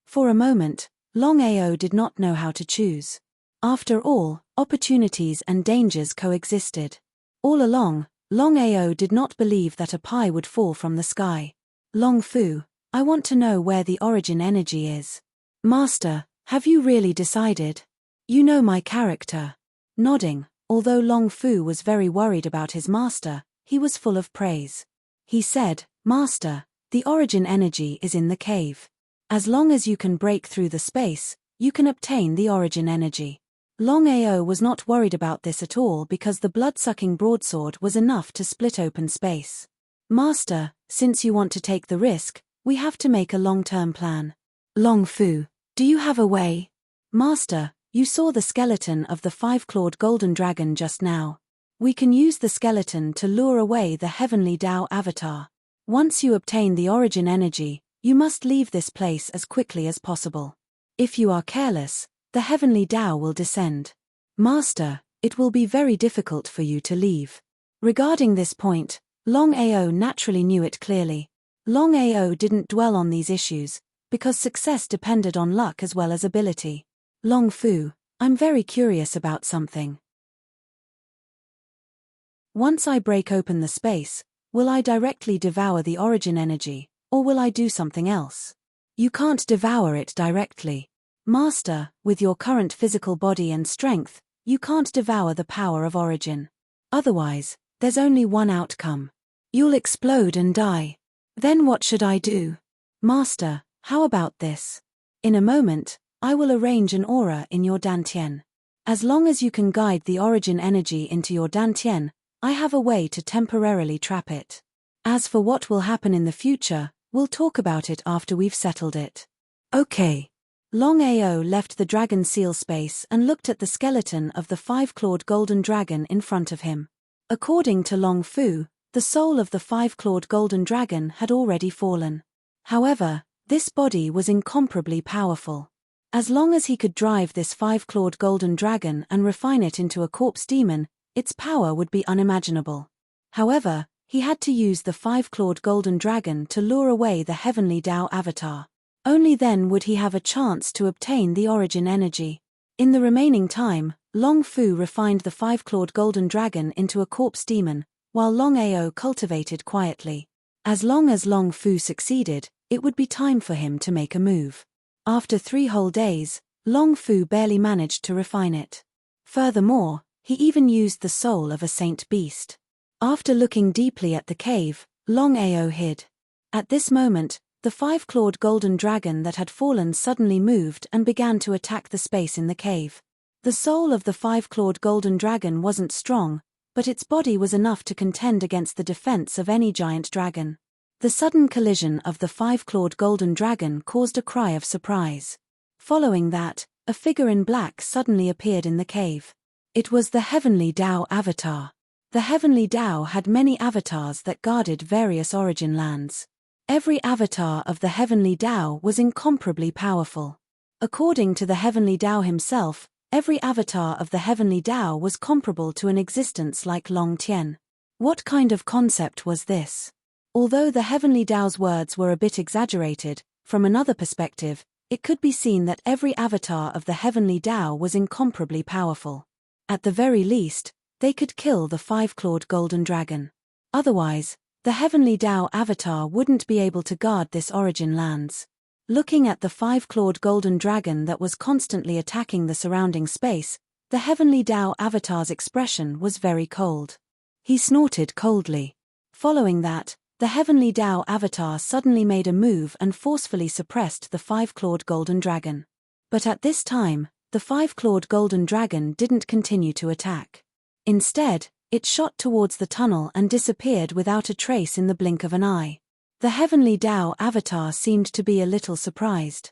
Speaker 1: For a moment, Longao did not know how to choose. After all, opportunities and dangers coexisted. All along, Longao did not believe that a pie would fall from the sky. Long Fu, I want to know where the origin energy is. Master, have you really decided? You know my character. Nodding, although Long Fu was very worried about his master, he was full of praise. He said, Master, the origin energy is in the cave. As long as you can break through the space, you can obtain the origin energy. Longao was not worried about this at all because the blood-sucking broadsword was enough to split open space. Master, since you want to take the risk, we have to make a long-term plan. Long Fu, do you have a way? Master, you saw the skeleton of the five-clawed golden dragon just now. We can use the skeleton to lure away the Heavenly Tao avatar. Once you obtain the origin energy, you must leave this place as quickly as possible. If you are careless, the Heavenly Tao will descend. Master, it will be very difficult for you to leave. Regarding this point, Longao naturally knew it clearly. Longao didn't dwell on these issues, because success depended on luck as well as ability. Long Fu, I'm very curious about something. Once I break open the space, will I directly devour the origin energy, or will I do something else? You can't devour it directly. Master, with your current physical body and strength, you can't devour the power of origin. Otherwise, there's only one outcome. You'll explode and die. Then what should I do? Master, how about this? In a moment, I will arrange an aura in your dantian. As long as you can guide the origin energy into your dantian, I have a way to temporarily trap it. As for what will happen in the future, we'll talk about it after we've settled it. Okay. Longao left the dragon seal space and looked at the skeleton of the five-clawed golden dragon in front of him. According to Long Fu, the soul of the five-clawed golden dragon had already fallen. However, this body was incomparably powerful. As long as he could drive this five-clawed golden dragon and refine it into a corpse demon, its power would be unimaginable. However, he had to use the five-clawed golden dragon to lure away the Heavenly Tao avatar. Only then would he have a chance to obtain the origin energy. In the remaining time, Long Fu refined the five-clawed golden dragon into a corpse demon, while Longao cultivated quietly. As long as Long Fu succeeded, it would be time for him to make a move. After 3 whole days, Long Fu barely managed to refine it. Furthermore, he even used the soul of a saint beast. After looking deeply at the cave, Longao hid. At this moment, the five-clawed golden dragon that had fallen suddenly moved and began to attack the space in the cave. The soul of the five-clawed golden dragon wasn't strong, but its body was enough to contend against the defense of any giant dragon. The sudden collision of the five-clawed golden dragon caused a cry of surprise. Following that, a figure in black suddenly appeared in the cave. It was the Heavenly Tao avatar. The Heavenly Tao had many avatars that guarded various origin lands. Every avatar of the Heavenly Tao was incomparably powerful. According to the Heavenly Tao himself, every avatar of the Heavenly Tao was comparable to an existence like Long Tian. What kind of concept was this? Although the Heavenly Tao's words were a bit exaggerated, from another perspective, it could be seen that every avatar of the Heavenly Tao was incomparably powerful. At the very least, they could kill the five-clawed golden dragon. Otherwise, the Heavenly Tao avatar wouldn't be able to guard this origin lands. Looking at the five-clawed golden dragon that was constantly attacking the surrounding space, the Heavenly Tao avatar's expression was very cold. He snorted coldly. Following that, the Heavenly Tao avatar suddenly made a move and forcefully suppressed the five-clawed golden dragon. But at this time, the five-clawed golden dragon didn't continue to attack. Instead, it shot towards the tunnel and disappeared without a trace in the blink of an eye. The Heavenly Tao avatar seemed to be a little surprised.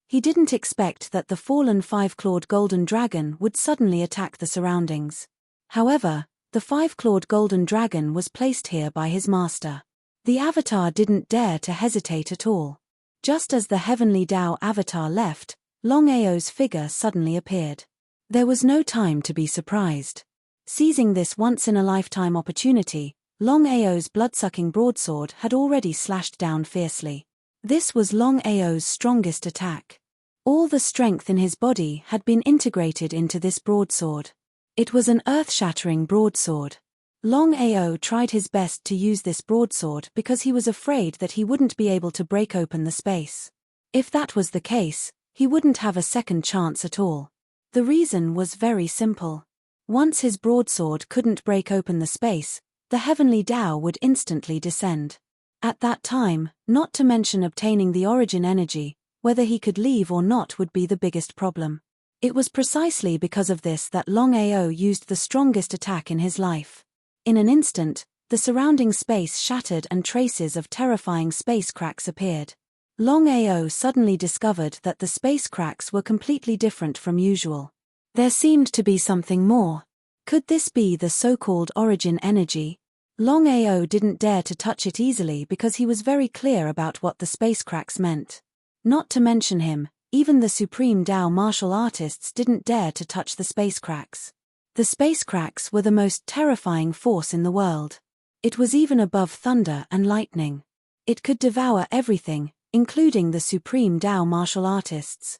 Speaker 1: He didn't expect that the fallen five-clawed golden dragon would suddenly attack the surroundings. However, The five-clawed golden dragon was placed here by his master. The avatar didn't dare to hesitate at all. Just as the heavenly Tao avatar left, Longao's figure suddenly appeared. There was no time to be surprised. Seizing this once-in-a-lifetime opportunity, Longao's blood-sucking broadsword had already slashed down fiercely. This was Longao's strongest attack. All the strength in his body had been integrated into this broadsword. It was an earth-shattering broadsword. Longao tried his best to use this broadsword because he was afraid that he wouldn't be able to break open the space. If that was the case, he wouldn't have a second chance at all. The reason was very simple. Once his broadsword couldn't break open the space, the heavenly Tao would instantly descend. At that time, not to mention obtaining the origin energy, whether he could leave or not would be the biggest problem. It was precisely because of this that Longao used the strongest attack in his life. In an instant, the surrounding space shattered and traces of terrifying space cracks appeared. Longao suddenly discovered that the space cracks were completely different from usual. There seemed to be something more. Could this be the so-called origin energy? Longao didn't dare to touch it easily because he was very clear about what the space cracks meant. Not to mention him, even the supreme Tao martial artists didn't dare to touch the space cracks. The space cracks were the most terrifying force in the world. It was even above thunder and lightning. It could devour everything, including the supreme Tao martial artists.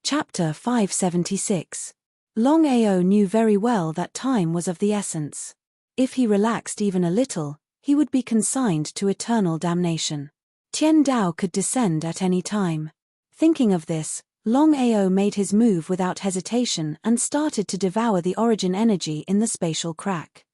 Speaker 1: Chapter 576. Longao knew very well that time was of the essence. If he relaxed even a little, he would be consigned to eternal damnation. Tian Dao could descend at any time. Thinking of this, Longao made his move without hesitation and started to devour the origin energy in the spatial crack.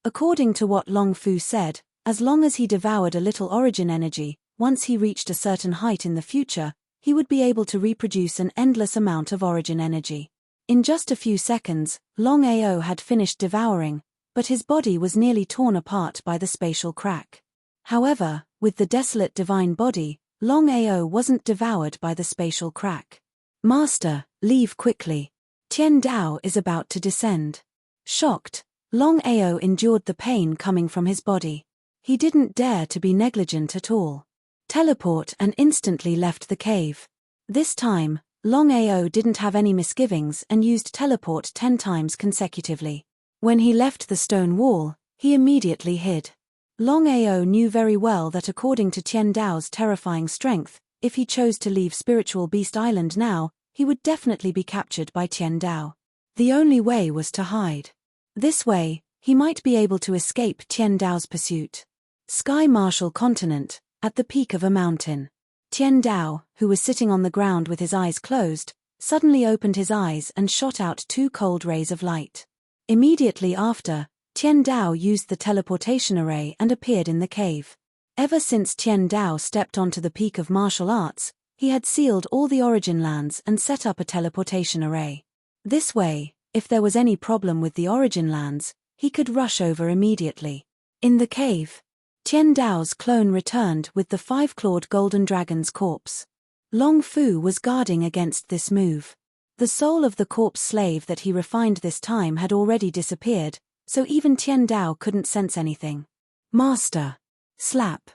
Speaker 1: According to what Long Fu said, as long as he devoured a little origin energy, once he reached a certain height in the future, he would be able to reproduce an endless amount of origin energy. In just a few seconds, Longao had finished devouring, but his body was nearly torn apart by the spatial crack. However, with the desolate divine body, Longao wasn't devoured by the spatial crack. Master, leave quickly. Tian Dao is about to descend. Shocked, Longao endured the pain coming from his body. He didn't dare to be negligent at all. Teleport and instantly left the cave. This time, Longao didn't have any misgivings and used teleport 10 times consecutively. When he left the stone wall, he immediately hid. Longao knew very well that according to Tian Dao's terrifying strength, if he chose to leave Spiritual Beast Island now, he would definitely be captured by Tian Dao. The only way was to hide. This way, he might be able to escape Tian Dao's pursuit. Sky Martial Continent, at the peak of a mountain. Tian Dao, who was sitting on the ground with his eyes closed, suddenly opened his eyes and shot out 2 cold rays of light. Immediately after, Tian Dao used the teleportation array and appeared in the cave. Ever since Tian Dao stepped onto the peak of martial arts, he had sealed all the origin lands and set up a teleportation array. This way, if there was any problem with the origin lands, he could rush over immediately. In the cave, Tian Dao's clone returned with the 5-clawed golden dragon's corpse. Long Fu was guarding against this move. The soul of the corpse slave that he refined this time had already disappeared, so even Tian Dao couldn't sense anything. Master! Slap!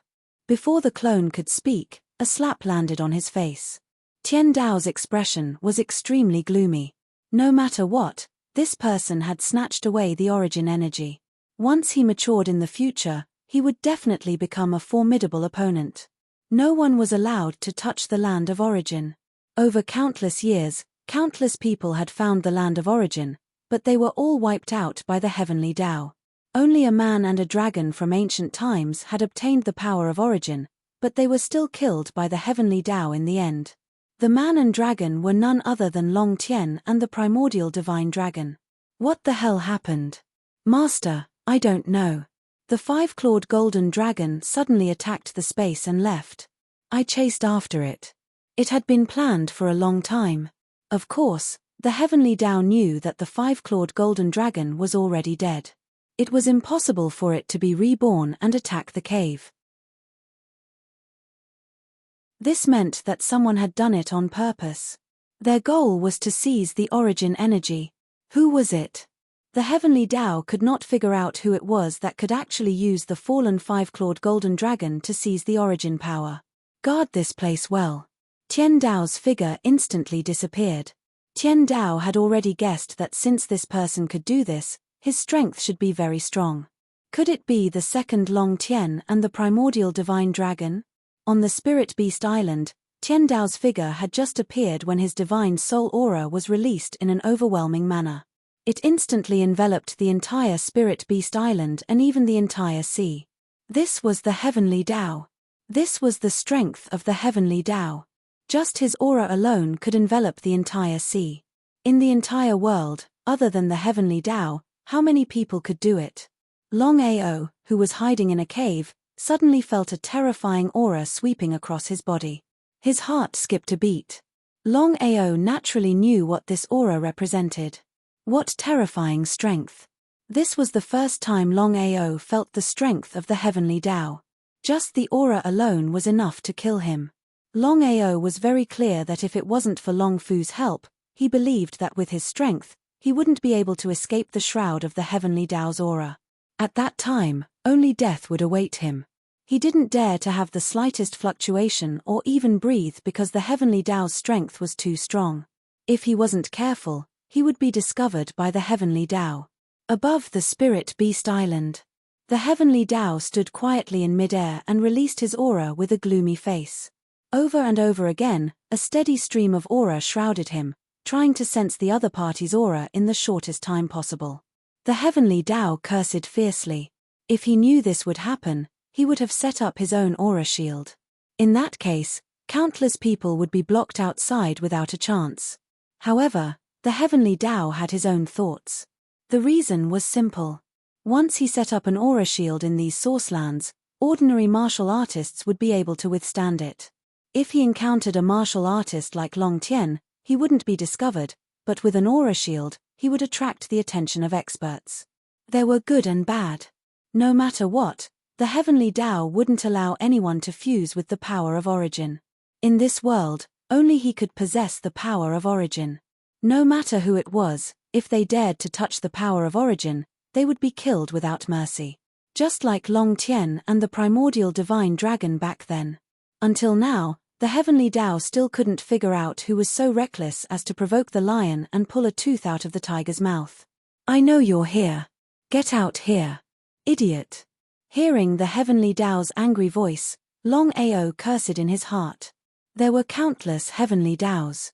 Speaker 1: Before the clone could speak, a slap landed on his face. Tian Dao's expression was extremely gloomy. No matter what, this person had snatched away the origin energy. Once he matured in the future, he would definitely become a formidable opponent. No one was allowed to touch the land of origin. Over countless years, countless people had found the land of origin, but they were all wiped out by the heavenly Tao. Only a man and a dragon from ancient times had obtained the power of origin, but they were still killed by the heavenly Tao in the end. The man and dragon were none other than Long Tian and the primordial divine dragon. What the hell happened? Master, I don't know. The 5-clawed golden dragon suddenly attacked the space and left. I chased after it. It had been planned for a long time. Of course, the heavenly Tao knew that the 5-clawed golden dragon was already dead. It was impossible for it to be reborn and attack the cave. This meant that someone had done it on purpose. Their goal was to seize the origin energy. Who was it? The Heavenly Tao could not figure out who it was that could actually use the fallen five-clawed golden dragon to seize the origin power. Guard this place well. Tian Dao's figure instantly disappeared. Tian Dao had already guessed that since this person could do this, his strength should be very strong. Could it be the second Long Tian and the primordial divine dragon? On the Spirit Beast Island, Tian Dao's figure had just appeared when his divine soul aura was released in an overwhelming manner. It instantly enveloped the entire Spirit Beast Island and even the entire sea. This was the Heavenly Tao. This was the strength of the Heavenly Tao. Just his aura alone could envelop the entire sea. In the entire world, other than the Heavenly Tao, how many people could do it? Longao, who was hiding in a cave, suddenly felt a terrifying aura sweeping across his body. His heart skipped a beat. Longao naturally knew what this aura represented. What terrifying strength! This was the first time Longao felt the strength of the Heavenly Tao. Just the aura alone was enough to kill him. Longao was very clear that if it wasn't for Long Fu's help, he believed that with his strength, he wouldn't be able to escape the shroud of the Heavenly Tao's aura. At that time, only death would await him. He didn't dare to have the slightest fluctuation or even breathe because the Heavenly Tao's strength was too strong. If he wasn't careful, he would be discovered by the Heavenly Tao. Above the Spirit Beast Island, the Heavenly Tao stood quietly in midair and released his aura with a gloomy face. Over and over again, a steady stream of aura shrouded him, trying to sense the other party's aura in the shortest time possible. The Heavenly Tao cursed fiercely. If he knew this would happen, he would have set up his own aura shield. In that case, countless people would be blocked outside without a chance. However, the Heavenly Tao had his own thoughts. The reason was simple. Once he set up an aura shield in these source lands, ordinary martial artists would be able to withstand it. If he encountered a martial artist like Long Tian, he wouldn't be discovered, but with an aura shield, he would attract the attention of experts. There were good and bad. No matter what, the Heavenly Tao wouldn't allow anyone to fuse with the power of origin. In this world, only he could possess the power of origin. No matter who it was, if they dared to touch the power of origin, they would be killed without mercy. Just like Long Tian and the primordial divine dragon back then. Until now, the Heavenly Tao still couldn't figure out who was so reckless as to provoke the lion and pull a tooth out of the tiger's mouth. I know you're here. Get out here. Idiot. Hearing the Heavenly Tao's angry voice, Longao cursed in his heart. There were countless Heavenly Taos.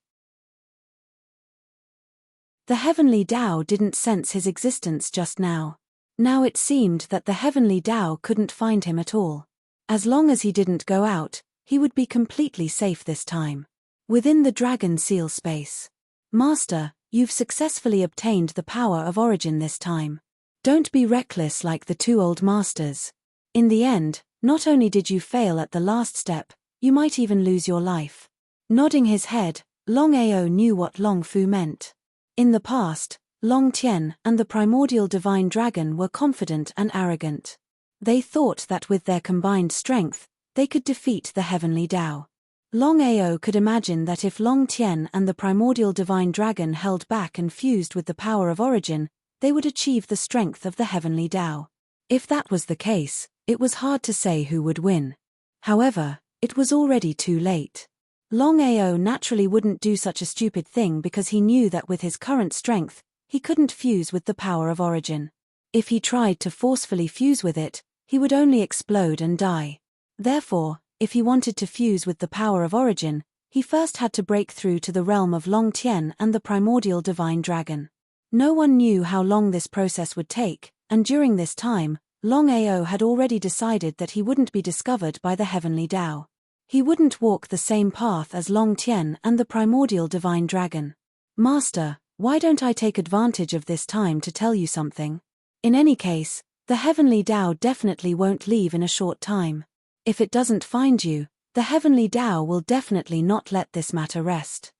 Speaker 1: The Heavenly Tao didn't sense his existence just now. Now it seemed that the Heavenly Tao couldn't find him at all. As long as he didn't go out, he would be completely safe this time. Within the Dragon Seal space. Master, you've successfully obtained the power of origin this time. Don't be reckless like the two old masters. In the end, not only did you fail at the last step, you might even lose your life. Nodding his head, Longao knew what Long Fu meant. In the past, Long Tian and the primordial divine dragon were confident and arrogant. They thought that with their combined strength, they could defeat the Heavenly Tao. Longao could imagine that if Long Tian and the primordial divine dragon held back and fused with the power of origin, they would achieve the strength of the Heavenly Tao. If that was the case, it was hard to say who would win. However, it was already too late. Longao naturally wouldn't do such a stupid thing because he knew that with his current strength, he couldn't fuse with the power of origin. If he tried to forcefully fuse with it, he would only explode and die. Therefore, if he wanted to fuse with the power of origin, he first had to break through to the realm of Long Tian and the primordial divine dragon. No one knew how long this process would take, and during this time, Longao had already decided that he wouldn't be discovered by the Heavenly Tao. He wouldn't walk the same path as Long Tian and the primordial divine dragon. Master, why don't I take advantage of this time to tell you something? In any case, the Heavenly Tao definitely won't leave in a short time. If it doesn't find you, the Heavenly Tao will definitely not let this matter rest.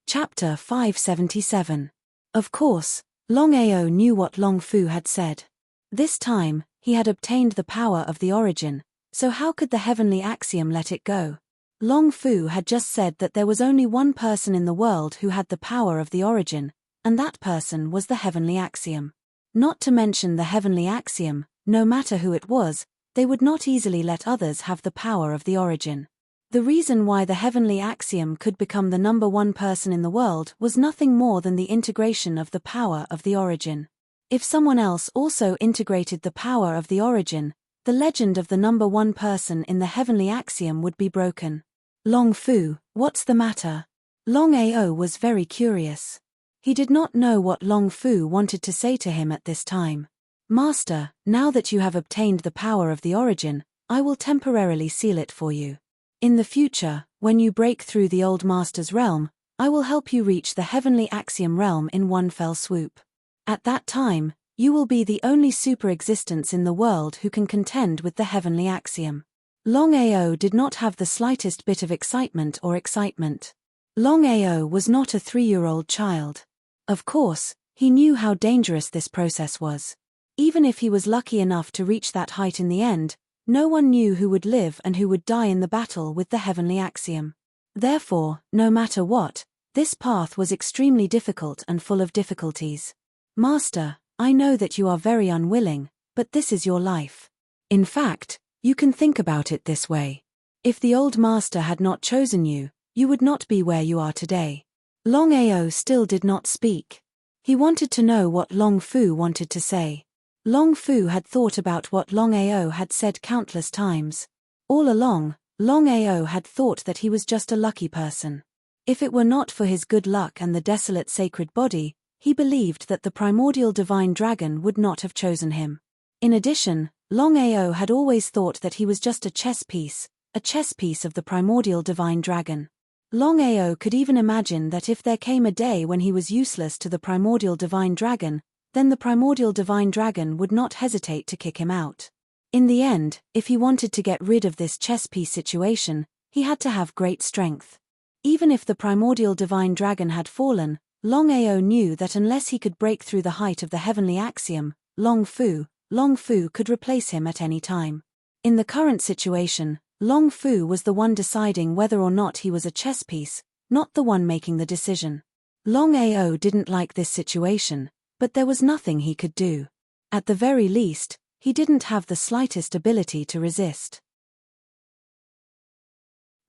Speaker 1: Chapter 577. Of course, Longao knew what Long Fu had said. This time, he had obtained the power of the origin, So how could the heavenly axiom let it go? Long Fu had just said that there was only one person in the world who had the power of the origin, and that person was the heavenly axiom. Not to mention the heavenly axiom, no matter who it was, they would not easily let others have the power of the origin. The reason why the heavenly axiom could become the number one person in the world was nothing more than the integration of the power of the origin. If someone else also integrated the power of the origin, the legend of the number one person in the heavenly axiom would be broken. Long Fu, what's the matter? Longao was very curious. He did not know what Long Fu wanted to say to him at this time. Master, now that you have obtained the power of the origin, I will temporarily seal it for you. In the future, when you break through the old master's realm, I will help you reach the heavenly axiom realm in one fell swoop. At that time, you will be the only super existence in the world who can contend with the heavenly axiom. Longao did not have the slightest bit of excitement. Longao was not a 3-year-old child. Of course, he knew how dangerous this process was. Even if he was lucky enough to reach that height in the end, no one knew who would live and who would die in the battle with the heavenly axiom. Therefore, no matter what, this path was extremely difficult and full of difficulties. Master, I know that you are very unwilling, but this is your life. In fact, you can think about it this way. If the old master had not chosen you, you would not be where you are today. Longao still did not speak. He wanted to know what Long Fu wanted to say. Long Fu had thought about what Longao had said countless times. All along, Longao had thought that he was just a lucky person. If it were not for his good luck and the desolate sacred body, he believed that the primordial divine dragon would not have chosen him. In addition, Longao had always thought that he was just a chess piece of the primordial divine dragon. Longao could even imagine that if there came a day when he was useless to the primordial divine dragon, then the primordial divine dragon would not hesitate to kick him out. In the end, if he wanted to get rid of this chess piece situation, he had to have great strength. Even if the primordial divine dragon had fallen, Longao knew that unless he could break through the height of the heavenly axiom, Long Fu could replace him at any time. In the current situation, Long Fu was the one deciding whether or not he was a chess piece, not the one making the decision. Longao didn't like this situation, but there was nothing he could do. At the very least, he didn't have the slightest ability to resist.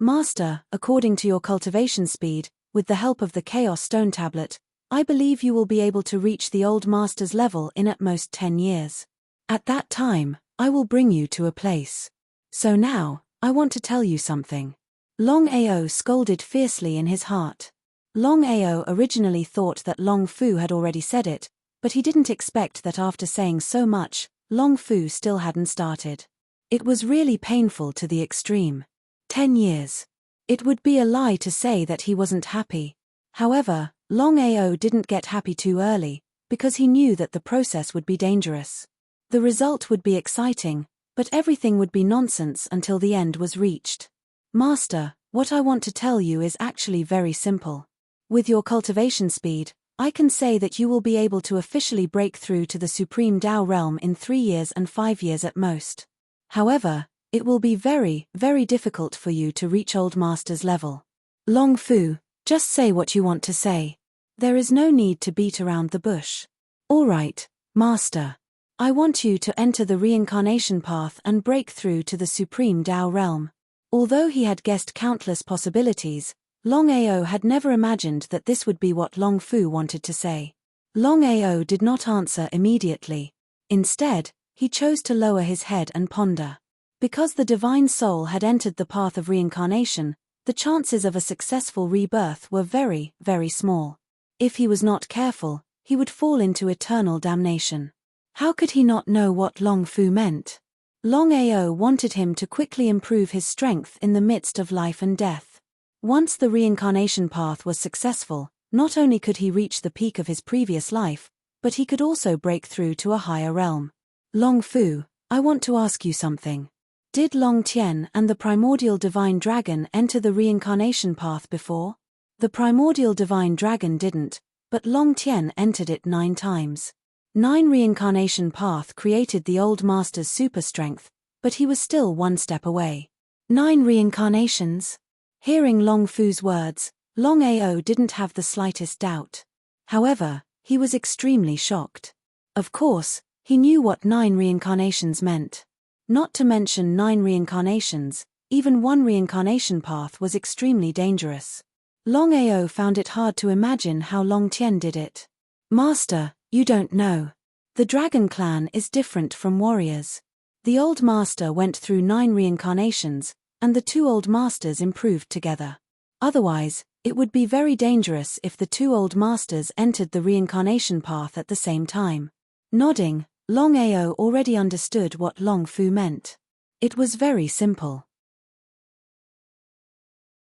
Speaker 1: Master, according to your cultivation speed, with the help of the Chaos Stone Tablet, I believe you will be able to reach the old master's level in at most 10 years. At that time, I will bring you to a place. So now, I want to tell you something. Longao scolded fiercely in his heart. Longao originally thought that Long Fu had already said it, but he didn't expect that after saying so much, Long Fu still hadn't started. It was really painful to the extreme. 10 years. It would be a lie to say that he wasn't happy. However, Longao didn't get happy too early, because he knew that the process would be dangerous. The result would be exciting, but everything would be nonsense until the end was reached. Master, what I want to tell you is actually very simple. With your cultivation speed, I can say that you will be able to officially break through to the Supreme Tao realm in 3 years and 5 years at most. However, it will be very, very difficult for you to reach Old Master's level. Long Fu, just say what you want to say. There is no need to beat around the bush. All right, Master. I want you to enter the reincarnation path and break through to the Supreme Tao realm. Although he had guessed countless possibilities, Longao had never imagined that this would be what Long Fu wanted to say. Longao did not answer immediately. Instead, he chose to lower his head and ponder. Because the divine soul had entered the path of reincarnation, the chances of a successful rebirth were very, very small. If he was not careful, he would fall into eternal damnation. How could he not know what Long Fu meant? Longao wanted him to quickly improve his strength in the midst of life and death. Once the reincarnation path was successful, not only could he reach the peak of his previous life, but he could also break through to a higher realm. Long Fu, I want to ask you something. Did Long Tian and the primordial divine dragon enter the reincarnation path before? The primordial divine dragon didn't, but Long Tian entered it 9 times. 9 reincarnation path created the old master's super strength, but he was still one step away. 9 reincarnations? Hearing Long Fu's words, Longao didn't have the slightest doubt. However, he was extremely shocked. Of course, he knew what 9 reincarnations meant. Not to mention 9 reincarnations, even one reincarnation path was extremely dangerous. Longao found it hard to imagine how Long Tien did it. Master, you don't know. The Dragon Clan is different from warriors. The old master went through 9 reincarnations, and the 2 old masters improved together. Otherwise, it would be very dangerous if the 2 old masters entered the reincarnation path at the same time. Nodding, Longao already understood what Long Fu meant. It was very simple.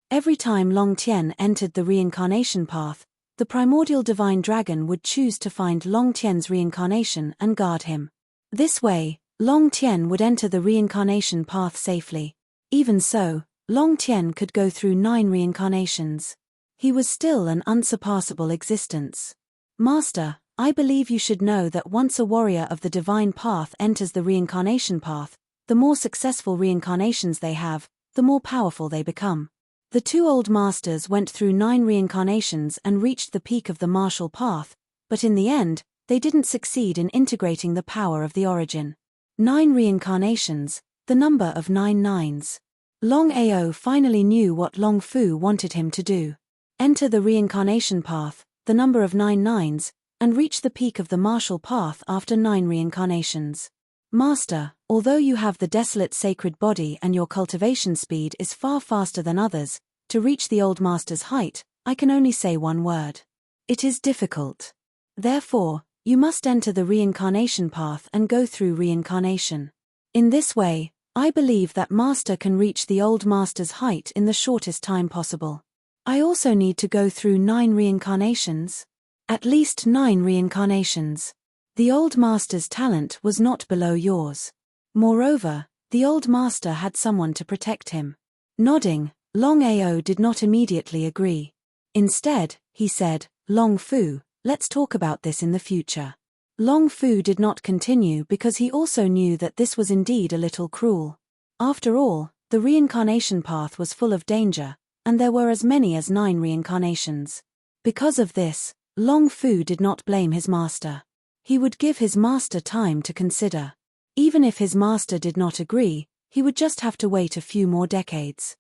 Speaker 1: Every time Long Tien entered the reincarnation path, the primordial divine dragon would choose to find Long Tien's reincarnation and guard him. This way, Long Tien would enter the reincarnation path safely. Even so, Long Tien could go through 9 reincarnations. He was still an unsurpassable existence. Master, I believe you should know that once a warrior of the divine path enters the reincarnation path, the more successful reincarnations they have, the more powerful they become. The 2 old masters went through 9 reincarnations and reached the peak of the martial path, but in the end, they didn't succeed in integrating the power of the origin. 9 reincarnations, the number of 9 nines. Longao finally knew what Long Fu wanted him to do. Enter the reincarnation path, the number of 9 nines, and reach the peak of the martial path after 9 reincarnations. Master, although you have the desolate sacred body and your cultivation speed is far faster than others, to reach the old master's height, I can only say one word. It is difficult. Therefore, you must enter the reincarnation path and go through reincarnation. In this way, I believe that Master can reach the old master's height in the shortest time possible. I also need to go through 9 reincarnations. At least 9 reincarnations. The old master's talent was not below yours. Moreover, the old master had someone to protect him. Nodding, Longao did not immediately agree. Instead, he said, Long Fu, let's talk about this in the future. Long Fu did not continue because he also knew that this was indeed a little cruel. After all, the reincarnation path was full of danger, and there were as many as 9 reincarnations. Because of this, Long Fu did not blame his master. He would give his master time to consider. Even if his master did not agree, he would just have to wait a few more decades.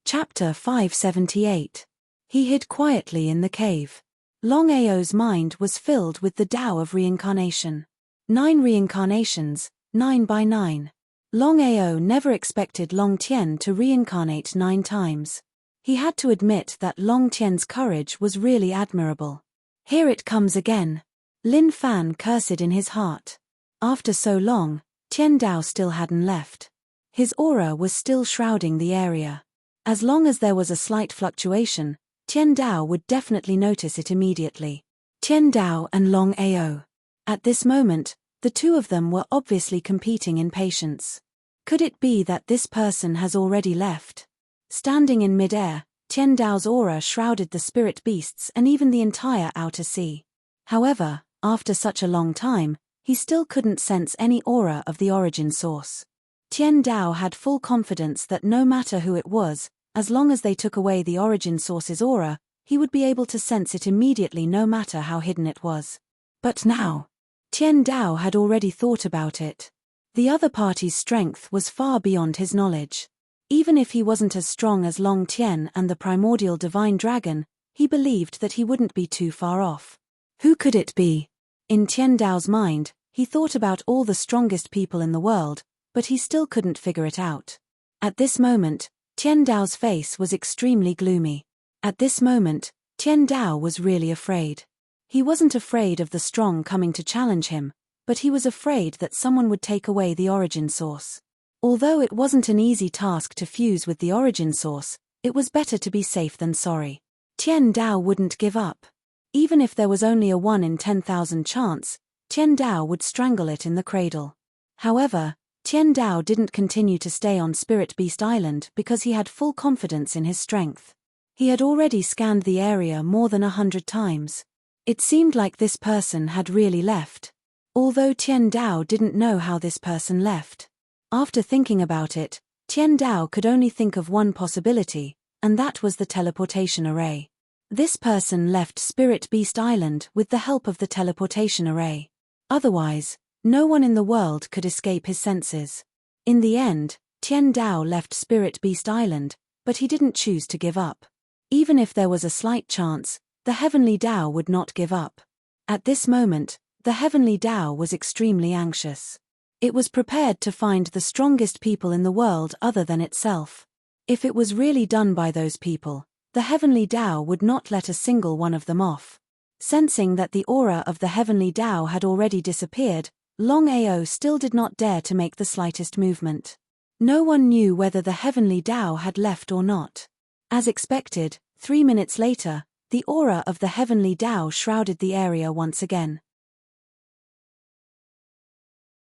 Speaker 1: Chapter 578. He hid quietly in the cave. Longao's mind was filled with the Tao of reincarnation. 9 reincarnations, 9 by 9. Longao never expected Long Tien to reincarnate 9 times. He had to admit that Long Tien's courage was really admirable. Here it comes again. Lin Fan cursed in his heart. After so long, Tian Dao still hadn't left. His aura was still shrouding the area. As long as there was a slight fluctuation, Tian Dao would definitely notice it immediately. Tian Dao and Longao. At this moment, the 2 of them were obviously competing in patience. Could it be that this person has already left? Standing in mid-air, Tian Dao's aura shrouded the spirit beasts and even the entire outer sea. However, after such a long time, he still couldn't sense any aura of the origin source. Tian Dao had full confidence that no matter who it was, as long as they took away the origin source's aura, he would be able to sense it immediately no matter how hidden it was. But now, Tian Dao had already thought about it. The other party's strength was far beyond his knowledge. Even if he wasn't as strong as Long Tien and the primordial divine dragon, he believed that he wouldn't be too far off. Who could it be? In Tian Dao's mind, he thought about all the strongest people in the world, but he still couldn't figure it out. At this moment, Tian Dao's face was extremely gloomy. At this moment, Tian Dao was really afraid. He wasn't afraid of the strong coming to challenge him, but he was afraid that someone would take away the origin source. Although it wasn't an easy task to fuse with the origin source, it was better to be safe than sorry. Tian Dao wouldn't give up. Even if there was only a 1 in 10,000 chance, Tian Dao would strangle it in the cradle. However, Tian Dao didn't continue to stay on Spirit Beast Island because he had full confidence in his strength. He had already scanned the area more than 100 times. It seemed like this person had really left. Although Tian Dao didn't know how this person left. After thinking about it, Tian Dao could only think of one possibility, and that was the teleportation array. This person left Spirit Beast Island with the help of the teleportation array. Otherwise, no one in the world could escape his senses. In the end, Tian Dao left Spirit Beast Island, but he didn't choose to give up. Even if there was a slight chance, the Heavenly Dao would not give up. At this moment, the Heavenly Dao was extremely anxious. It was prepared to find the strongest people in the world other than itself. If it was really done by those people, the Heavenly Dao would not let a single one of them off. Sensing that the aura of the Heavenly Dao had already disappeared, Longao still did not dare to make the slightest movement. No one knew whether the Heavenly Dao had left or not. As expected, 3 minutes later, the aura of the Heavenly Dao shrouded the area once again.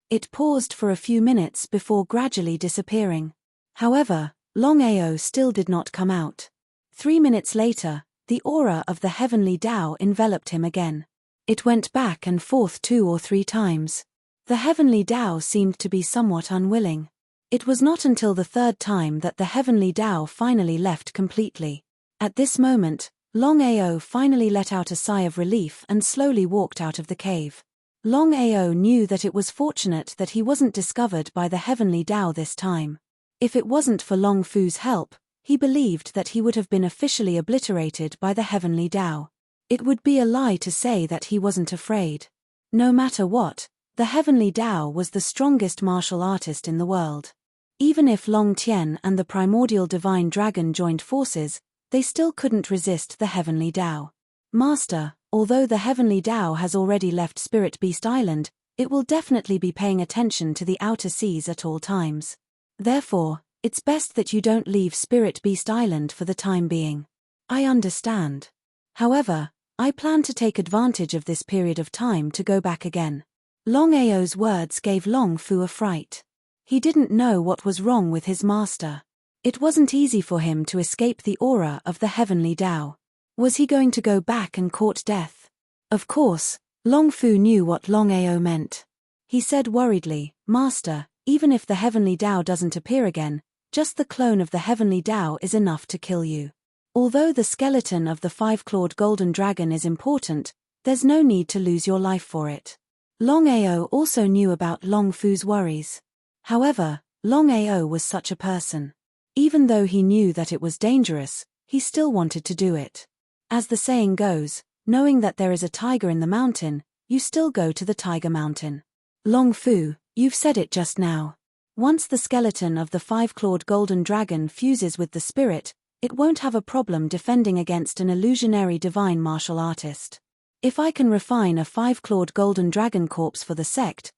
Speaker 1: It paused for a few minutes before gradually disappearing. However, Longao still did not come out. 3 minutes later, the aura of the Heavenly Dao enveloped him again. It went back and forth 2 or 3 times. The Heavenly Dao seemed to be somewhat unwilling. It was not until the 3rd time that the Heavenly Dao finally left completely. At this moment, Longao finally let out a sigh of relief and slowly walked out of the cave. Longao knew that it was fortunate that he wasn't discovered by the Heavenly Dao this time. If it wasn't for Long Fu's help, he believed that he would have been officially obliterated by the Heavenly Dao. It would be a lie to say that he wasn't afraid. No matter what, the Heavenly Dao was the strongest martial artist in the world. Even if Long Tian and the primordial divine dragon joined forces, they still couldn't resist the Heavenly Dao. Master, although the Heavenly Dao has already left Spirit Beast Island, it will definitely be paying attention to the outer seas at all times. Therefore, it's best that you don't leave Spirit Beast Island for the time being. I understand. However, I plan to take advantage of this period of time to go back again. Longao's words gave Long Fu a fright. He didn't know what was wrong with his master. It wasn't easy for him to escape the aura of the Heavenly Dao. Was he going to go back and court death? Of course, Long Fu knew what Longao meant. He said worriedly, "Master, even if the Heavenly Dao doesn't appear again, just the clone of the Heavenly Dao is enough to kill you. Although the skeleton of the 5-clawed golden dragon is important, there's no need to lose your life for it." Longao also knew about Long Fu's worries. However, Longao was such a person. Even though he knew that it was dangerous, he still wanted to do it. As the saying goes, knowing that there is a tiger in the mountain, you still go to the tiger mountain. Long Fu, you've said it just now. Once the skeleton of the 5-clawed golden dragon fuses with the spirit, it won't have a problem defending against an illusionary divine martial artist. If I can refine a 5-clawed golden dragon corpse for the sect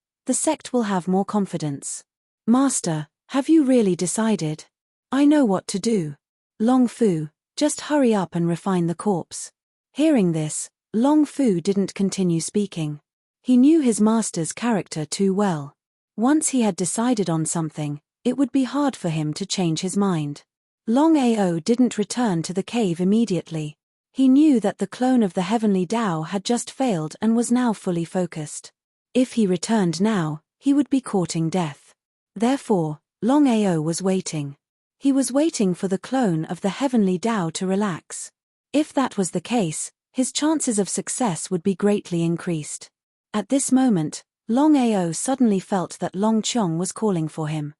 Speaker 1: will have more confidence. Master, have you really decided? I know what to do. Long Fu, just hurry up and refine the corpse. Hearing this, Long Fu didn't continue speaking. He knew his master's character too well. Once he had decided on something, it would be hard for him to change his mind. Longao didn't return to the cave immediately. He knew that the clone of the Heavenly Dao had just failed and was now fully focused. If he returned now, he would be courting death. Therefore, Longao was waiting. He was waiting for the clone of the Heavenly Dao to relax. If that was the case, his chances of success would be greatly increased. At this moment, Longao suddenly felt that Long Chong was calling for him.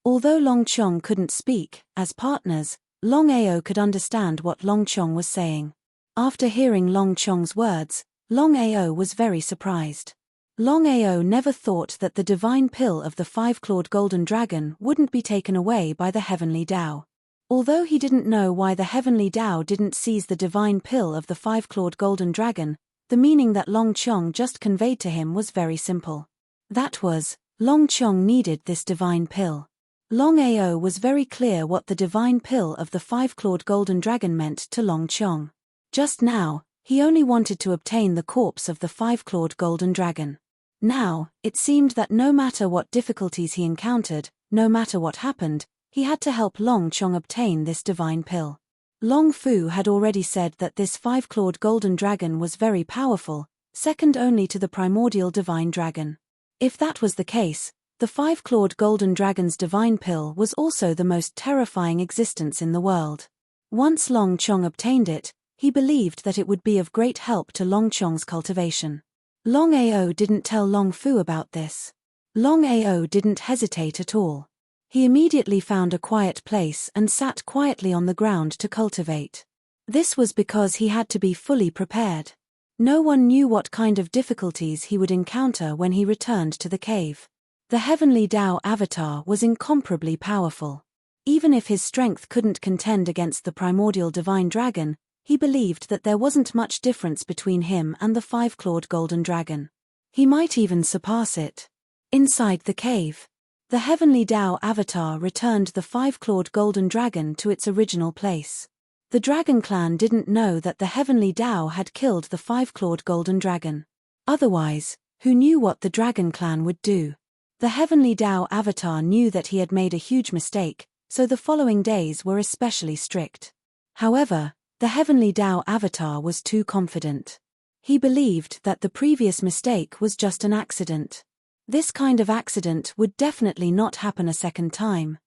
Speaker 1: Although Long Chong couldn't speak, as partners, Longao could understand what Long Chong was saying. After hearing Long Chong's words, Longao was very surprised. Longao never thought that the divine pill of the 5-clawed golden dragon wouldn't be taken away by the Heavenly Dao. Although he didn't know why the Heavenly Dao didn't seize the divine pill of the 5-clawed golden dragon, the meaning that Long Chong just conveyed to him was very simple. That was, Long Chong needed this divine pill. Longao was very clear what the divine pill of the 5-clawed golden dragon meant to Long Chong. Just now, he only wanted to obtain the corpse of the 5-clawed golden dragon. Now, it seemed that no matter what difficulties he encountered, no matter what happened, he had to help Long Chong obtain this divine pill. Long Fu had already said that this five-clawed golden dragon was very powerful, second only to the primordial divine dragon. If that was the case, the five-clawed golden dragon's divine pill was also the most terrifying existence in the world. Once Long Chong obtained it, he believed that it would be of great help to Long Chong's cultivation. Longao didn't tell Long Fu about this. Longao didn't hesitate at all. He immediately found a quiet place and sat quietly on the ground to cultivate. This was because he had to be fully prepared. No one knew what kind of difficulties he would encounter when he returned to the cave. The heavenly Tao avatar was incomparably powerful. Even if his strength couldn't contend against the primordial divine dragon, he believed that there wasn't much difference between him and the five-clawed golden dragon. He might even surpass it. Inside the cave, the heavenly Tao avatar returned the five-clawed golden dragon to its original place. The dragon clan didn't know that the heavenly Tao had killed the five-clawed golden dragon. Otherwise, who knew what the dragon clan would do? The heavenly Tao avatar knew that he had made a huge mistake, so the following days were especially strict. However, the heavenly Tao avatar was too confident. He believed that the previous mistake was just an accident. This kind of accident would definitely not happen a second time.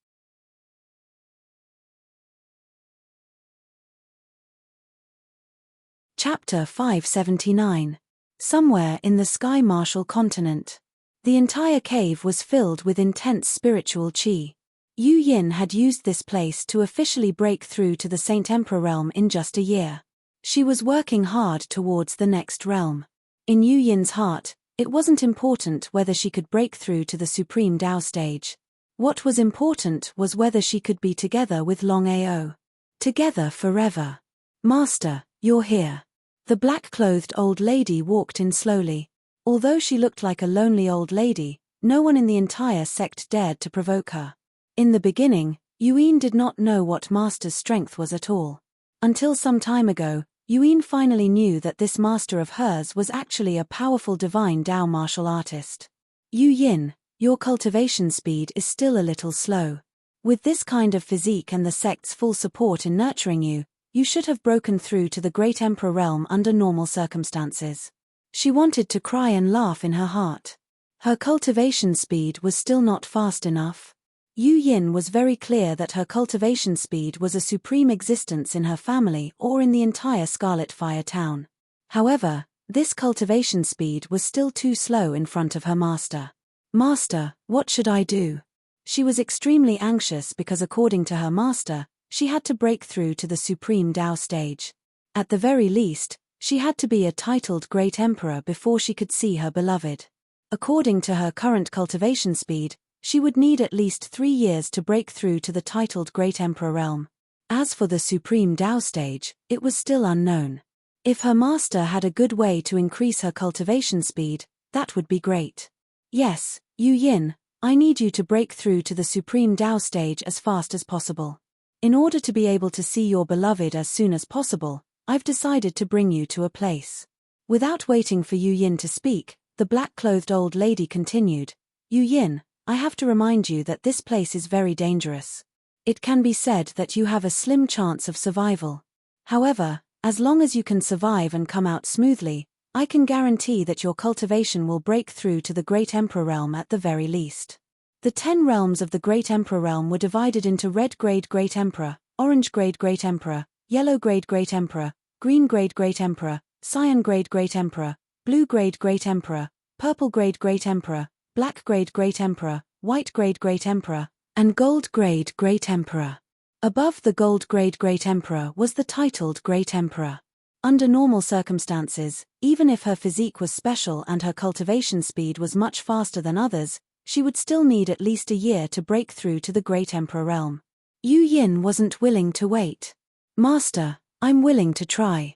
Speaker 1: Chapter 579. Somewhere in the Sky Martial Continent. The entire cave was filled with intense spiritual qi. Yu Yin had used this place to officially break through to the Saint Emperor realm in just a year. She was working hard towards the next realm. In Yu Yin's heart, it wasn't important whether she could break through to the Supreme Tao stage. What was important was whether she could be together with Longao. Together forever. Master, you're here. The black-clothed old lady walked in slowly. Although she looked like a lonely old lady, no one in the entire sect dared to provoke her. In the beginning, Yuan did not know what Master's strength was at all. Until some time ago, Yuan finally knew that this master of hers was actually a powerful divine Tao martial artist. Yu Yin, your cultivation speed is still a little slow. With this kind of physique and the sect's full support in nurturing you, you should have broken through to the Great Emperor realm under normal circumstances. She wanted to cry and laugh in her heart. Her cultivation speed was still not fast enough. Yu Yin was very clear that her cultivation speed was a supreme existence in her family or in the entire Scarlet Fire town. However, this cultivation speed was still too slow in front of her master. Master, what should I do? She was extremely anxious because according to her master, she had to break through to the Supreme Tao stage. At the very least, she had to be a titled Great Emperor before she could see her beloved. According to her current cultivation speed, she would need at least 3 years to break through to the titled Great Emperor realm. As for the Supreme Tao stage, it was still unknown. If her master had a good way to increase her cultivation speed, that would be great. Yes, Yu Yin, I need you to break through to the Supreme Tao stage as fast as possible. In order to be able to see your beloved as soon as possible, I've decided to bring you to a place. Without waiting for Yu Yin to speak, the black-clothed old lady continued, Yu Yin, I have to remind you that this place is very dangerous. It can be said that you have a slim chance of survival. However, as long as you can survive and come out smoothly, I can guarantee that your cultivation will break through to the Great Emperor realm at the very least. The 10 realms of the Great Emperor realm were divided into red grade Great Emperor, orange grade Great Emperor, yellow grade Great Emperor, green grade Great Emperor, cyan grade Great Emperor, blue grade Great Emperor, purple grade Great Emperor, black grade Great Emperor, white grade Great Emperor, and gold grade Great Emperor. Above the gold grade Great Emperor was the titled Great Emperor. Under normal circumstances, even if her physique was special and her cultivation speed was much faster than others, she would still need at least a year to break through to the Great Emperor realm. Yu Yin wasn't willing to wait. Master, I'm willing to try.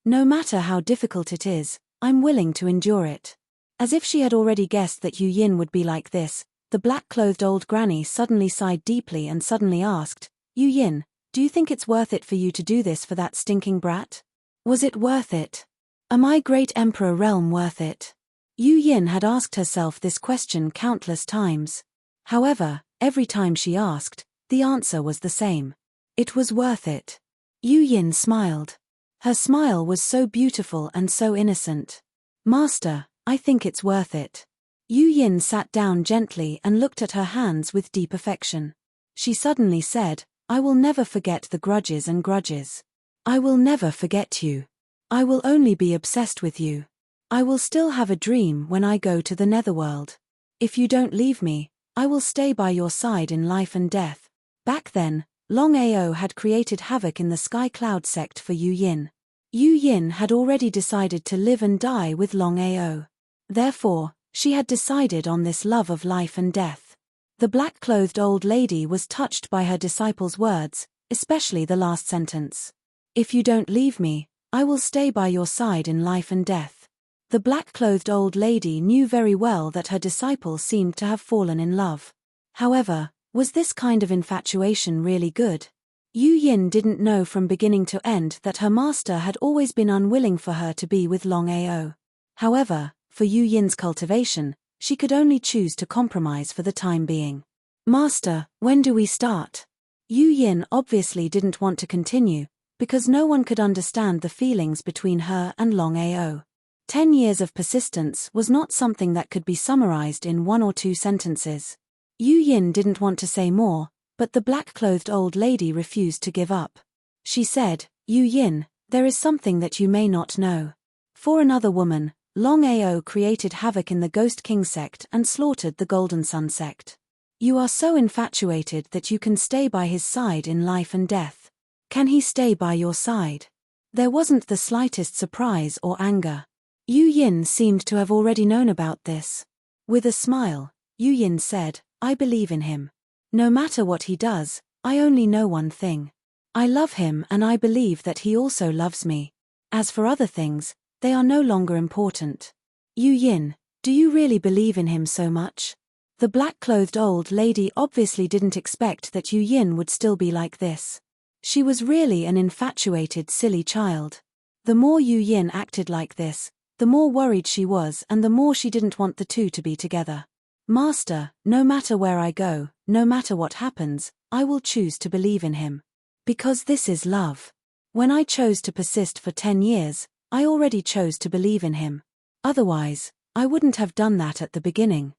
Speaker 1: No matter how difficult it is, I'm willing to endure it. As if she had already guessed that Yu Yin would be like this, the black-clothed old granny suddenly sighed deeply and suddenly asked, Yu Yin, do you think it's worth it for you to do this for that stinking brat? Was it worth it? Am I Great Emperor realm worth it? Yu Yin had asked herself this question countless times. However, every time she asked, The answer was the same. It was worth it. Yu Yin smiled. Her smile was so beautiful and so innocent. Master, I think it's worth it. Yu Yin sat down gently and looked at her hands with deep affection. She suddenly said, I will never forget the grudges and grudges. I will never forget you. I will only be obsessed with you. I will still have a dream when I go to the netherworld. If you don't leave me, I will stay by your side in life and death. Back then, Longao had created havoc in the Sky Cloud sect for Yu Yin. Yu Yin had already decided to live and die with Longao. Therefore, she had decided on this love of life and death. The black-clothed old lady was touched by her disciple's words, especially the last sentence. If you don't leave me, I will stay by your side in life and death. The black-clothed old lady knew very well that her disciple seemed to have fallen in love. However, was this kind of infatuation really good? Yu Yin didn't know from beginning to end that her master had always been unwilling for her to be with Longao. However, for Yu Yin's cultivation, she could only choose to compromise for the time being. Master, when do we start? Yu Yin obviously didn't want to continue, because no one could understand the feelings between her and Longao. 10 years of persistence was not something that could be summarized in 1 or 2 sentences. Yu Yin didn't want to say more, but the black-clothed old lady refused to give up. She said, Yu Yin, there is something that you may not know. For another woman, Longao created havoc in the Ghost King sect and slaughtered the Golden Sun sect. You are so infatuated that you can stay by his side in life and death. Can he stay by your side? There wasn't the slightest surprise or anger. Yu Yin seemed to have already known about this. With a smile, Yu Yin said, I believe in him. No matter what he does, I only know one thing. I love him and I believe that he also loves me. As for other things, they are no longer important. Yu Yin, do you really believe in him so much? The black-clothed old lady obviously didn't expect that Yu Yin would still be like this. She was really an infatuated, silly child. The more Yu Yin acted like this, the more worried she was and the more she didn't want the two to be together. Master, no matter where I go, no matter what happens, I will choose to believe in him. Because this is love. When I chose to persist for 10 years, I already chose to believe in him. Otherwise, I wouldn't have done that at the beginning.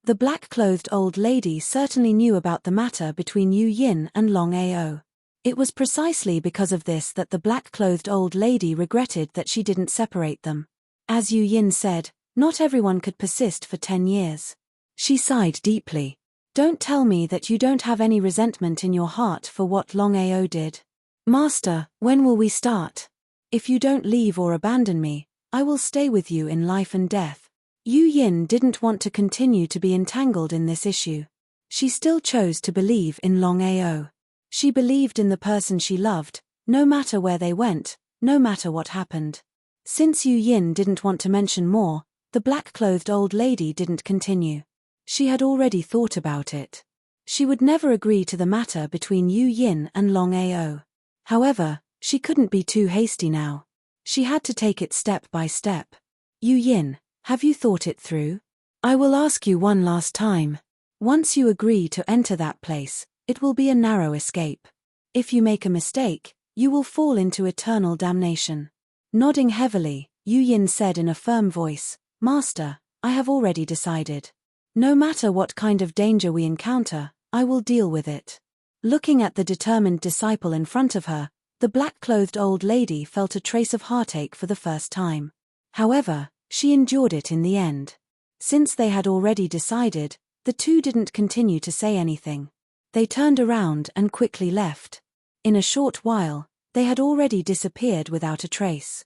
Speaker 1: The black-clothed old lady certainly knew about the matter between Yu Yin and Longao. It was precisely because of this that the black-clothed old lady regretted that she didn't separate them. As Yu Yin said, not everyone could persist for 10 years. She sighed deeply. Don't tell me that you don't have any resentment in your heart for what Longao did. Master, when will we start? If you don't leave or abandon me, I will stay with you in life and death. Yu Yin didn't want to continue to be entangled in this issue. She still chose to believe in Longao. She believed in the person she loved, no matter where they went, no matter what happened. Since Yu Yin didn't want to mention more, the black-clothed old lady didn't continue. She had already thought about it. She would never agree to the matter between Yu Yin and Longao. However, she couldn't be too hasty now. She had to take it step by step. Yu Yin, have you thought it through? I will ask you one last time. Once you agree to enter that place, it will be a narrow escape. If you make a mistake, you will fall into eternal damnation. Nodding heavily, Yu Yin said in a firm voice, Master, I have already decided. No matter what kind of danger we encounter, I will deal with it. Looking at the determined disciple in front of her, the black-clothed old lady felt a trace of heartache for the first time. However, she endured it in the end. Since they had already decided, the two didn't continue to say anything. They turned around and quickly left. In a short while, they had already disappeared without a trace.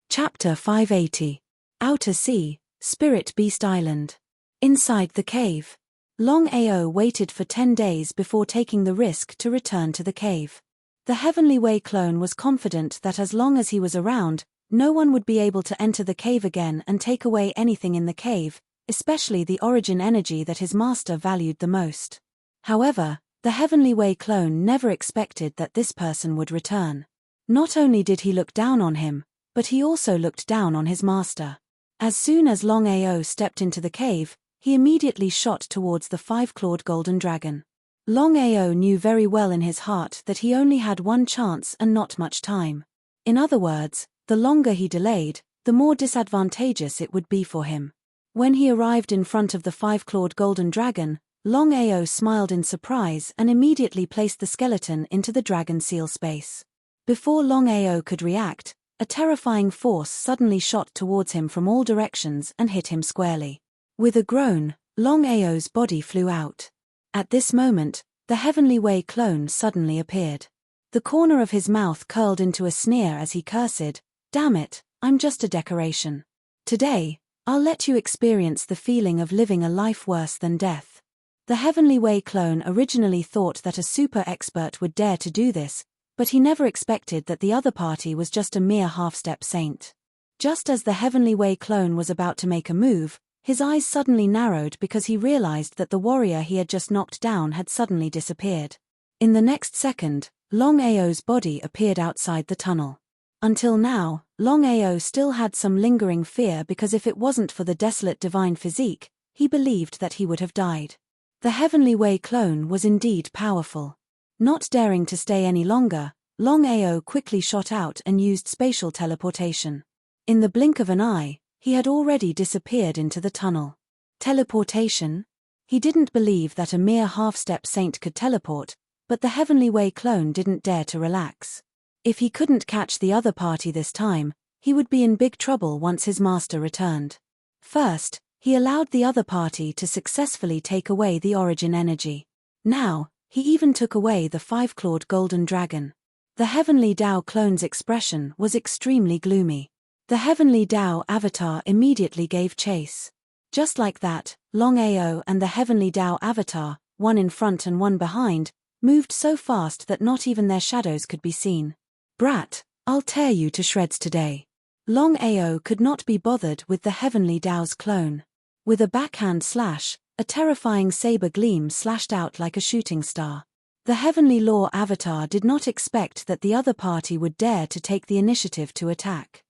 Speaker 1: Chapter 580. Outer Sea, Spirit Beast Island. Inside the cave. Longao waited for 10 days before taking the risk to return to the cave. The Heavenly Way clone was confident that as long as he was around, no one would be able to enter the cave again and take away anything in the cave, especially the origin energy that his master valued the most. However, the Heavenly Way clone never expected that this person would return. Not only did he look down on him, but he also looked down on his master. As soon as Longao stepped into the cave, he immediately shot towards the five-clawed golden dragon. Longao knew very well in his heart that he only had one chance and not much time. In other words, the longer he delayed, the more disadvantageous it would be for him. When he arrived in front of the five-clawed golden dragon, Longao smiled in surprise and immediately placed the skeleton into the dragon seal space. Before Longao could react, a terrifying force suddenly shot towards him from all directions and hit him squarely. With a groan, Longao's body flew out. At this moment, the Heavenly Way clone suddenly appeared. The corner of his mouth curled into a sneer as he cursed, "Damn it, I'm just a decoration. Today, I'll let you experience the feeling of living a life worse than death." The Heavenly Way clone originally thought that a super expert would dare to do this, but he never expected that the other party was just a mere half-step saint. Just as the Heavenly Way clone was about to make a move, his eyes suddenly narrowed because he realized that the warrior he had just knocked down had suddenly disappeared. In the next second, Longao's body appeared outside the tunnel. Until now, Longao still had some lingering fear because if it wasn't for the desolate divine physique, he believed that he would have died. The Heavenly Way clone was indeed powerful. Not daring to stay any longer, Longao quickly shot out and used spatial teleportation. In the blink of an eye, he had already disappeared into the tunnel. Teleportation? He didn't believe that a mere half-step saint could teleport, but the Heavenly Way clone didn't dare to relax. If he couldn't catch the other party this time, he would be in big trouble once his master returned. First, he allowed the other party to successfully take away the origin energy. Now, he even took away the five-clawed golden dragon. The Heavenly Tao clone's expression was extremely gloomy. The Heavenly Tao avatar immediately gave chase. Just like that, Longao and the Heavenly Tao avatar, one in front and one behind, moved so fast that not even their shadows could be seen. "Brat, I'll tear you to shreds today." Longao could not be bothered with the Heavenly Tao's clone. With a backhand slash, a terrifying saber gleam slashed out like a shooting star. The Heavenly Law avatar did not expect that the other party would dare to take the initiative to attack.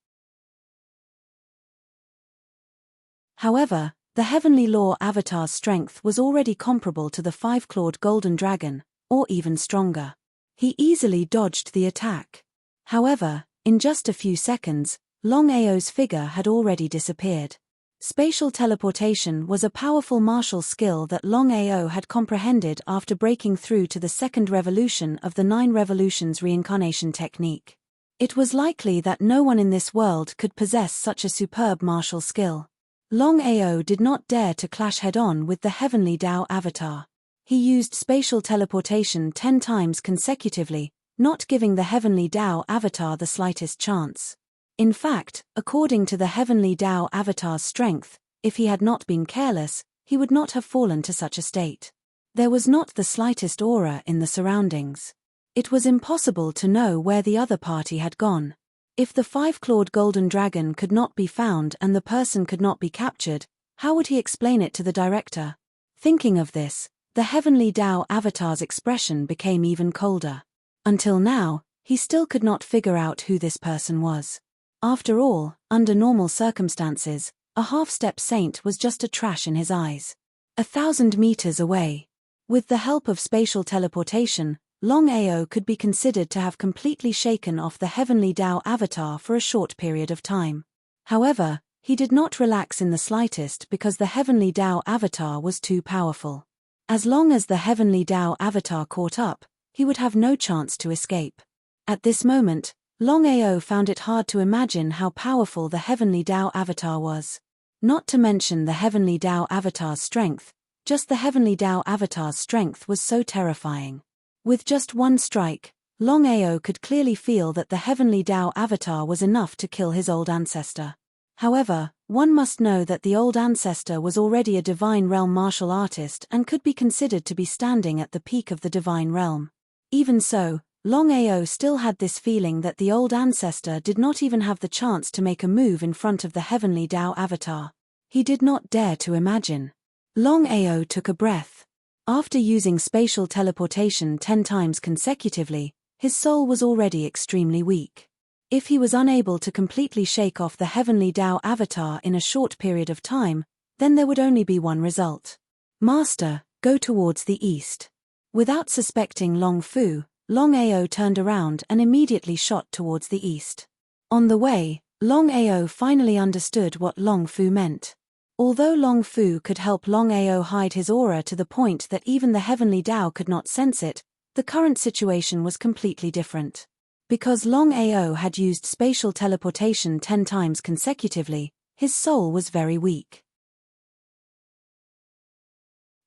Speaker 1: However, the Heavenly Law avatar's strength was already comparable to the five-clawed golden dragon, or even stronger. He easily dodged the attack. However, in just a few seconds, Longao's figure had already disappeared. Spatial teleportation was a powerful martial skill that Longao had comprehended after breaking through to the second revolution of the 9 revolutions reincarnation technique. It was likely that no one in this world could possess such a superb martial skill. Longao did not dare to clash head-on with the Heavenly Tao avatar. He used spatial teleportation 10 times consecutively, not giving the Heavenly Tao avatar the slightest chance. In fact, according to the Heavenly Tao avatar's strength, if he had not been careless, he would not have fallen to such a state. There was not the slightest aura in the surroundings. It was impossible to know where the other party had gone. If the five-clawed golden dragon could not be found and the person could not be captured, how would he explain it to the director? Thinking of this, the Heavenly Tao avatar's expression became even colder. Until now, he still could not figure out who this person was. After all, under normal circumstances, a half-step saint was just a trash in his eyes. 1,000 meters away. With the help of spatial teleportation, Longao could be considered to have completely shaken off the Heavenly Tao avatar for a short period of time. However, he did not relax in the slightest because the Heavenly Tao avatar was too powerful. As long as the Heavenly Tao avatar caught up, he would have no chance to escape. At this moment, Longao found it hard to imagine how powerful the Heavenly Tao avatar was. Not to mention the Heavenly Tao avatar's strength, just the Heavenly Tao avatar's strength was so terrifying. With just one strike, Longao could clearly feel that the Heavenly Tao avatar was enough to kill his old ancestor. However, one must know that the old ancestor was already a divine realm martial artist and could be considered to be standing at the peak of the divine realm. Even so, Longao still had this feeling that the old ancestor did not even have the chance to make a move in front of the Heavenly Tao avatar. He did not dare to imagine. Longao took a breath. After using spatial teleportation 10 times consecutively, his soul was already extremely weak. If he was unable to completely shake off the heavenly Tao avatar in a short period of time, then there would only be one result. Master, go towards the east. Without suspecting Long Fu, Longao turned around and immediately shot towards the east. On the way, Longao finally understood what Long Fu meant. Although Long Fu could help Longao hide his aura to the point that even the heavenly Tao could not sense it, the current situation was completely different. Because Longao had used spatial teleportation 10 times consecutively, his soul was very weak.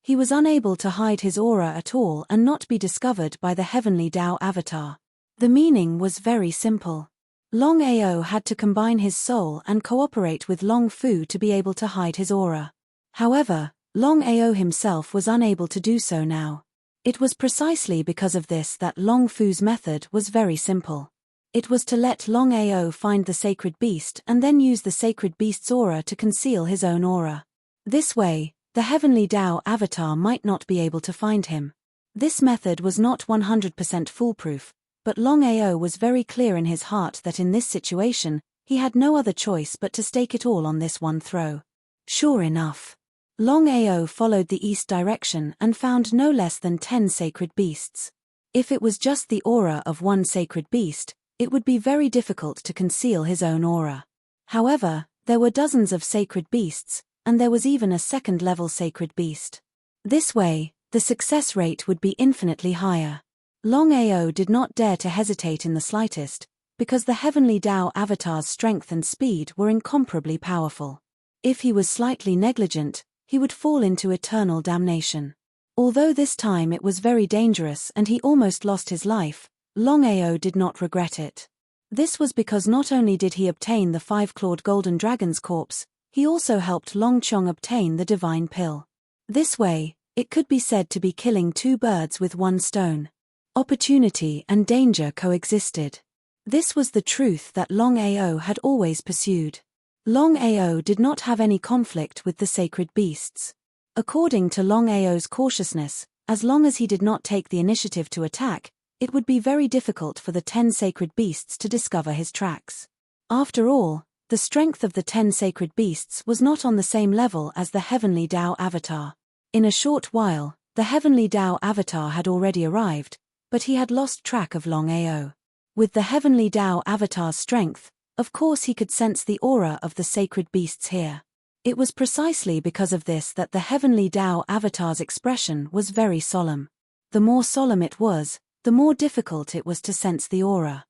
Speaker 1: He was unable to hide his aura at all and not be discovered by the heavenly Tao avatar. The meaning was very simple. Longao had to combine his soul and cooperate with Long Fu to be able to hide his aura. However, Longao himself was unable to do so now. It was precisely because of this that Long Fu's method was very simple. It was to let Longao find the sacred beast and then use the sacred beast's aura to conceal his own aura. This way, the heavenly Tao avatar might not be able to find him. This method was not 100% foolproof, but Longao was very clear in his heart that in this situation, he had no other choice but to stake it all on this one throw. Sure enough, Longao followed the east direction and found no less than 10 sacred beasts. If it was just the aura of one sacred beast, it would be very difficult to conceal his own aura. However, there were dozens of sacred beasts, and there was even a second-level sacred beast. This way, the success rate would be infinitely higher. Longao did not dare to hesitate in the slightest, because the heavenly Tao avatar's strength and speed were incomparably powerful. If he was slightly negligent, he would fall into eternal damnation. Although this time it was very dangerous and he almost lost his life, Longao did not regret it. This was because not only did he obtain the 5-clawed golden dragon's corpse, he also helped Long Chong obtain the divine pill. This way, it could be said to be killing 2 birds with 1 stone. Opportunity and danger coexisted. This was the truth that Longao had always pursued. Longao did not have any conflict with the sacred beasts. According to Longao's cautiousness, as long as he did not take the initiative to attack, it would be very difficult for the 10 sacred beasts to discover his tracks. After all, the strength of the 10 sacred beasts was not on the same level as the heavenly Tao avatar. In a short while, the heavenly Tao avatar had already arrived, but he had lost track of Longao. With the heavenly Tao avatar's strength, of course he could sense the aura of the sacred beasts here. It was precisely because of this that the heavenly Tao avatar's expression was very solemn. The more solemn it was, the more difficult it was to sense the aura.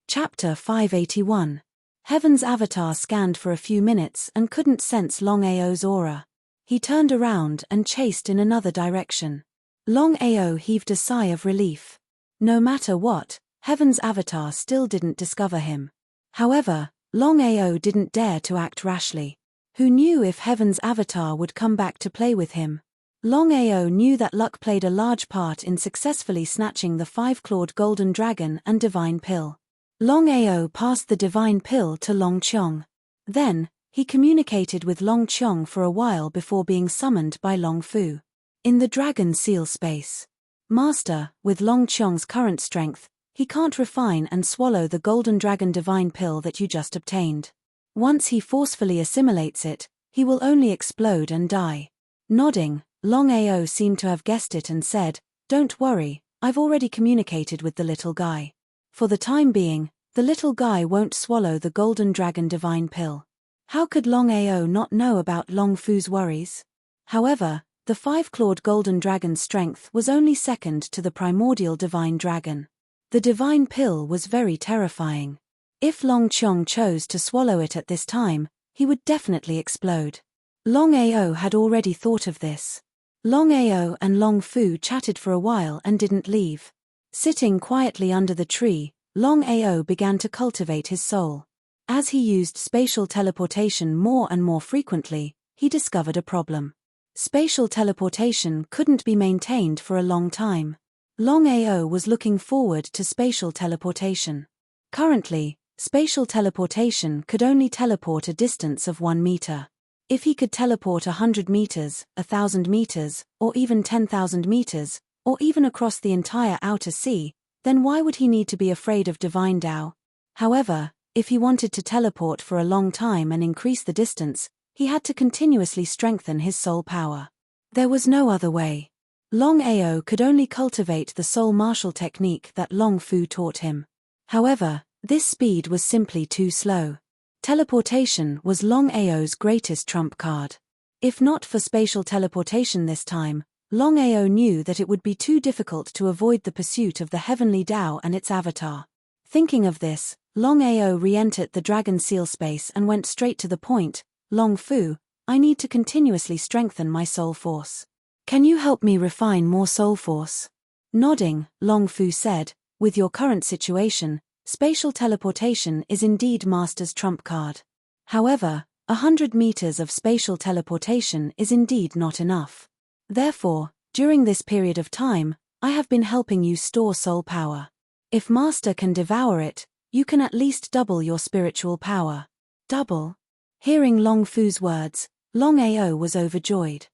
Speaker 1: Chapter 581. Heaven's avatar scanned for a few minutes and couldn't sense Longao's aura. He turned around and chased in another direction. Longao heaved a sigh of relief. No matter what, Heaven's avatar still didn't discover him. However, Longao didn't dare to act rashly. Who knew if Heaven's avatar would come back to play with him? Longao knew that luck played a large part in successfully snatching the 5-clawed golden dragon and divine pill. Longao passed the divine pill to Long Chong. Then, he communicated with Long Chong for a while before being summoned by Long Fu. In the dragon seal space. Master, with Long Chong's current strength, he can't refine and swallow the golden dragon divine pill that you just obtained. Once he forcefully assimilates it, he will only explode and die. Nodding, Longao seemed to have guessed it and said, "Don't worry, I've already communicated with the little guy. For the time being, the little guy won't swallow the golden dragon divine pill." How could Longao not know about Long Fu's worries? However, the 5-clawed golden dragon's strength was only second to the primordial divine dragon. The divine pill was very terrifying. If Long Chong chose to swallow it at this time, he would definitely explode. Longao had already thought of this. Longao and Long Fu chatted for a while and didn't leave. Sitting quietly under the tree, Longao began to cultivate his soul. As he used spatial teleportation more and more frequently, he discovered a problem. Spatial teleportation couldn't be maintained for a long time. Longao was looking forward to spatial teleportation. Currently, spatial teleportation could only teleport a distance of 1 meter. If he could teleport 100 meters, 1,000 meters, or even 10,000 meters, or even across the entire outer sea, then why would he need to be afraid of divine Tao? However, if he wanted to teleport for a long time and increase the distance, he had to continuously strengthen his soul power. There was no other way. Longao could only cultivate the soul martial technique that Long Fu taught him. However, this speed was simply too slow. Teleportation was Longao's greatest trump card. If not for spatial teleportation this time, Longao knew that it would be too difficult to avoid the pursuit of the heavenly Tao and its avatar. Thinking of this, Longao re-entered the dragon seal space and went straight to the point. Long Fu, I need to continuously strengthen my soul force. Can you help me refine more soul force? Nodding, Long Fu said, with your current situation, spatial teleportation is indeed Master's trump card. However, 100 meters of spatial teleportation is indeed not enough. Therefore, during this period of time, I have been helping you store soul power. If Master can devour it, you can at least double your spiritual power. Double? Hearing Long Fu's words, Longao was overjoyed.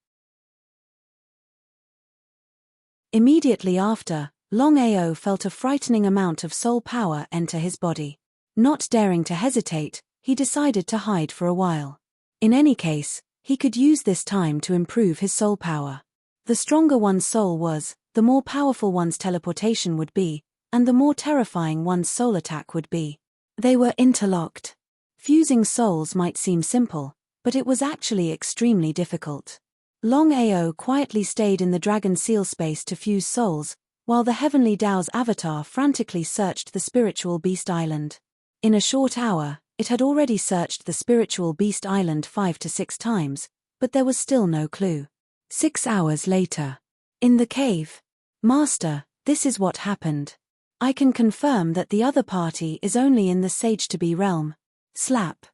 Speaker 1: Immediately after, Longao felt a frightening amount of soul power enter his body. Not daring to hesitate, he decided to hide for a while. In any case, he could use this time to improve his soul power. The stronger one's soul was, the more powerful one's teleportation would be, and the more terrifying one's soul attack would be. They were interlocked. Fusing souls might seem simple, but it was actually extremely difficult. Longao quietly stayed in the dragon seal space to fuse souls, while the heavenly Tao's avatar frantically searched the spiritual beast island. In a short hour, it had already searched the spiritual beast island 5 to 6 times, but there was still no clue. 6 hours later. In the cave. Master, this is what happened. I can confirm that the other party is only in the sage-to-be realm. Slap.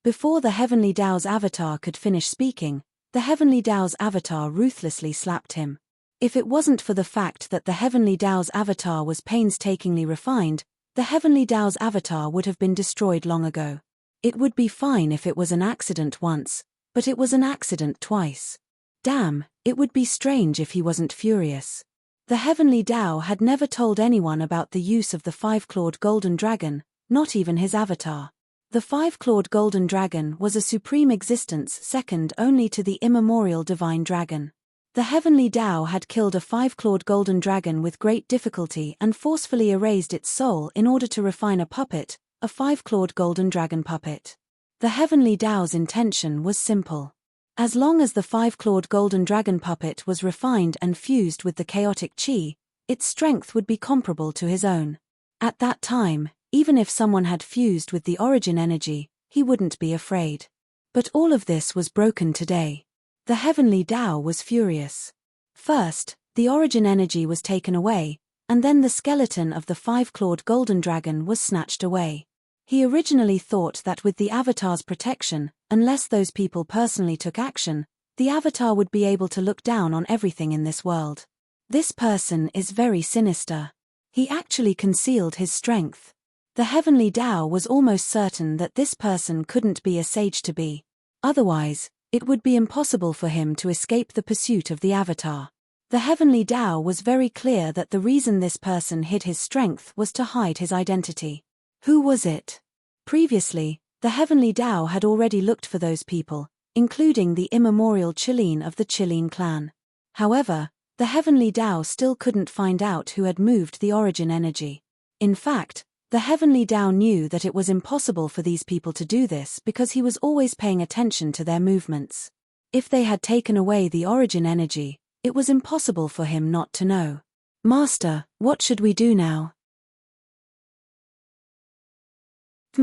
Speaker 1: Before the heavenly Tao's avatar could finish speaking, the heavenly Tao's avatar ruthlessly slapped him. If it wasn't for the fact that the heavenly Tao's avatar was painstakingly refined, the heavenly Tao's avatar would have been destroyed long ago. It would be fine if it was an accident once, but it was an accident twice. Damn, it would be strange if he wasn't furious. The heavenly Tao had never told anyone about the use of the 5-clawed golden dragon, not even his avatar. The 5-clawed golden dragon was a supreme existence second only to the immemorial divine dragon. The heavenly Tao had killed a 5-clawed golden dragon with great difficulty and forcefully erased its soul in order to refine a puppet, a 5-clawed golden dragon puppet. The heavenly Tao's intention was simple. As long as the 5-clawed golden dragon puppet was refined and fused with the chaotic chi, its strength would be comparable to his own. At that time, even if someone had fused with the origin energy, he wouldn't be afraid. But all of this was broken today. The heavenly Tao was furious. First, the origin energy was taken away, and then the skeleton of the 5-clawed golden dragon was snatched away. He originally thought that with the avatar's protection, unless those people personally took action, the avatar would be able to look down on everything in this world. This person is very sinister. He actually concealed his strength. The heavenly Tao was almost certain that this person couldn't be a sage-to-be. Otherwise, it would be impossible for him to escape the pursuit of the avatar. The heavenly Tao was very clear that the reason this person hid his strength was to hide his identity. Who was it? Previously, the heavenly Tao had already looked for those people, including the immemorial Chilean of the Chilean clan. However, the heavenly Tao still couldn't find out who had moved the origin energy. In fact, the heavenly Tao knew that it was impossible for these people to do this because he was always paying attention to their movements. If they had taken away the origin energy, it was impossible for him not to know. Master, what should we do now?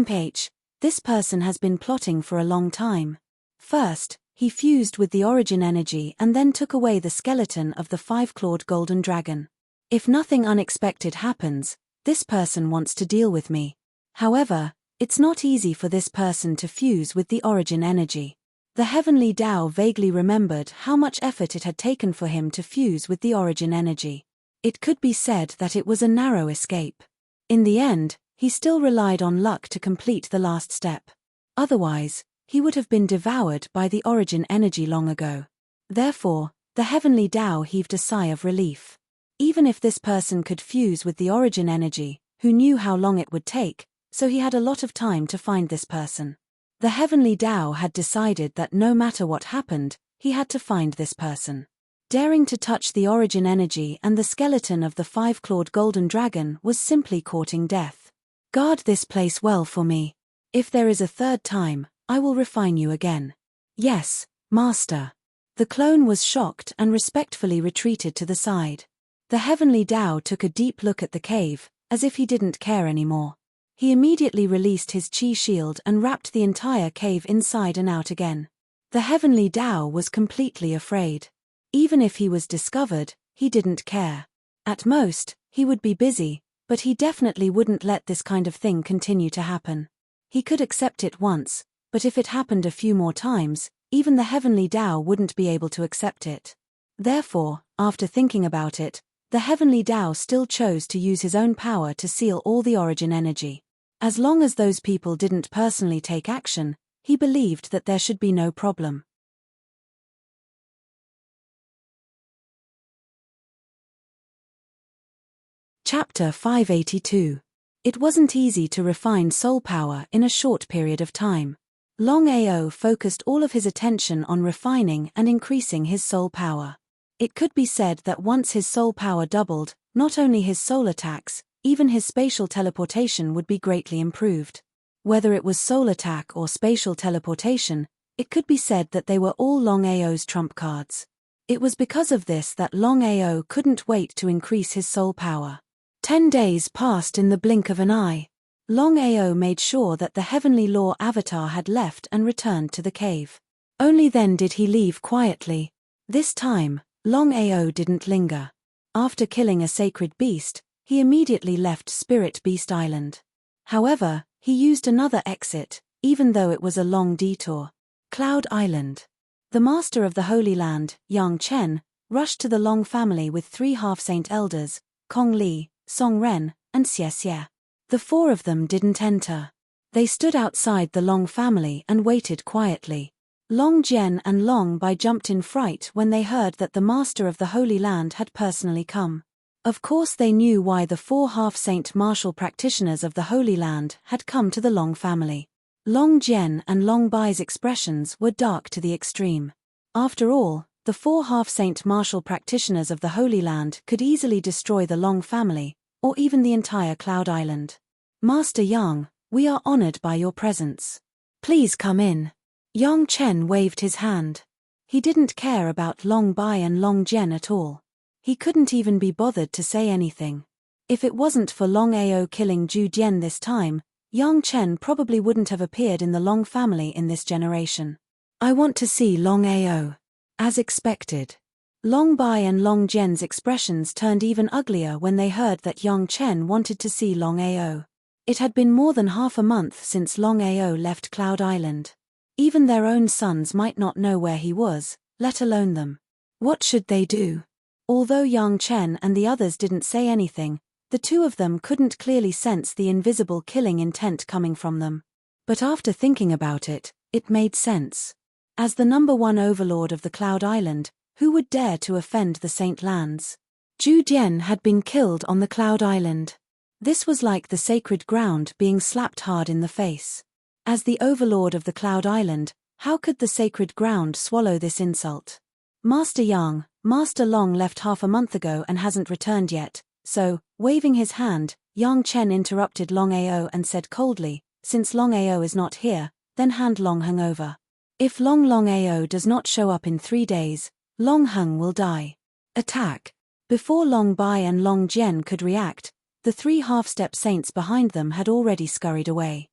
Speaker 1: Page. This person has been plotting for a long time. First, he fused with the origin energy and then took away the skeleton of the 5-clawed golden dragon. If nothing unexpected happens, this person wants to deal with me. However, it's not easy for this person to fuse with the origin energy. The heavenly Tao vaguely remembered how much effort it had taken for him to fuse with the origin energy. It could be said that it was a narrow escape. In the end, he still relied on luck to complete the last step. Otherwise, he would have been devoured by the origin energy long ago. Therefore, the heavenly Tao heaved a sigh of relief. Even if this person could fuse with the origin energy, who knew how long it would take, so he had a lot of time to find this person. The heavenly Tao had decided that no matter what happened, he had to find this person. Daring to touch the origin energy and the skeleton of the five-clawed golden dragon was simply courting death. Guard this place well for me. If there is a third time, I will refine you again. Yes, Master. The clone was shocked and respectfully retreated to the side. The heavenly Tao took a deep look at the cave, as if he didn't care anymore. He immediately released his chi shield and wrapped the entire cave inside and out again. The heavenly Tao was completely afraid. Even if he was discovered, he didn't care. At most, he would be busy, but he definitely wouldn't let this kind of thing continue to happen. He could accept it once, but if it happened a few more times, even the heavenly Tao wouldn't be able to accept it. Therefore, after thinking about it, the heavenly Tao still chose to use his own power to seal all the origin energy. As long as those people didn't personally take action, he believed that there should be no problem. Chapter 582. It wasn't easy to refine soul power in a short period of time. Longao focused all of his attention on refining and increasing his soul power. It could be said that once his soul power doubled, not only his soul attacks, even his spatial teleportation would be greatly improved. Whether it was soul attack or spatial teleportation, it could be said that they were all Longao's trump cards. It was because of this that Longao couldn't wait to increase his soul power. 10 days passed in the blink of an eye. Longao made sure that the heavenly law avatar had left and returned to the cave. Only then did he leave quietly. This time, Longao didn't linger. After killing a sacred beast, he immediately left Spirit Beast Island. However, he used another exit, even though it was a long detour. Cloud Island. The master of the Holy Land, Yang Chen, rushed to the Long family with 3 half-saint elders, Kong Li, Song Ren, and Xie Xie. The 4 of them didn't enter. They stood outside the Long family and waited quietly. Long Jian and Long Bai jumped in fright when they heard that the master of the Holy Land had personally come. Of course they knew why the 4 half-saint martial practitioners of the Holy Land had come to the Long family. Long Jian and Long Bai's expressions were dark to the extreme. After all, the 4 half-saint martial practitioners of the Holy Land could easily destroy the Long family, or even the entire Cloud Island. Master Yang, we are honored by your presence. Please come in. Yang Chen waved his hand. He didn't care about Long Bai and Long Jian at all. He couldn't even be bothered to say anything. If it wasn't for Longao killing Zhu Jian this time, Yang Chen probably wouldn't have appeared in the Long family in this generation. I want to see Longao. As expected. Long Bai and Long Jian's expressions turned even uglier when they heard that Yang Chen wanted to see Longao. It had been more than half a month since Longao left Cloud Island. Even their own sons might not know where he was, let alone them. What should they do? Although Yang Chen and the others didn't say anything, the 2 of them couldn't clearly sense the invisible killing intent coming from them. But after thinking about it, it made sense. As the number 1 overlord of the Cloud Island, who would dare to offend the Saint Lands? Zhu Jian had been killed on the Cloud Island. This was like the sacred ground being slapped hard in the face. As the overlord of the Cloud Island, how could the sacred ground swallow this insult? Master Yang, Master Long left half a month ago and hasn't returned yet, so, waving his hand, Yang Chen interrupted Longao and said coldly, since Longao is not here, then hand Long Heng over. If Longao does not show up in 3 days, Long Heng will die. Attack. Before Long Bai and Long Jian could react, the 3 half-step saints behind them had already scurried away.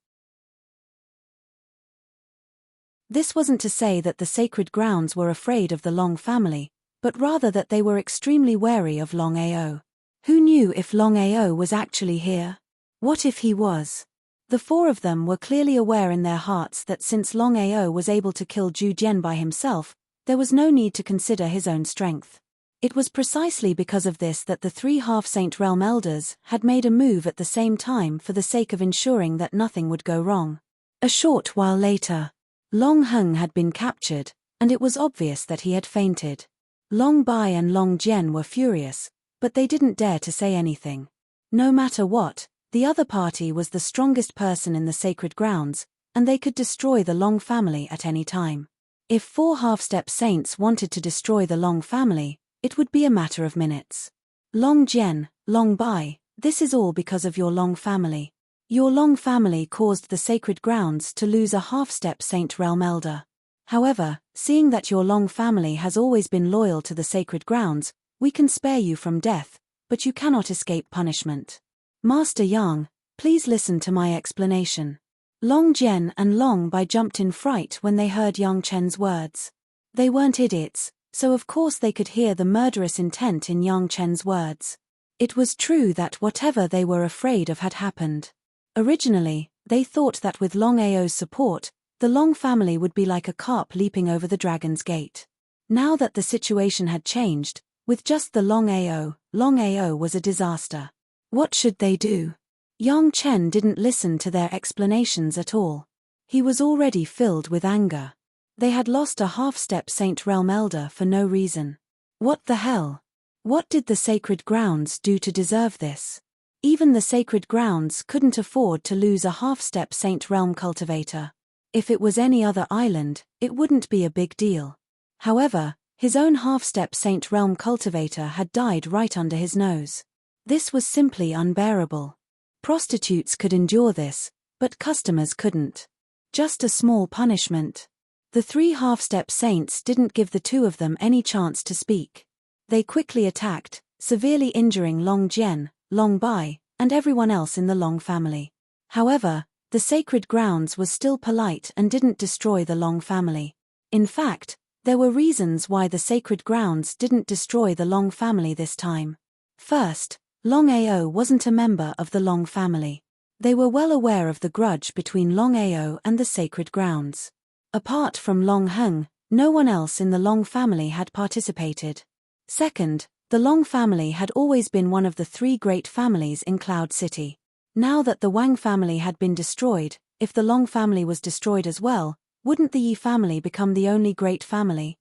Speaker 1: This wasn't to say that the sacred grounds were afraid of the Long family, but rather that they were extremely wary of Longao. Who knew if Longao was actually here? What if he was? The 4 of them were clearly aware in their hearts that since Longao was able to kill Zhu Jian by himself, there was no need to consider his own strength. It was precisely because of this that the 3 half-saint realm elders had made a move at the same time for the sake of ensuring that nothing would go wrong. A short while later, Long Heng had been captured, and it was obvious that he had fainted. Long Bai and Long Jian were furious, but they didn't dare to say anything. No matter what, the other party was the strongest person in the sacred grounds, and they could destroy the Long family at any time. If 4 half-step saints wanted to destroy the Long family, it would be a matter of minutes. Long Jian, Long Bai, this is all because of your Long family. Your Long family caused the sacred grounds to lose a half-step saint realm elder. However, seeing that your Long family has always been loyal to the sacred grounds, we can spare you from death, but you cannot escape punishment. Master Yang, please listen to my explanation. Long Jian and Long Bai jumped in fright when they heard Yang Chen's words. They weren't idiots, so of course they could hear the murderous intent in Yang Chen's words. It was true that whatever they were afraid of had happened. Originally, they thought that with Longao's support, the Long family would be like a carp leaping over the dragon's gate. Now that the situation had changed, with just the Longao was a disaster. What should they do? Yang Chen didn't listen to their explanations at all. He was already filled with anger. They had lost a half-step Saint Realm Elder for no reason. What the hell? What did the sacred grounds do to deserve this? Even the sacred grounds couldn't afford to lose a half-step Saint Realm cultivator. If it was any other island, it wouldn't be a big deal. However, his own half-step Saint Realm cultivator had died right under his nose. This was simply unbearable. Prostitutes could endure this, but customers couldn't. Just a small punishment. The 3 half-step saints didn't give the 2 of them any chance to speak. They quickly attacked, severely injuring Long Jian, Long Bai, and everyone else in the Long family. However, the sacred grounds was still polite and didn't destroy the Long family. In fact, there were reasons why the sacred grounds didn't destroy the Long family this time. First, Longao wasn't a member of the Long family. They were well aware of the grudge between Longao and the sacred grounds. Apart from Long Heng, no one else in the Long family had participated. Second, the Long family had always been one of the 3 great families in Cloud City. Now that the Wang family had been destroyed, if the Long family was destroyed as well, wouldn't the Yi family become the only great family?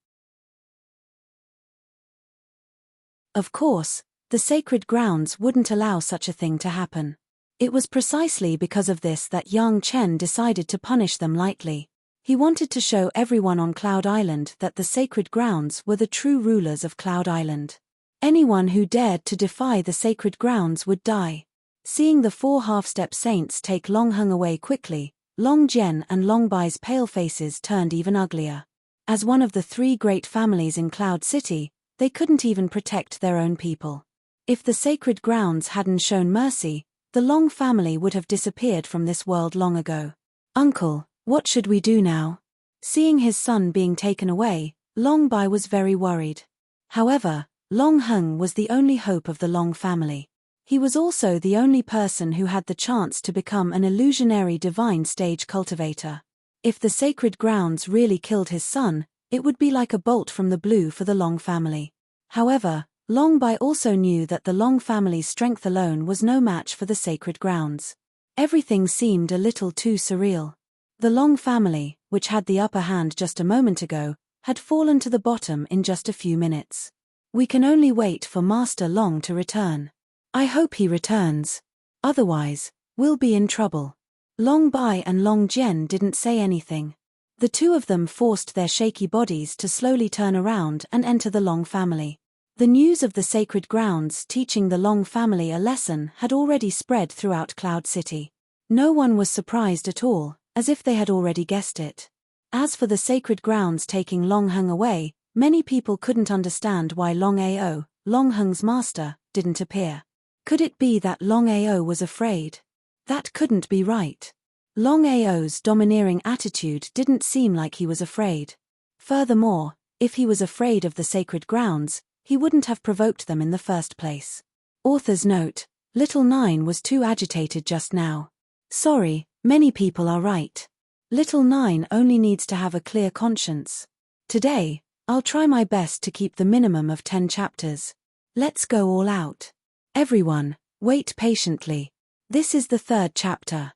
Speaker 1: Of course, the sacred grounds wouldn't allow such a thing to happen. It was precisely because of this that Yang Chen decided to punish them lightly. He wanted to show everyone on Cloud Island that the sacred grounds were the true rulers of Cloud Island. Anyone who dared to defy the sacred grounds would die. Seeing the 4 half-step saints take Long Heng away quickly, Long Jian and Long Bai's pale faces turned even uglier. As one of the 3 great families in Cloud City, they couldn't even protect their own people. If the sacred grounds hadn't shown mercy, the Long family would have disappeared from this world long ago. Uncle, what should we do now? Seeing his son being taken away, Long Bai was very worried. However, Long Heng was the only hope of the Long family. He was also the only person who had the chance to become an illusionary divine stage cultivator. If the sacred grounds really killed his son, it would be like a bolt from the blue for the Long family. However, Long Bai also knew that the Long family's strength alone was no match for the sacred grounds. Everything seemed a little too surreal. The Long family, which had the upper hand just a moment ago, had fallen to the bottom in just a few minutes. We can only wait for Master Long to return. I hope he returns. Otherwise, we'll be in trouble. Long Bai and Long Jian didn't say anything. The 2 of them forced their shaky bodies to slowly turn around and enter the Long family. The news of the sacred grounds teaching the Long family a lesson had already spread throughout Cloud City. No one was surprised at all, as if they had already guessed it. As for the sacred grounds taking Long Heng away, many people couldn't understand why Longao, Long Heng's master, didn't appear. Could it be that Longao was afraid? That couldn't be right. Longao's domineering attitude didn't seem like he was afraid. Furthermore, if he was afraid of the sacred grounds, he wouldn't have provoked them in the first place. Author's note: Little Nine was too agitated just now. Sorry, many people are right. Little Nine only needs to have a clear conscience. Today, I'll try my best to keep the minimum of 10 chapters. Let's go all out. Everyone, wait patiently. This is the 3rd chapter.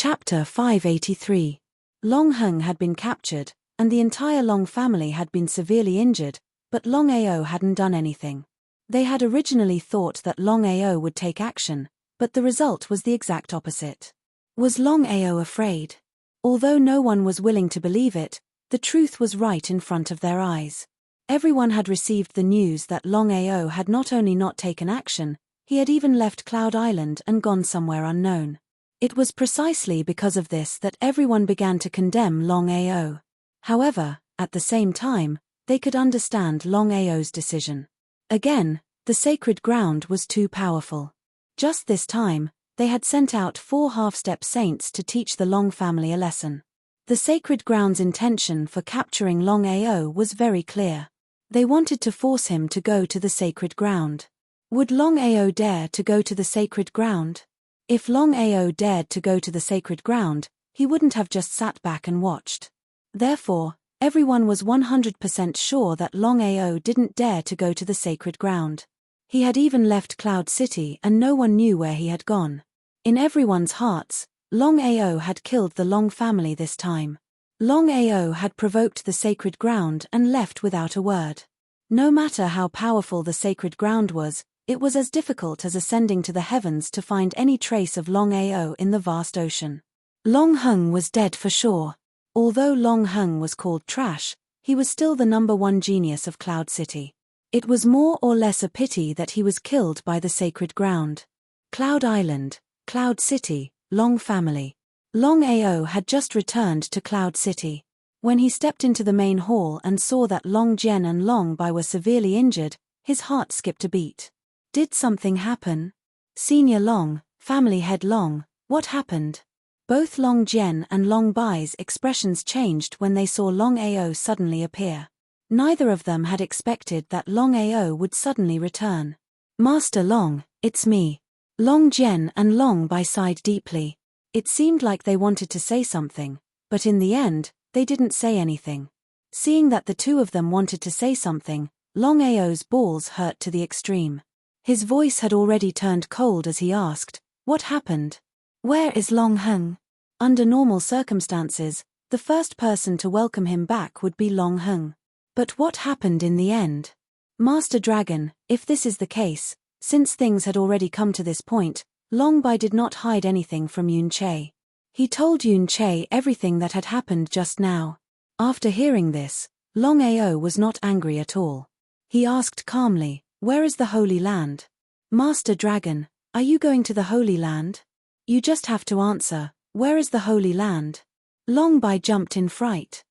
Speaker 1: Chapter 583. Longao had been captured, and the entire Long family had been severely injured, but Longao hadn't done anything. They had originally thought that Longao would take action, but the result was the exact opposite. Was Longao afraid? Although no one was willing to believe it, the truth was right in front of their eyes. Everyone had received the news that Longao had not only not taken action, he had even left Cloud Island and gone somewhere unknown. It was precisely because of this that everyone began to condemn Longao. However, at the same time, they could understand Longao's decision. Again, the sacred ground was too powerful. Just this time, they had sent out 4 half-step saints to teach the Long family a lesson. The sacred ground's intention for capturing Longao was very clear. They wanted to force him to go to the sacred ground. Would Longao dare to go to the sacred ground? If Longao dared to go to the sacred ground, he wouldn't have just sat back and watched. Therefore, everyone was 100% sure that Longao didn't dare to go to the sacred ground. He had even left Cloud City and no one knew where he had gone. In everyone's hearts, Longao had killed the Long family this time. Longao had provoked the sacred ground and left without a word. No matter how powerful the sacred ground was, it was as difficult as ascending to the heavens to find any trace of Longao in the vast ocean. Longao was dead for sure. Although Longao was called trash, he was still the #1 genius of Cloud City. It was more or less a pity that he was killed by the sacred ground. Cloud Island, Cloud City, Long family. Longao had just returned to Cloud City. When he stepped into the main hall and saw that Long Jian and Long Bai were severely injured, his heart skipped a beat. Did something happen? Senior Long, family head Long, what happened? Both Long Jian and Long Bai's expressions changed when they saw Longao suddenly appear. Neither of them had expected that Longao would suddenly return. Master Long, it's me. Long Jian and Long Bai sighed deeply. It seemed like they wanted to say something, but in the end, they didn't say anything. Seeing that the two of them wanted to say something, Longao's balls hurt to the extreme. His voice had already turned cold as he asked, "What happened? Where is Longao?" Under normal circumstances, the first person to welcome him back would be Longao. But what happened in the end? Master Dragon, if this is the case, since things had already come to this point, Long Bai did not hide anything from Yun Che. He told Yun Che everything that had happened just now. After hearing this, Longao was not angry at all. He asked calmly, "Where is the Holy Land?" "Master Dragon, are you going to the Holy Land?" "You just have to answer, where is the Holy Land?" Long Bai jumped in fright.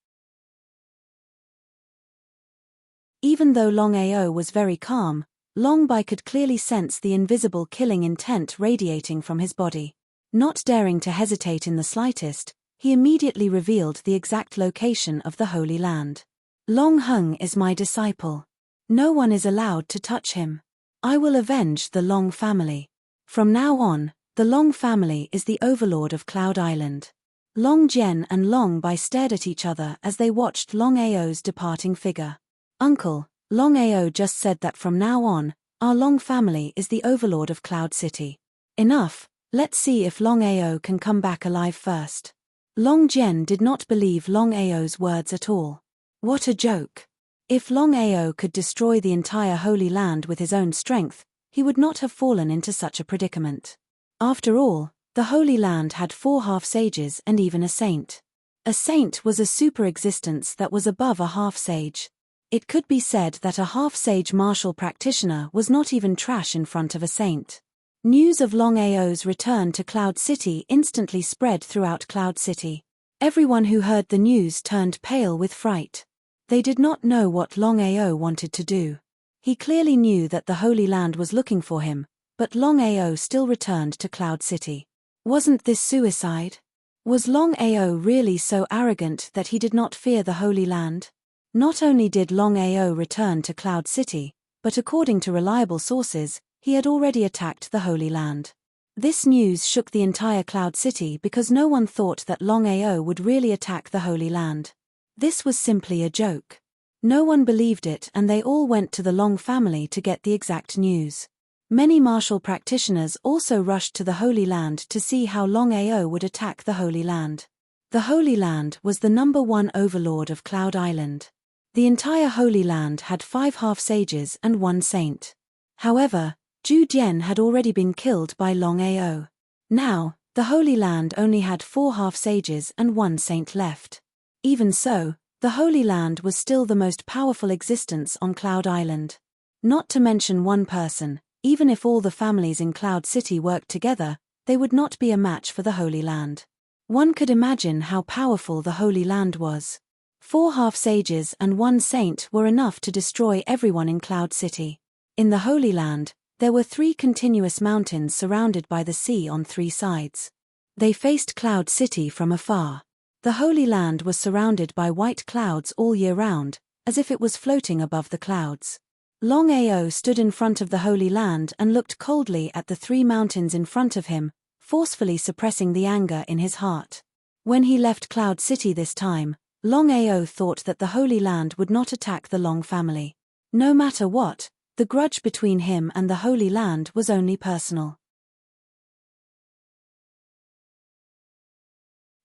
Speaker 1: Even though Longao was very calm, Long Bai could clearly sense the invisible killing intent radiating from his body. Not daring to hesitate in the slightest, he immediately revealed the exact location of the Holy Land. "Longao is my disciple. No one is allowed to touch him. I will avenge the Long family. From now on, the Long family is the overlord of Cloud Island." Long Jian and Long Bai stared at each other as they watched Longao's departing figure. "Uncle, Longao just said that from now on, our Long family is the overlord of Cloud City. Enough, let's see if Longao can come back alive first." Long Jian did not believe Longao's words at all. What a joke. If Longao could destroy the entire Holy Land with his own strength, he would not have fallen into such a predicament. After all, the Holy Land had 4 half-sages and even a saint. A saint was a super-existence that was above a half-sage. It could be said that a half-sage martial practitioner was not even trash in front of a saint. News of Longao's return to Cloud City instantly spread throughout Cloud City. Everyone who heard the news turned pale with fright. They did not know what Longao wanted to do. He clearly knew that the Holy Land was looking for him, but Longao still returned to Cloud City. Wasn't this suicide? Was Longao really so arrogant that he did not fear the Holy Land? Not only did Longao return to Cloud City, but according to reliable sources, he had already attacked the Holy Land. This news shook the entire Cloud City because no one thought that Longao would really attack the Holy Land. This was simply a joke. No one believed it and they all went to the Long family to get the exact news. Many martial practitioners also rushed to the Holy Land to see how Longao would attack the Holy Land. The Holy Land was the #1 overlord of Cloud Island. The entire Holy Land had 5 half-sages and 1 saint. However, Zhu Jian had already been killed by Longao. Now, the Holy Land only had 4 half-sages and 1 saint left. Even so, the Holy Land was still the most powerful existence on Cloud Island. Not to mention one person, even if all the families in Cloud City worked together, they would not be a match for the Holy Land. One could imagine how powerful the Holy Land was. 4 half-sages and 1 saint were enough to destroy everyone in Cloud City. In the Holy Land, there were 3 continuous mountains surrounded by the sea on 3 sides. They faced Cloud City from afar. The Holy Land was surrounded by white clouds all year round, as if it was floating above the clouds. Longao stood in front of the Holy Land and looked coldly at the 3 mountains in front of him, forcefully suppressing the anger in his heart. When he left Cloud City this time, Longao thought that the Holy Land would not attack the Long family. No matter what, the grudge between him and the Holy Land was only personal.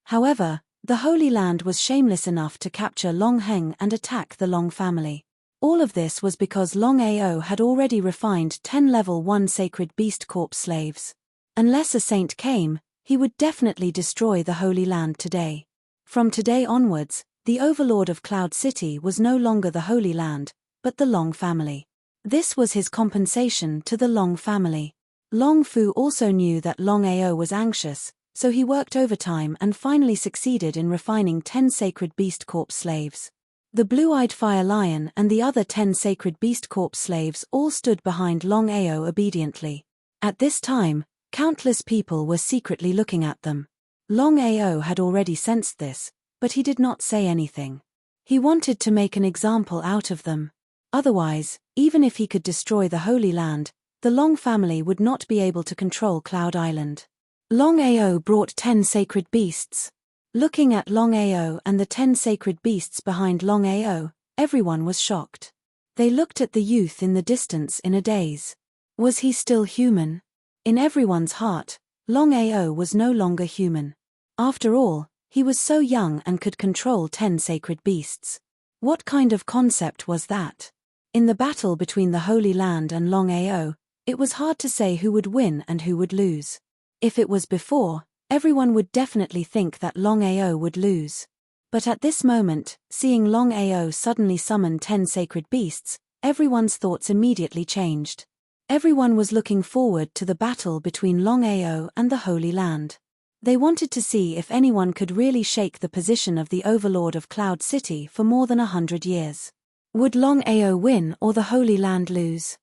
Speaker 1: However, the Holy Land was shameless enough to capture Long Heng and attack the Long family. All of this was because Longao had already refined 10 level 1 sacred beast corpse slaves. Unless a saint came, he would definitely destroy the Holy Land today. From today onwards, the overlord of Cloud City was no longer the Holy Land, but the Long family. This was his compensation to the Long family. Long Fu also knew that Longao was anxious, so he worked overtime and finally succeeded in refining 10 sacred beast corpse slaves. The blue-eyed fire lion and the other 10 sacred beast corpse slaves all stood behind Longao obediently. At this time, countless people were secretly looking at them. Longao had already sensed this, but he did not say anything. He wanted to make an example out of them. Otherwise, even if he could destroy the Holy Land, the Long family would not be able to control Cloud Island. Longao brought 10 sacred beasts. Looking at Longao and the 10 sacred beasts behind Longao, everyone was shocked. They looked at the youth in the distance in a daze. Was he still human? In everyone's heart, Longao was no longer human. After all, he was so young and could control 10 sacred beasts. What kind of concept was that? In the battle between the Holy Land and Longao, it was hard to say who would win and who would lose. If it was before, everyone would definitely think that Longao would lose. But at this moment, seeing Longao suddenly summon 10 sacred beasts, everyone's thoughts immediately changed. Everyone was looking forward to the battle between Longao and the Holy Land. They wanted to see if anyone could really shake the position of the overlord of Cloud City for more than 100 years. Would Longao win or the Holy Land lose?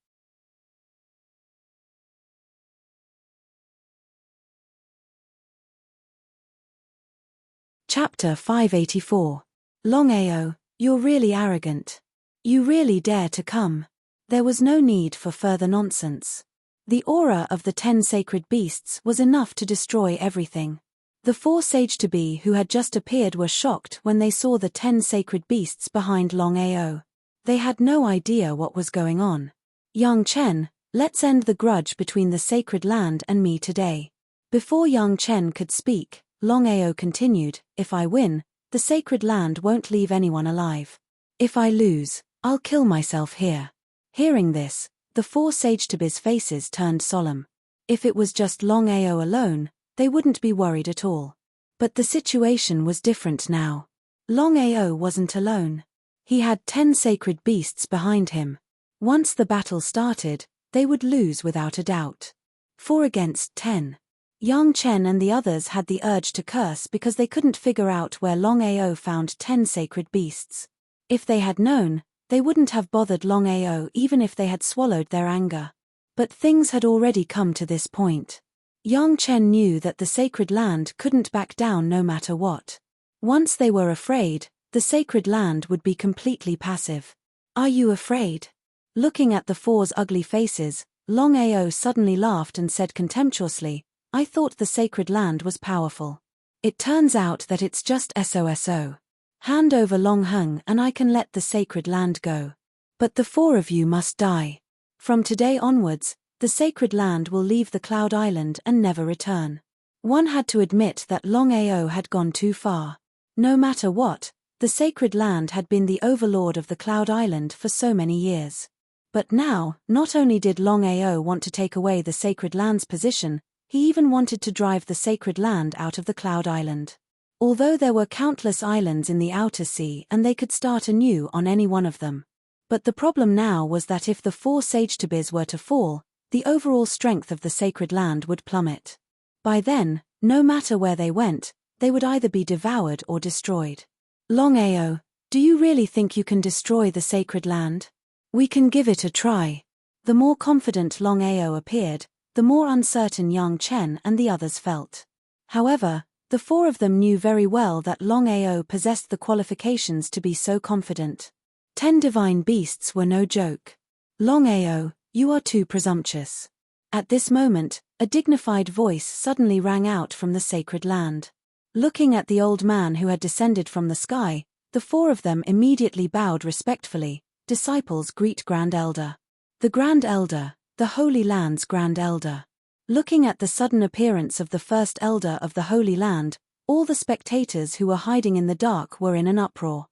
Speaker 1: Chapter 584. Longao, you're really arrogant. You really dare to come. There was no need for further nonsense. The aura of the 10 sacred beasts was enough to destroy everything. The 4 sage-to-be who had just appeared were shocked when they saw the 10 sacred beasts behind Longao. They had no idea what was going on. Yang Chen, let's end the grudge between the sacred land and me today. Before Yang Chen could speak, Longao continued, if I win, the sacred land won't leave anyone alive. If I lose, I'll kill myself here. Hearing this, the 4 sage-to-be's faces turned solemn. If it was just Longao alone, they wouldn't be worried at all. But the situation was different now. Longao wasn't alone. He had 10 sacred beasts behind him. Once the battle started, they would lose without a doubt. 4 against 10. Yang Chen and the others had the urge to curse because they couldn't figure out where Longao found 10 sacred beasts. If they had known, they wouldn't have bothered Longao even if they had swallowed their anger. But things had already come to this point. Yang Chen knew that the sacred land couldn't back down no matter what. Once they were afraid, the sacred land would be completely passive. Are you afraid? Looking at the 4's ugly faces, Longao suddenly laughed and said contemptuously, I thought the sacred land was powerful. It turns out that it's just SOSO. Hand over Long Heng and I can let the sacred land go. But the 4 of you must die. From today onwards, the sacred land will leave the Cloud Island and never return. One had to admit that Longao had gone too far. No matter what, the sacred land had been the overlord of the Cloud Island for so many years. But now, not only did Longao want to take away the sacred land's position, he even wanted to drive the sacred land out of the Cloud Island. Although there were countless islands in the outer sea and they could start anew on any one of them. But the problem now was that if the 4 Sagetabis were to fall, the overall strength of the sacred land would plummet. By then, no matter where they went, they would either be devoured or destroyed. Longao, do you really think you can destroy the sacred land? We can give it a try. The more confident Longao appeared, the more uncertain Yang Chen and the others felt. However, the 4 of them knew very well that Longao possessed the qualifications to be so confident. 10 divine beasts were no joke. Longao, you are too presumptuous. At this moment, a dignified voice suddenly rang out from the sacred land. Looking at the old man who had descended from the sky, the 4 of them immediately bowed respectfully. Disciples greet Grand Elder. The Grand Elder, the Holy Land's Grand Elder. Looking at the sudden appearance of the first Elder of the Holy Land, all the spectators who were hiding in the dark were in an uproar.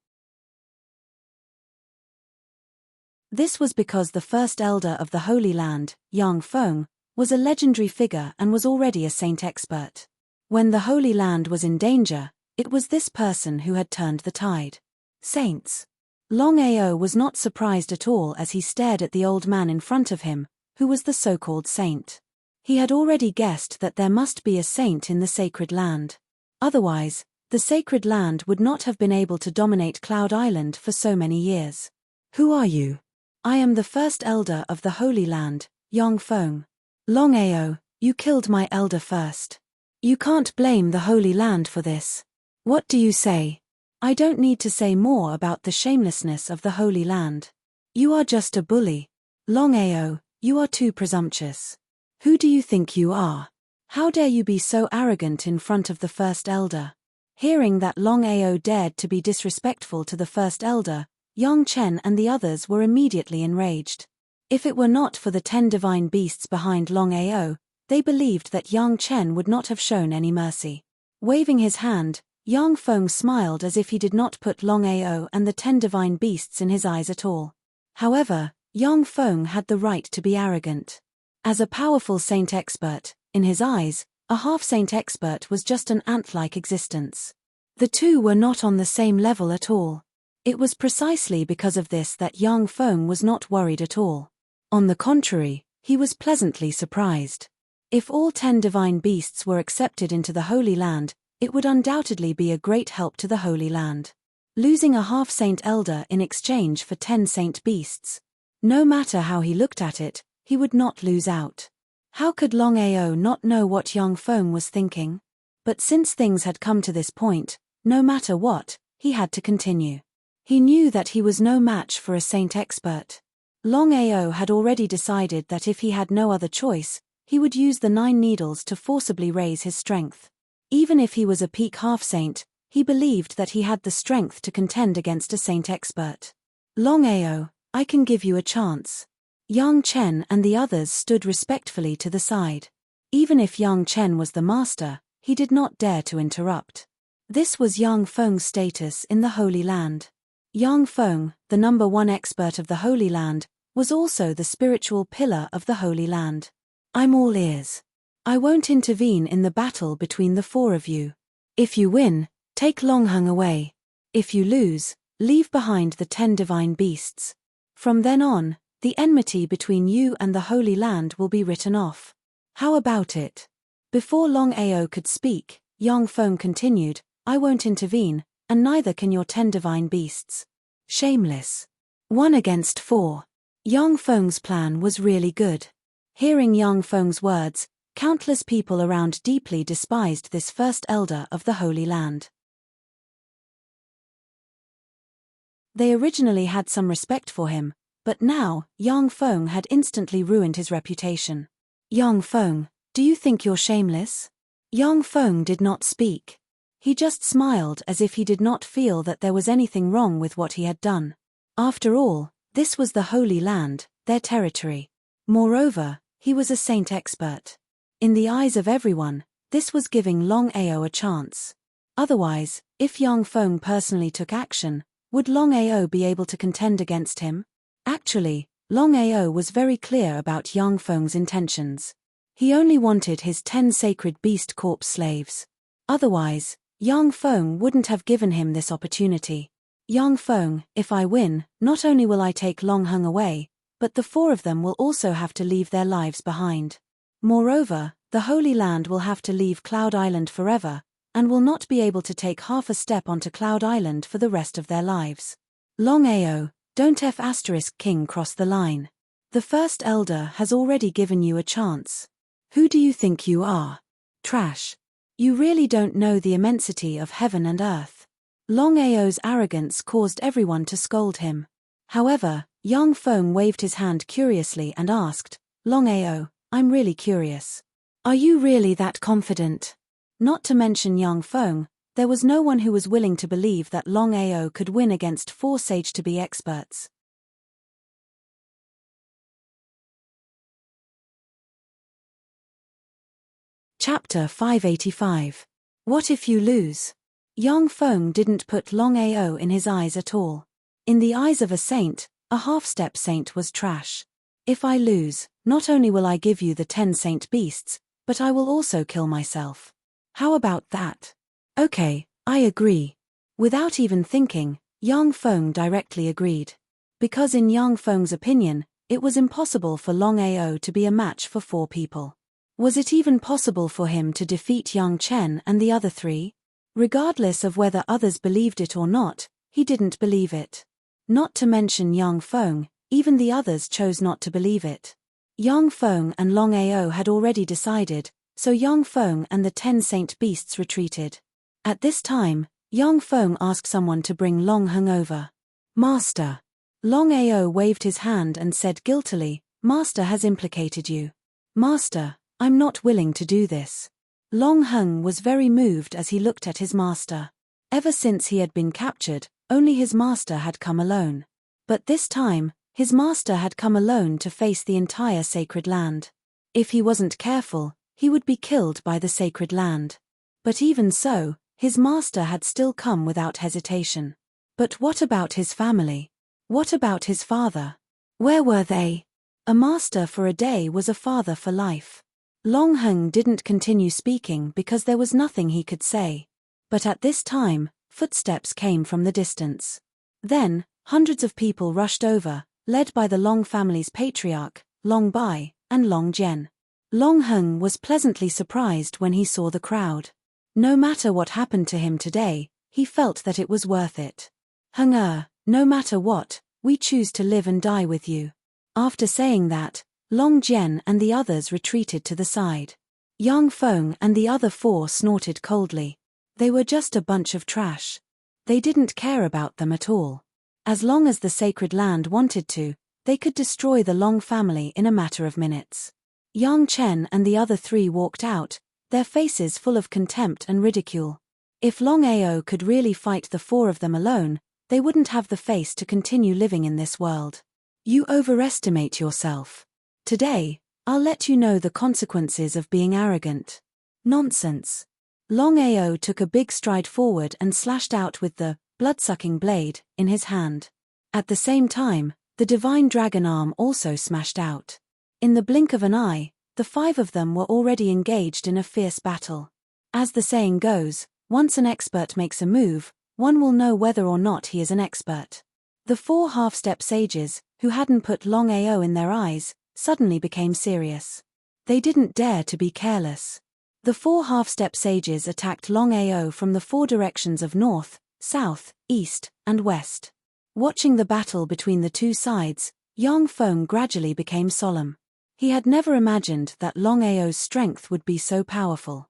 Speaker 1: This was because the first Elder of the Holy Land, Yang Feng, was a legendary figure and was already a saint expert. When the Holy Land was in danger, it was this person who had turned the tide. Saints. Longao was not surprised at all as he stared at the old man in front of him, who was the so-called saint. He had already guessed that there must be a saint in the sacred land. Otherwise, the sacred land would not have been able to dominate Cloud Island for so many years. Who are you? I am the first elder of the Holy Land, Yang Feng. Longao, you killed my elder first. You can't blame the Holy Land for this. What do you say? I don't need to say more about the shamelessness of the Holy Land. You are just a bully. Longao, you are too presumptuous. Who do you think you are? How dare you be so arrogant in front of the first elder? Hearing that Longao dared to be disrespectful to the first elder, Yang Chen and the others were immediately enraged. If it were not for the 10 divine beasts behind Longao, they believed that Yang Chen would not have shown any mercy. Waving his hand, Yang Feng smiled as if he did not put Longao and the 10 divine beasts in his eyes at all. However, Yang Feng had the right to be arrogant. As a powerful saint expert, in his eyes, a half-saint expert was just an ant-like existence. The two were not on the same level at all. It was precisely because of this that Yang Feng was not worried at all. On the contrary, he was pleasantly surprised. If all 10 divine beasts were accepted into the Holy Land, it would undoubtedly be a great help to the Holy Land. Losing a half-saint elder in exchange for 10 saint beasts. No matter how he looked at it, he would not lose out. How could Longao not know what Yang Feng was thinking? But since things had come to this point, no matter what, he had to continue. He knew that he was no match for a saint expert. Longao had already decided that if he had no other choice, he would use the 9 needles to forcibly raise his strength. Even if he was a peak half-saint, he believed that he had the strength to contend against a saint expert. Longao, I can give you a chance. Yang Chen and the others stood respectfully to the side. Even if Yang Chen was the master, he did not dare to interrupt. This was Yang Feng's status in the Holy Land. Yang Feng, the number 1 expert of the Holy Land, was also the spiritual pillar of the Holy Land. I'm all ears. I won't intervene in the battle between the 4 of you. If you win, take Longheng away. If you lose, leave behind the 10 divine beasts. From then on, the enmity between you and the Holy Land will be written off. How about it? Before Longao could speak, Yang Feng continued, I won't intervene, and neither can your 10 divine beasts. Shameless. 1 against 4. Yang Feng's plan was really good. Hearing Yang Feng's words, countless people around deeply despised this first elder of the Holy Land. They originally had some respect for him, but now, Yang Feng had instantly ruined his reputation. Yang Feng, do you think you're shameless? Yang Feng did not speak. He just smiled as if he did not feel that there was anything wrong with what he had done. After all, this was the Holy Land, their territory. Moreover, He was a saint expert. In the eyes of everyone, this was giving Longao a chance. Otherwise, if Yang Feng personally took action, would Longao be able to contend against him? Actually, Longao was very clear about Yang Feng's intentions. He only wanted his 10 sacred beast corpse slaves. Otherwise, Yang Feng wouldn't have given him this opportunity. Yang Feng, if I win, not only will I take Long Heng away, but the 4 of them will also have to leave their lives behind. Moreover, the Holy Land will have to leave Cloud Island forever, and will not be able to take half a step onto Cloud Island for the rest of their lives. Longao, don't King cross the line. The first elder has already given you a chance. Who do you think you are? Trash. You really don't know the immensity of heaven and earth. Longao's arrogance caused everyone to scold him. However, Yang Feng waved his hand curiously and asked, Longao, I'm really curious. Are you really that confident? Not to mention Yang Feng, there was no one who was willing to believe that Longao could win against 4 sage-to-be experts. Chapter 585. What if you lose? Yang Feng didn't put Longao in his eyes at all. In the eyes of a saint, a half-step saint was trash. If I lose, not only will I give you the 10 saint beasts, but I will also kill myself. How about that? Okay, I agree. Without even thinking, Yang Feng directly agreed. Because in Yang Feng's opinion, it was impossible for Longao to be a match for 4 people. Was it even possible for him to defeat Yang Chen and the other 3? Regardless of whether others believed it or not, he didn't believe it. Not to mention Yang Feng, even the others chose not to believe it. Yang Feng and Longao had already decided, so Yang Feng and the 10 saint beasts retreated. At this time, Yang Feng asked someone to bring Long Heng over. Master. Longao waved his hand and said guiltily, Master has implicated you. Master, I'm not willing to do this. Long Heng was very moved as he looked at his master. Ever since he had been captured, only his master had come alone. But this time, his master had come alone to face the entire sacred land. If he wasn't careful, he would be killed by the sacred land. But even so, his master had still come without hesitation. But what about his family? What about his father? Where were they? A master for a day was a father for life. Long Heng didn't continue speaking because there was nothing he could say. But at this time, footsteps came from the distance. Then, hundreds of people rushed over, led by the Long family's patriarch, Long Bai, and Long Zhen. Long Heng was pleasantly surprised when he saw the crowd. No matter what happened to him today, he felt that it was worth it. Heng no matter what, we choose to live and die with you. After saying that, Long Zhen and the others retreated to the side. Yang Feng and the other 4 snorted coldly. They were just a bunch of trash. They didn't care about them at all. As long as the sacred land wanted to, they could destroy the Long family in a matter of minutes. Yang Chen and the other 3 walked out, their faces full of contempt and ridicule. If Longao could really fight the 4 of them alone, they wouldn't have the face to continue living in this world. You overestimate yourself. Today, I'll let you know the consequences of being arrogant. Nonsense. Longao took a big stride forward and slashed out with the blood-sucking blade in his hand. At the same time, the divine dragon arm also smashed out. In the blink of an eye, the 5 of them were already engaged in a fierce battle. As the saying goes, once an expert makes a move, one will know whether or not he is an expert. The 4 half-step sages, who hadn't put Longao in their eyes, suddenly became serious. They didn't dare to be careless. The 4 half-step sages attacked Longao from the 4 directions of north, south, east, and west. Watching the battle between the 2 sides, Yang Feng gradually became solemn. He had never imagined that Longao's strength would be so powerful.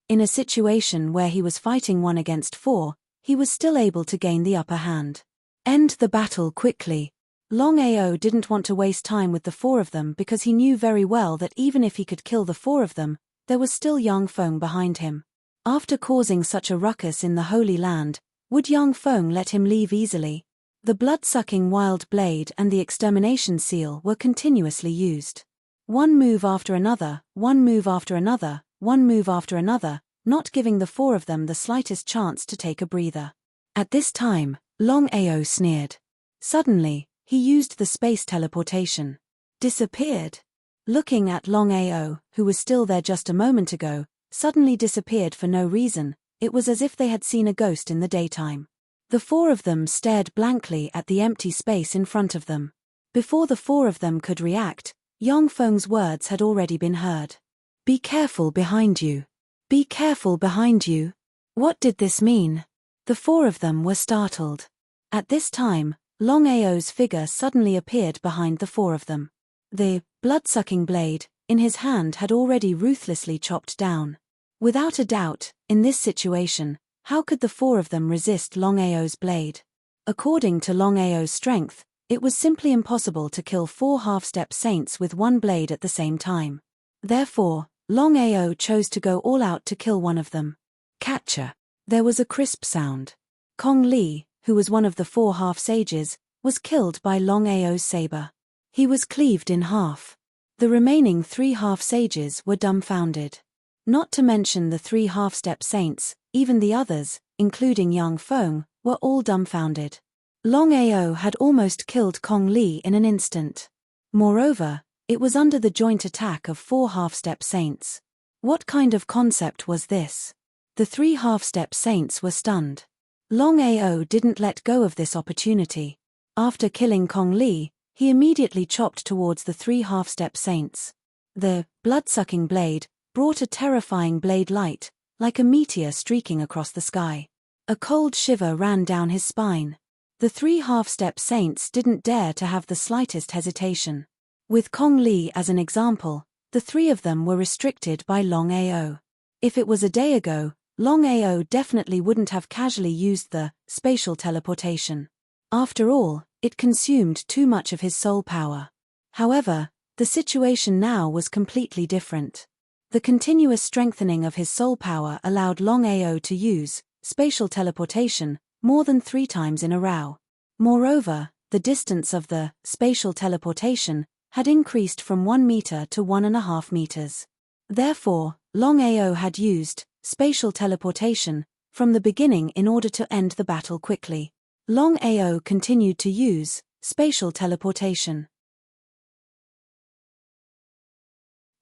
Speaker 1: In a situation where he was fighting 1 against 4, he was still able to gain the upper hand. End the battle quickly. Longao didn't want to waste time with the 4 of them because he knew very well that even if he could kill the 4 of them, there was still Yang Feng behind him. After causing such a ruckus in the Holy Land, would Yang Feng let him leave easily? The blood-sucking wild blade and the extermination seal were continuously used. One move after another, one move after another, one move after another, not giving the four of them the slightest chance to take a breather. At this time, Longao sneered. Suddenly, he used the space teleportation. Disappeared. Looking at Longao, who was still there just a moment ago, suddenly disappeared for no reason. It was as if they had seen a ghost in the daytime. The four of them stared blankly at the empty space in front of them. Before the four of them could react, Yang Feng's words had already been heard. "Be careful behind you. Be careful behind you." What did this mean? The four of them were startled. At this time, Longao's figure suddenly appeared behind the four of them. The blood-sucking blade, in his hand, had already ruthlessly chopped down. Without a doubt, in this situation, how could the four of them resist Longao's blade? According to Longao's strength, it was simply impossible to kill 4 half-step saints with one blade at the same time. Therefore, Longao chose to go all out to kill one of them. Catcher. There was a crisp sound. Kong Li, who was one of the 4 half-sages, was killed by Longao's saber. He was cleaved in half. The remaining 3 half-sages were dumbfounded. Not to mention the 3 half-step saints, even the others, including Yang Feng, were all dumbfounded. Longao had almost killed Kong Li in an instant. Moreover, it was under the joint attack of 4 half-step saints. What kind of concept was this? The 3 half-step saints were stunned. Longao didn't let go of this opportunity. After killing Kong Li, he immediately chopped towards the 3 half-step saints. The blood-sucking blade brought a terrifying blade light, like a meteor streaking across the sky. A cold shiver ran down his spine. The 3 half-step saints didn't dare to have the slightest hesitation. With Kong Li as an example, the 3 of them were restricted by Longao. If it was a day ago, Longao definitely wouldn't have casually used the spatial teleportation. After all, it consumed too much of his soul power. However, the situation now was completely different. The continuous strengthening of his soul power allowed Longao to use spatial teleportation more than 3 times in a row. Moreover, the distance of the spatial teleportation had increased from 1 meter to 1.5 meters. Therefore, Longao had used spatial teleportation from the beginning in order to end the battle quickly. Longao continued to use spatial teleportation.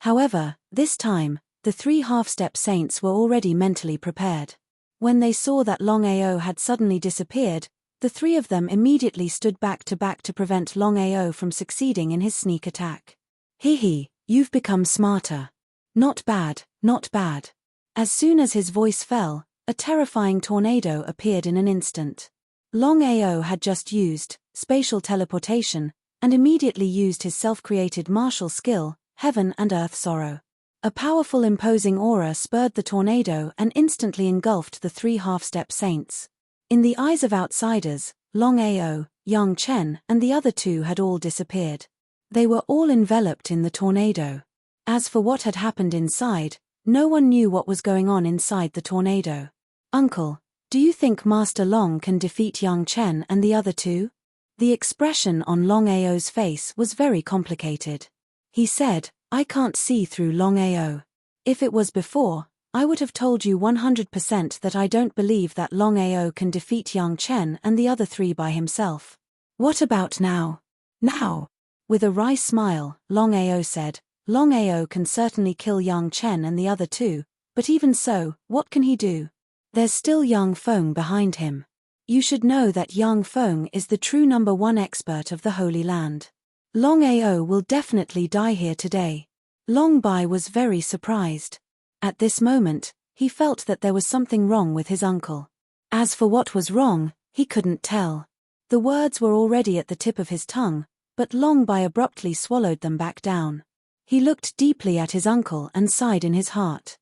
Speaker 1: However, this time, the 3 half-step saints were already mentally prepared. When they saw that Longao had suddenly disappeared, the 3 of them immediately stood back to prevent Longao from succeeding in his sneak attack. "Hehe, you've become smarter. Not bad, not bad." As soon as his voice fell, a terrifying tornado appeared in an instant. Longao had just used spatial teleportation and immediately used his self-created martial skill, Heaven and Earth Sorrow. A powerful imposing aura spurred the tornado and instantly engulfed the 3 half-step saints. In the eyes of outsiders, Longao, Yang Chen and the other 2 had all disappeared. They were all enveloped in the tornado. As for what had happened inside, no one knew what was going on inside the tornado. "Uncle, do you think Master Long can defeat Yang Chen and the other 2? The expression on Longao's face was very complicated. He said, "I can't see through Longao. If it was before, I would have told you 100% that I don't believe that Longao can defeat Yang Chen and the other 3 by himself. What about now?" "Now?" With a wry smile, Longao said, "Longao can certainly kill Yang Chen and the other 2, but even so, what can he do? There's still Yang Feng behind him. You should know that Yang Feng is the true number 1 expert of the Holy Land. Longao will definitely die here today." Long Bai was very surprised. At this moment, he felt that there was something wrong with his uncle. As for what was wrong, he couldn't tell. The words were already at the tip of his tongue, but Long Bai abruptly swallowed them back down. He looked deeply at his uncle and sighed in his heart.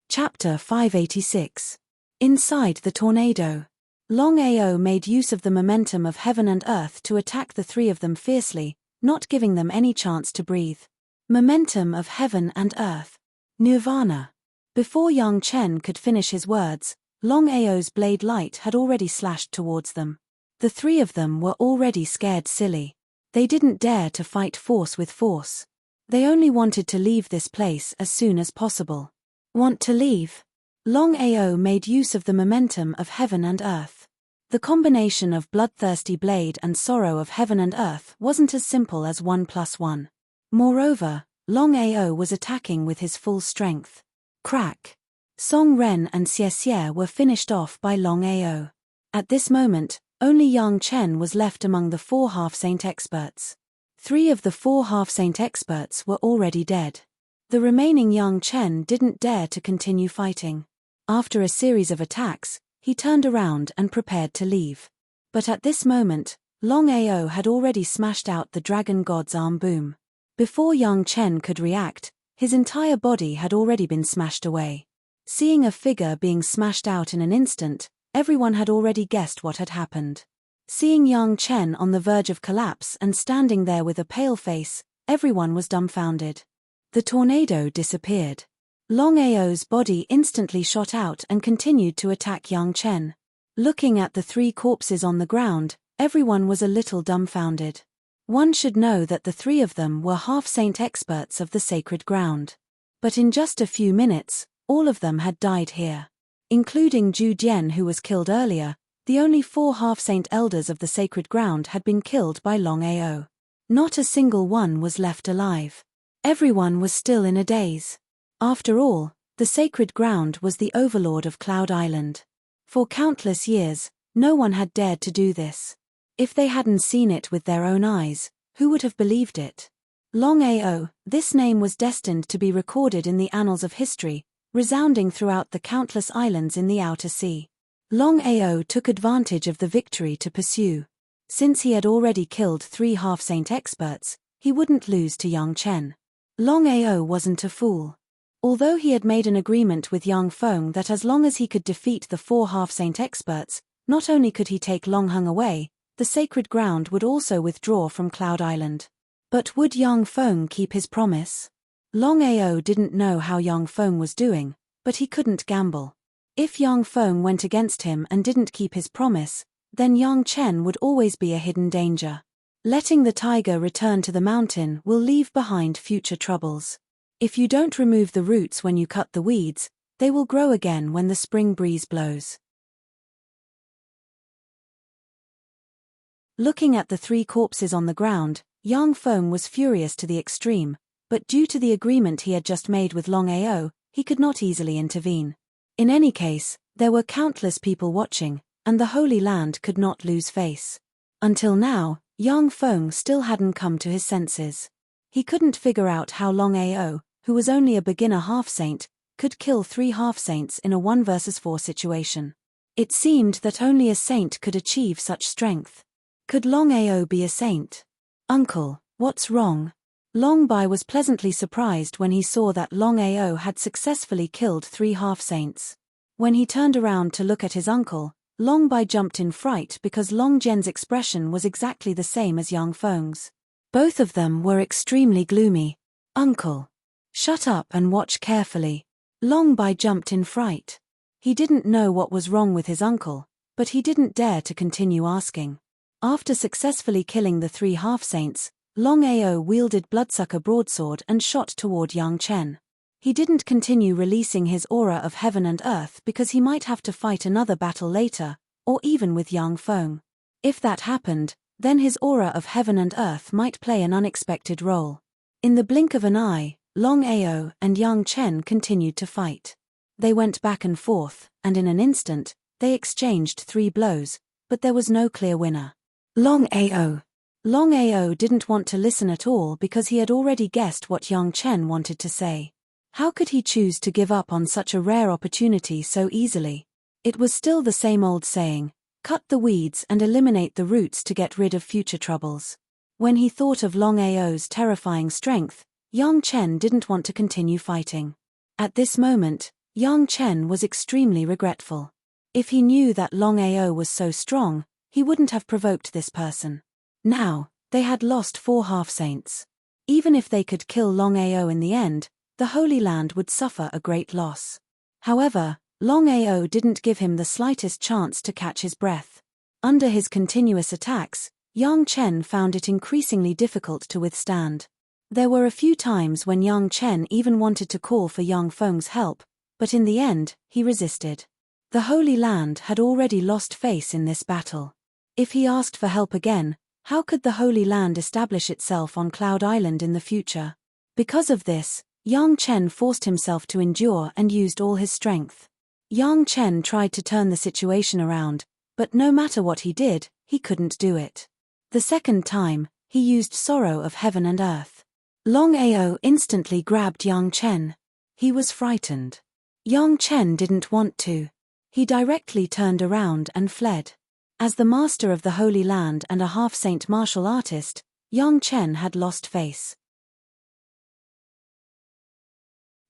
Speaker 1: Chapter 586. Inside the tornado. Longao made use of the momentum of heaven and earth to attack the 3 of them fiercely, not giving them any chance to breathe. Momentum of heaven and earth. Nirvana. Before Yang Chen could finish his words, Longao's blade light had already slashed towards them. The three of them were already scared silly. They didn't dare to fight force with force. They only wanted to leave this place as soon as possible. Want to leave? Longao made use of the momentum of heaven and earth. The combination of bloodthirsty blade and sorrow of heaven and earth wasn't as simple as 1+1. Moreover, Longao was attacking with his full strength. Crack! Song Ren and Xie Xie were finished off by Longao. At this moment, only Yang Chen was left among the 4 half-saint experts. 3 of the 4 half-saint experts were already dead. The remaining Yang Chen didn't dare to continue fighting. After a series of attacks, he turned around and prepared to leave. But at this moment, Longao had already smashed out the dragon god's arm boom. Before Yang Chen could react, his entire body had already been smashed away. Seeing a figure being smashed out in an instant, everyone had already guessed what had happened. Seeing Yang Chen on the verge of collapse and standing there with a pale face, everyone was dumbfounded. The tornado disappeared. Longao's body instantly shot out and continued to attack Yang Chen. Looking at the 3 corpses on the ground, everyone was a little dumbfounded. One should know that the 3 of them were half-saint experts of the sacred ground. But in just a few minutes, all of them had died here. Including Zhu Jian, who was killed earlier, the only 4 half-saint elders of the sacred ground had been killed by Longao. Not a single one was left alive. Everyone was still in a daze. After all, the sacred ground was the overlord of Cloud Island. For countless years, no one had dared to do this. If they hadn't seen it with their own eyes, who would have believed it? Longao, this name was destined to be recorded in the annals of history, resounding throughout the countless islands in the outer sea. Longao took advantage of the victory to pursue. Since he had already killed 3 half-saint experts, he wouldn't lose to Yang Chen. Longao wasn't a fool. Although he had made an agreement with Yang Feng that as long as he could defeat the 4 half-saint experts, not only could he take Longheng away, the sacred ground would also withdraw from Cloud Island. But would Yang Feng keep his promise? Longao didn't know how Yang Feng was doing, but he couldn't gamble. If Yang Feng went against him and didn't keep his promise, then Yang Chen would always be a hidden danger. Letting the tiger return to the mountain will leave behind future troubles. If you don't remove the roots when you cut the weeds, they will grow again when the spring breeze blows. Looking at the 3 corpses on the ground, Yang Feng was furious to the extreme, but due to the agreement he had just made with Longao, he could not easily intervene. In any case, there were countless people watching, and the Holy Land could not lose face. Until now, Yang Feng still hadn't come to his senses. He couldn't figure out how Longao, who was only a beginner half-saint, could kill 3 half-saints in a 1 versus 4 situation. It seemed that only a saint could achieve such strength. Could Longao be a saint? Uncle, what's wrong? Longbai was pleasantly surprised when he saw that Longao had successfully killed 3 half-saints. When he turned around to look at his uncle, Longbai jumped in fright because Long Zhen's expression was exactly the same as Yang Feng's. Both of them were extremely gloomy. Uncle, shut up and watch carefully. Longbai jumped in fright. He didn't know what was wrong with his uncle, but he didn't dare to continue asking. After successfully killing the 3 half-saints, Longao wielded Bloodsucker Broadsword and shot toward Yang Chen. He didn't continue releasing his aura of heaven and earth because he might have to fight another battle later, or even with Yang Feng. If that happened, then his aura of heaven and earth might play an unexpected role. In the blink of an eye, Longao and Yang Chen continued to fight. They went back and forth, and in an instant, they exchanged 3 blows, but there was no clear winner. Longao didn't want to listen at all because he had already guessed what Yang Chen wanted to say. How could he choose to give up on such a rare opportunity so easily? It was still the same old saying, cut the weeds and eliminate the roots to get rid of future troubles. When he thought of Longao's terrifying strength, Yang Chen didn't want to continue fighting. At this moment, Yang Chen was extremely regretful. If he knew that Longao was so strong, he wouldn't have provoked this person. Now, they had lost 4 half-saints. Even if they could kill Longao in the end, the Holy Land would suffer a great loss. However, Longao didn't give him the slightest chance to catch his breath. Under his continuous attacks, Yang Chen found it increasingly difficult to withstand. There were a few times when Yang Chen even wanted to call for Yang Feng's help, but in the end, he resisted. The Holy Land had already lost face in this battle. If he asked for help again, how could the Holy Land establish itself on Cloud Island in the future? Because of this, Yang Chen forced himself to endure and used all his strength. Yang Chen tried to turn the situation around, but no matter what he did, he couldn't do it. The second time, he used Sorrow of Heaven and Earth. Longao instantly grabbed Yang Chen. He was frightened. Yang Chen didn't want to. He directly turned around and fled. As the master of the Holy Land and a half-saint martial artist, Yang Chen had lost face.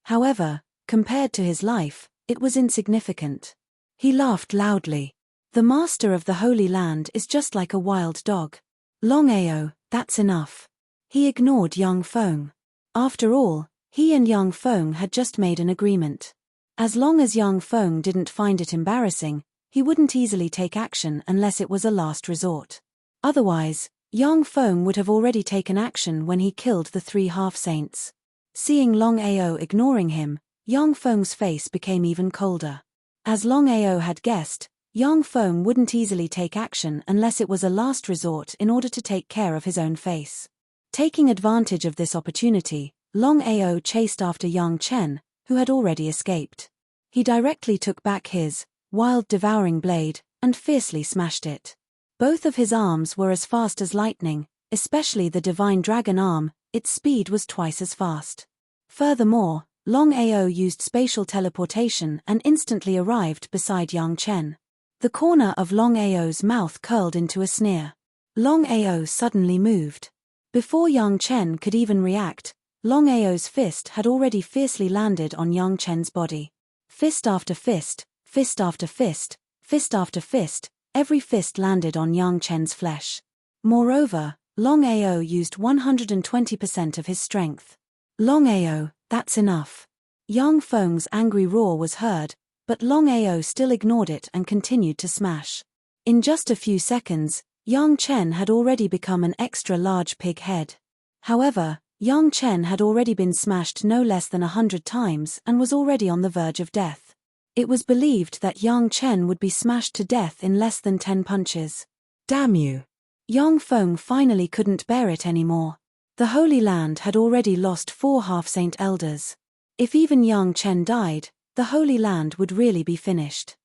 Speaker 1: However, compared to his life, it was insignificant. He laughed loudly. The master of the Holy Land is just like a wild dog. Longao, that's enough. He ignored Yang Feng. After all, he and Yang Feng had just made an agreement. As long as Yang Feng didn't find it embarrassing, he wouldn't easily take action unless it was a last resort. Otherwise, Yang Feng would have already taken action when he killed the 3 half-saints. Seeing Longao ignoring him, Yang Feng's face became even colder. As Longao had guessed, Yang Feng wouldn't easily take action unless it was a last resort in order to take care of his own face. Taking advantage of this opportunity, Longao chased after Yang Chen, who had already escaped. He directly took back his wild devouring blade and fiercely smashed it. Both of his arms were as fast as lightning, especially the divine dragon arm. Its speed was twice as fast. Furthermore, Longao used spatial teleportation and instantly arrived beside Yang Chen. The corner of Longao's mouth curled into a sneer. Longao suddenly moved. Before Yang Chen could even react, Longao's fist had already fiercely landed on Yang Chen's body. Fist after fist, fist after fist, fist after fist, every fist landed on Yang Chen's flesh. Moreover, Longao used 120% of his strength. Longao, that's enough. Yang Feng's angry roar was heard, but Longao still ignored it and continued to smash. In just a few seconds, Yang Chen had already become an extra-large pig head. However, Yang Chen had already been smashed no less than 100 times and was already on the verge of death. It was believed that Yang Chen would be smashed to death in less than 10 punches. Damn you! Yang Feng finally couldn't bear it anymore. The Holy Land had already lost 4 half-saint elders. If even Yang Chen died, the Holy Land would really be finished.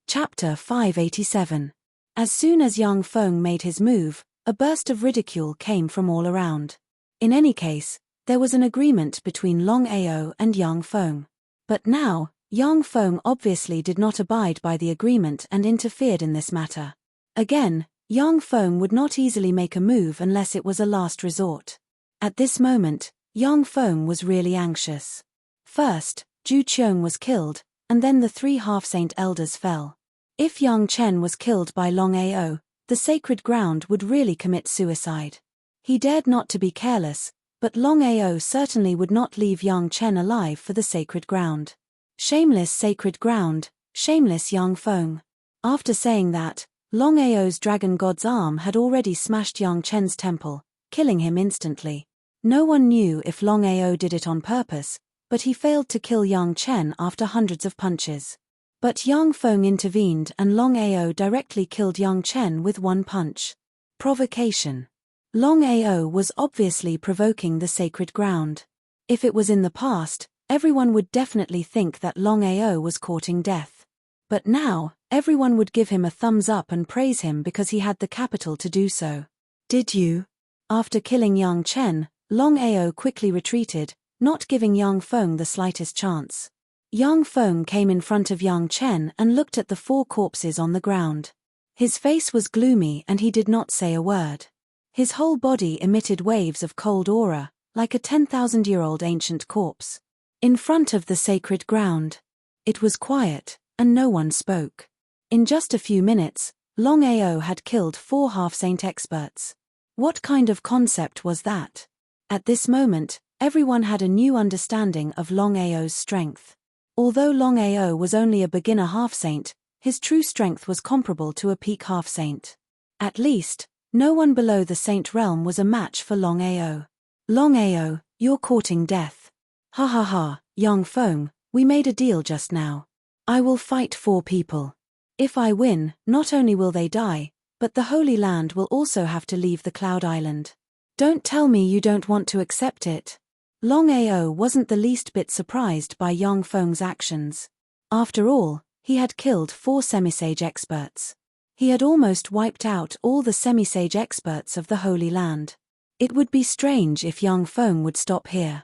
Speaker 1: Chapter 587. As soon as Yang Feng made his move, a burst of ridicule came from all around. In any case, there was an agreement between Longao and Yang Feng. But now, Yang Feng obviously did not abide by the agreement and interfered in this matter. Again, Yang Feng would not easily make a move unless it was a last resort. At this moment, Yang Feng was really anxious. First, Zhu Qiong was killed, and then the 3 half-saint elders fell. If Yang Chen was killed by Longao, the sacred ground would really commit suicide. He dared not to be careless, but Longao certainly would not leave Yang Chen alive for the sacred ground. Shameless sacred ground, shameless Yang Feng. After saying that, Longao's dragon god's arm had already smashed Yang Chen's temple, killing him instantly. No one knew if Longao did it on purpose, but he failed to kill Yang Chen after hundreds of punches. But Yang Feng intervened and Longao directly killed Yang Chen with 1 punch. Provocation. Longao was obviously provoking the sacred ground. If it was in the past, everyone would definitely think that Longao was courting death. But now, everyone would give him a thumbs up and praise him because he had the capital to do so. Did you? After killing Yang Chen, Longao quickly retreated, not giving Yang Feng the slightest chance. Yang Feng came in front of Yang Chen and looked at the 4 corpses on the ground. His face was gloomy and he did not say a word. His whole body emitted waves of cold aura, like a 10,000-year-old ancient corpse. In front of the sacred ground. It was quiet, and no one spoke. In just a few minutes, Longao had killed 4 half-saint experts. What kind of concept was that? At this moment, everyone had a new understanding of Longao's strength. Although Longao was only a beginner half-saint, his true strength was comparable to a peak half-saint. At least, no one below the saint realm was a match for Longao. Longao, you're courting death. Ha ha ha, young Feng, we made a deal just now. I will fight 4 people. If I win, not only will they die, but the Holy Land will also have to leave the Cloud Island. Don't tell me you don't want to accept it. Longao wasn't the least bit surprised by Yang Feng's actions. After all, he had killed 4 semisage experts. He had almost wiped out all the semisage experts of the Holy Land. It would be strange if Yang Feng would stop here.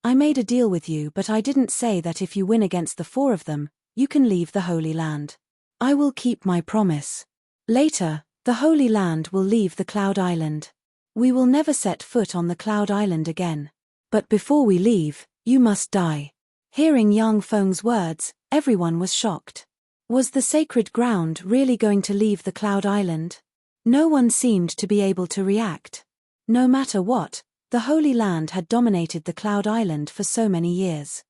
Speaker 1: I made a deal with you, but I didn't say that if you win against the 4 of them, you can leave the Holy Land. I will keep my promise. Later, the Holy Land will leave the Cloud Island. We will never set foot on the Cloud Island again. But before we leave, you must die. Hearing Yang Feng's words, everyone was shocked. Was the sacred ground really going to leave the Cloud Island? No one seemed to be able to react. No matter what, the Holy Land had dominated the Cloud Island for so many years.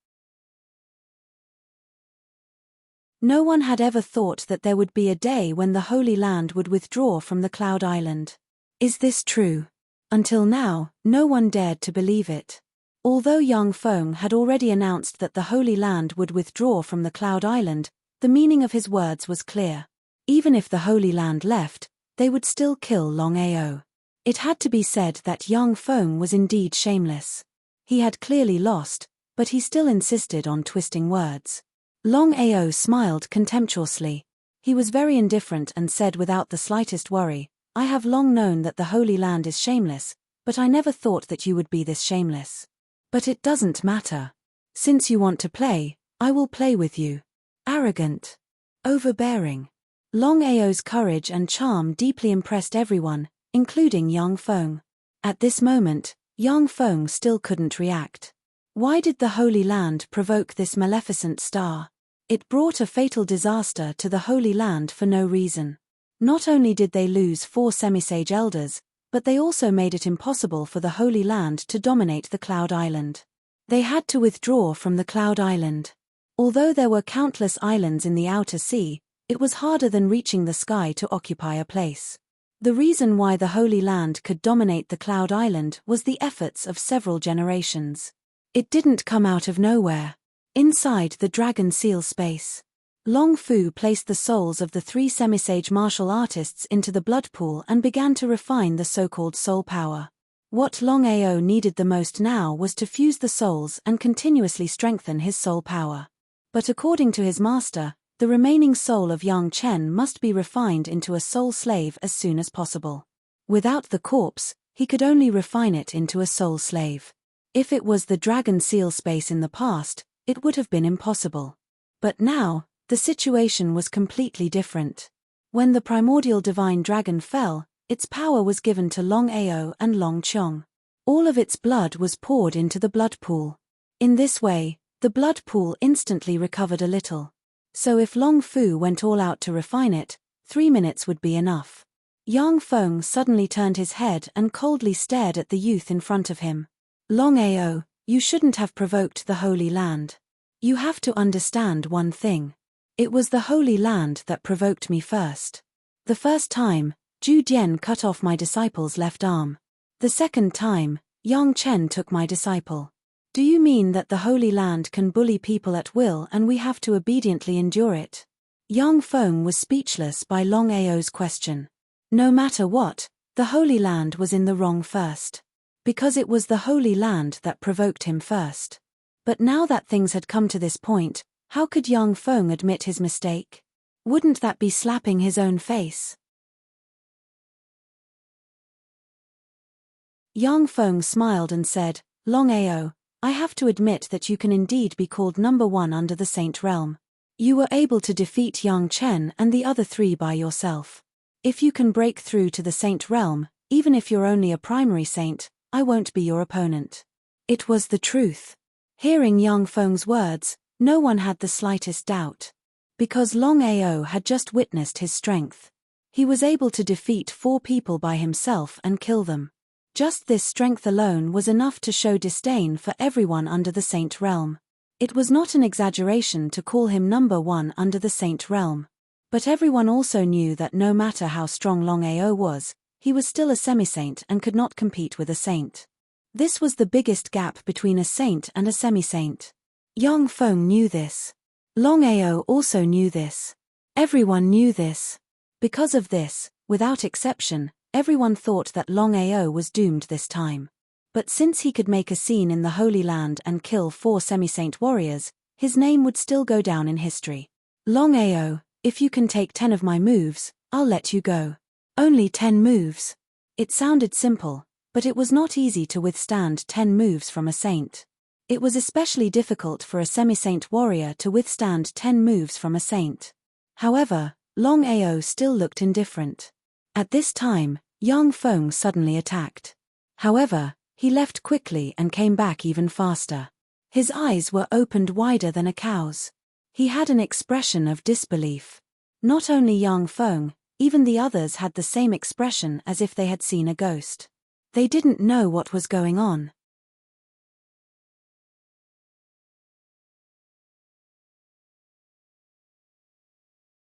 Speaker 1: No one had ever thought that there would be a day when the Holy Land would withdraw from the Cloud Island. Is this true? Until now, no one dared to believe it. Although Yang Feng had already announced that the Holy Land would withdraw from the Cloud Island, the meaning of his words was clear. Even if the Holy Land left, they would still kill Longao. It had to be said that Yang Feng was indeed shameless. He had clearly lost, but he still insisted on twisting words. Longao smiled contemptuously. He was very indifferent and said without the slightest worry, I have long known that the Holy Land is shameless, but I never thought that you would be this shameless. But it doesn't matter. Since you want to play, I will play with you. Arrogant. Overbearing. Longao's courage and charm deeply impressed everyone, including Yang Feng. At this moment, Yang Feng still couldn't react. Why did the Holy Land provoke this maleficent star? It brought a fatal disaster to the Holy Land for no reason. Not only did they lose 4 semisage elders, but they also made it impossible for the Holy Land to dominate the Cloud Island. They had to withdraw from the Cloud Island. Although there were countless islands in the outer sea, it was harder than reaching the sky to occupy a place. The reason why the Holy Land could dominate the Cloud Island was the efforts of several generations. It didn't come out of nowhere. Inside the Dragon Seal space, Long Fu placed the souls of the 3 semisage martial artists into the blood pool and began to refine the so-called soul power. What Longao needed the most now was to fuse the souls and continuously strengthen his soul power. But according to his master, the remaining soul of Yang Chen must be refined into a soul slave as soon as possible. Without the corpse, he could only refine it into a soul slave. If it was the Dragon Seal space in the past, it would have been impossible. But now, the situation was completely different. When the primordial divine dragon fell, its power was given to Longao and Long Chong. All of its blood was poured into the blood pool. In this way, the blood pool instantly recovered a little. So if Long Fu went all out to refine it, 3 minutes would be enough. Yang Feng suddenly turned his head and coldly stared at the youth in front of him. Longao, you shouldn't have provoked the Holy Land. You have to understand one thing. It was the Holy Land that provoked me first. The first time, Zhu Dian cut off my disciple's left arm. The second time, Yang Chen took my disciple. Do you mean that the Holy Land can bully people at will and we have to obediently endure it? Yang Feng was speechless by Longao's question. No matter what, the Holy Land was in the wrong first. Because it was the Holy Land that provoked him first. But now that things had come to this point, how could Yang Feng admit his mistake? Wouldn't that be slapping his own face? Yang Feng smiled and said, Longao, I have to admit that you can indeed be called number 1 under the Saint Realm. You were able to defeat Yang Chen and the other 3 by yourself. If you can break through to the Saint Realm, even if you're only a primary saint, I won't be your opponent. It was the truth. Hearing Yang Feng's words, no one had the slightest doubt. Because Longao had just witnessed his strength. He was able to defeat 4 people by himself and kill them. Just this strength alone was enough to show disdain for everyone under the Saint Realm. It was not an exaggeration to call him number 1 under the Saint Realm. But everyone also knew that no matter how strong Longao was, he was still a semi-saint and could not compete with a saint. This was the biggest gap between a saint and a semi-saint. Yang Feng knew this. Longao also knew this. Everyone knew this. Because of this, without exception, everyone thought that Longao was doomed this time. But since he could make a scene in the Holy Land and kill 4 semi-saint warriors, his name would still go down in history. Longao, if you can take 10 of my moves, I'll let you go. Only 10 moves. It sounded simple, but it was not easy to withstand 10 moves from a saint. It was especially difficult for a semi-saint warrior to withstand 10 moves from a saint. However, Longao still looked indifferent. At this time, Yang Feng suddenly attacked. However, he left quickly and came back even faster. His eyes were opened wider than a cow's. He had an expression of disbelief. Not only Yang Feng, even the others had the same expression as if they had seen a ghost. They didn't know what was going on.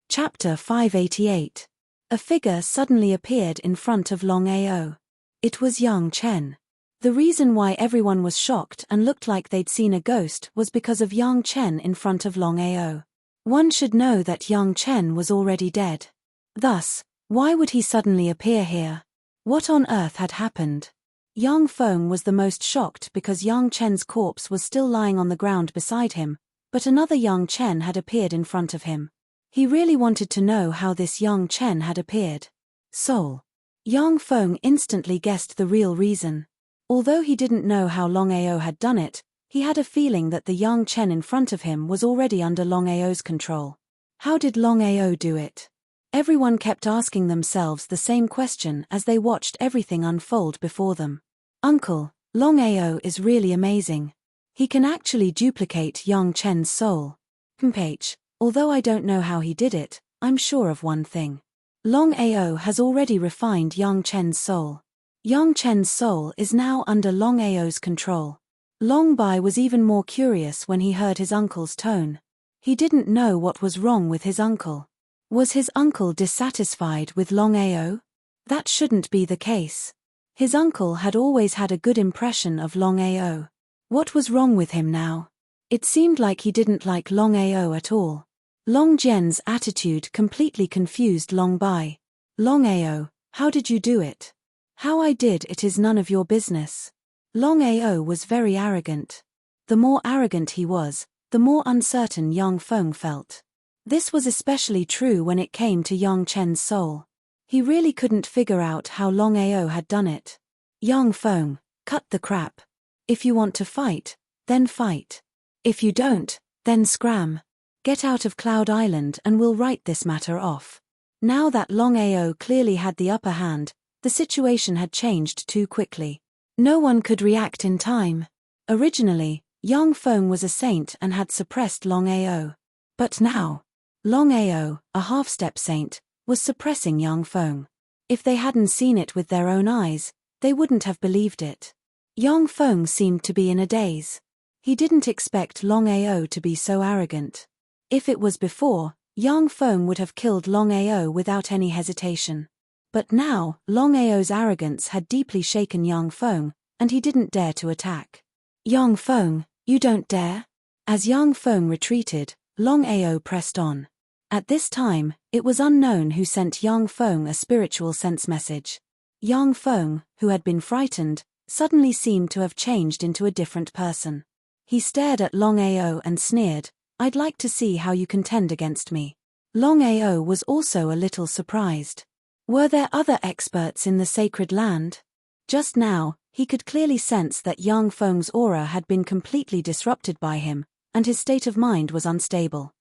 Speaker 1: Chapter 588. A figure suddenly appeared in front of Longao. It was Yang Chen. The reason why everyone was shocked and looked like they'd seen a ghost was because of Yang Chen in front of Longao. One should know that Yang Chen was already dead. Thus, why would he suddenly appear here? What on earth had happened? Yang Feng was the most shocked because Yang Chen's corpse was still lying on the ground beside him, but another Yang Chen had appeared in front of him. He really wanted to know how this Yang Chen had appeared. Soul. Yang Feng instantly guessed the real reason. Although he didn't know how Longao had done it, he had a feeling that the Yang Chen in front of him was already under Longao's control. How did Longao do it? Everyone kept asking themselves the same question as they watched everything unfold before them. Uncle, Longao is really amazing. He can actually duplicate Yang Chen's soul. H. Although I don't know how he did it, I'm sure of one thing. Longao has already refined Yang Chen's soul. Yang Chen's soul is now under Longao's control. Long Bai was even more curious when he heard his uncle's tone. He didn't know what was wrong with his uncle. Was his uncle dissatisfied with Longao? That shouldn't be the case. His uncle had always had a good impression of Longao. What was wrong with him now? It seemed like he didn't like Longao at all. Long Jian's attitude completely confused Long Bai. Longao, how did you do it? How I did it is none of your business. Longao was very arrogant. The more arrogant he was, the more uncertain Yang Feng felt. This was especially true when it came to Yang Chen's soul. He really couldn't figure out how Longao had done it. Yang Feng, cut the crap. If you want to fight, then fight. If you don't, then scram. Get out of Cloud Island and we'll write this matter off. Now that Longao clearly had the upper hand, the situation had changed too quickly. No one could react in time. Originally, Yang Feng was a saint and had suppressed Longao. But now, Longao, a half-step saint, was suppressing Yang Feng. If they hadn't seen it with their own eyes, they wouldn't have believed it. Yang Feng seemed to be in a daze. He didn't expect Longao to be so arrogant. If it was before, Yang Feng would have killed Longao without any hesitation. But now, Longao's arrogance had deeply shaken Yang Feng, and he didn't dare to attack. Yang Feng, you don't dare? As Yang Feng retreated, Longao pressed on. At this time, it was unknown who sent Yang Feng a spiritual sense message. Yang Feng, who had been frightened, suddenly seemed to have changed into a different person. He stared at Longao and sneered, I'd like to see how you contend against me. Longao was also a little surprised. Were there other experts in the sacred land? Just now, he could clearly sense that Yang Feng's aura had been completely disrupted by him, and his state of mind was unstable.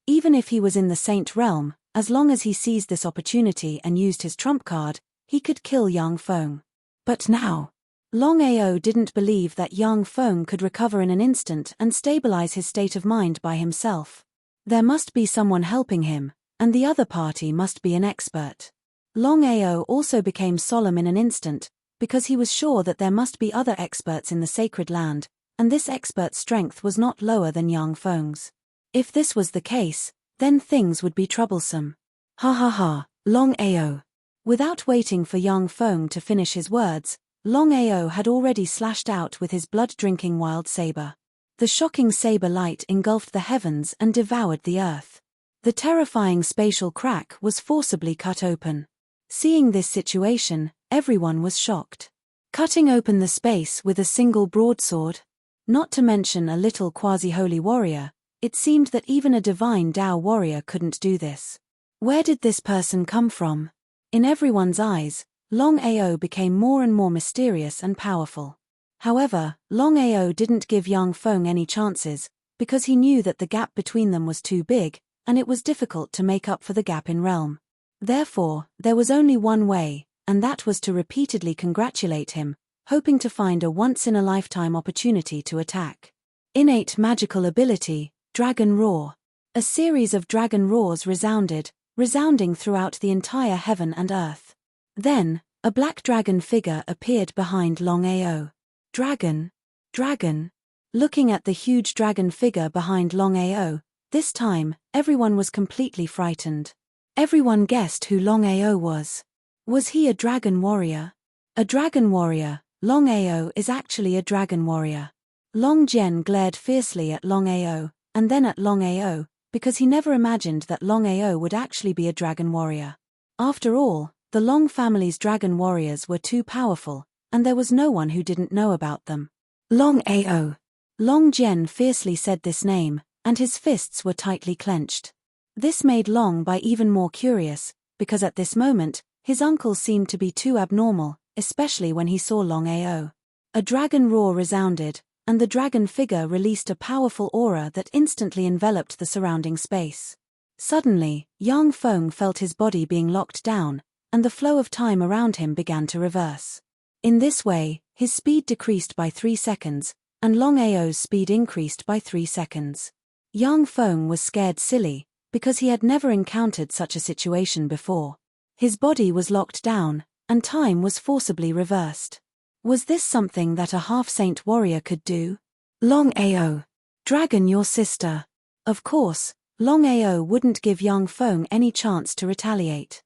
Speaker 1: Even if he was in the Saint Realm, as long as he seized this opportunity and used his trump card, he could kill Yang Feng. But now, Longao didn't believe that Yang Feng could recover in an instant and stabilize his state of mind by himself. There must be someone helping him, and the other party must be an expert. Longao also became solemn in an instant, because he was sure that there must be other experts in the sacred land, and this expert's strength was not lower than Yang Feng's. If this was the case, then things would be troublesome. Ha ha ha, Longao. Without waiting for Yang Feng to finish his words, Longao had already slashed out with his blood-drinking wild saber. The shocking saber light engulfed the heavens and devoured the earth. The terrifying spatial crack was forcibly cut open. Seeing this situation, everyone was shocked. Cutting open the space with a single broadsword? Not to mention a little quasi-holy warrior, it seemed that even a divine Dao warrior couldn't do this. Where did this person come from? In everyone's eyes, Longao became more and more mysterious and powerful. However, Longao didn't give Yang Feng any chances, because he knew that the gap between them was too big, and it was difficult to make up for the gap in realm. Therefore, there was only one way, and that was to repeatedly congratulate him, hoping to find a once-in-a-lifetime opportunity to attack. Innate magical ability, Dragon Roar. A series of dragon roars resounding throughout the entire heaven and earth. Then, a black dragon figure appeared behind Longao. Dragon? Dragon? Looking at the huge dragon figure behind Longao, this time, everyone was completely frightened. Everyone guessed who Longao was. Was he a dragon warrior? A dragon warrior, Longao is actually a dragon warrior. Long Zhen glared fiercely at Longao, and then at Longao, because he never imagined that Longao would actually be a dragon warrior. After all, the Long family's dragon warriors were too powerful, and there was no one who didn't know about them. Longao. Long Zhen fiercely said this name, and his fists were tightly clenched. This made Long Bai even more curious, because at this moment, his uncle seemed to be too abnormal, especially when he saw Longao. A dragon roar resounded, and the dragon figure released a powerful aura that instantly enveloped the surrounding space. Suddenly, Yang Feng felt his body being locked down, and the flow of time around him began to reverse. In this way, his speed decreased by 3 seconds, and Longao's speed increased by 3 seconds. Yang Feng was scared silly, because he had never encountered such a situation before. His body was locked down, and time was forcibly reversed. Was this something that a half-saint warrior could do? Longao. Dragon your sister. Of course, Longao wouldn't give Yang Feng any chance to retaliate.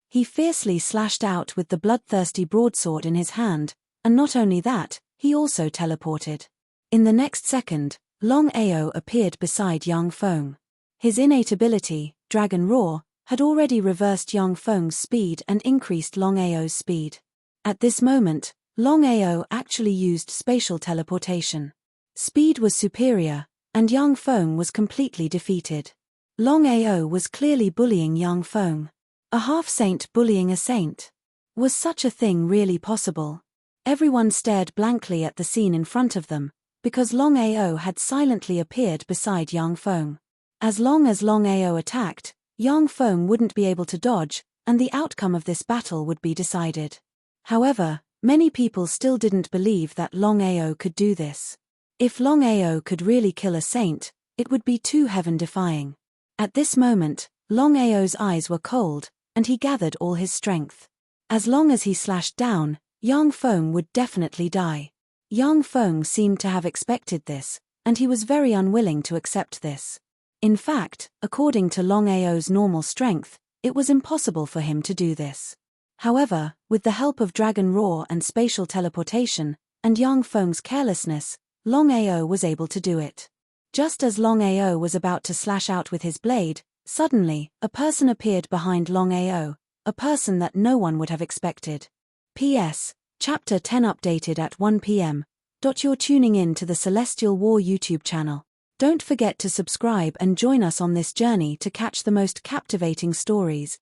Speaker 1: He fiercely slashed out with the bloodthirsty broadsword in his hand, and not only that, he also teleported. In the next second, Longao appeared beside Yang Feng. His innate ability, Dragon Roar, had already reversed Yang Feng's speed and increased Longao's speed. At this moment, Longao actually used spatial teleportation. Speed was superior, and Yang Feng was completely defeated. Longao was clearly bullying Yang Feng. A half-saint bullying a saint. Was such a thing really possible? Everyone stared blankly at the scene in front of them, because Longao had silently appeared beside Yang Feng. As long as Longao attacked, Yang Feng wouldn't be able to dodge, and the outcome of this battle would be decided. However, many people still didn't believe that Longao could do this. If Longao could really kill a saint, it would be too heaven-defying. At this moment, Longao's eyes were cold, and he gathered all his strength. As long as he slashed down, Yang Feng would definitely die. Yang Feng seemed to have expected this, and he was very unwilling to accept this. In fact, according to Longao's normal strength, it was impossible for him to do this. However, with the help of Dragon Roar and spatial teleportation, and Yang Feng's carelessness, Longao was able to do it. Just as Longao was about to slash out with his blade, suddenly, a person appeared behind Longao, a person that no one would have expected. P.S. Chapter 10 updated at 1 p.m. You're tuning in to the Celestial War YouTube channel. Don't forget to subscribe and join us on this journey to catch the most captivating stories.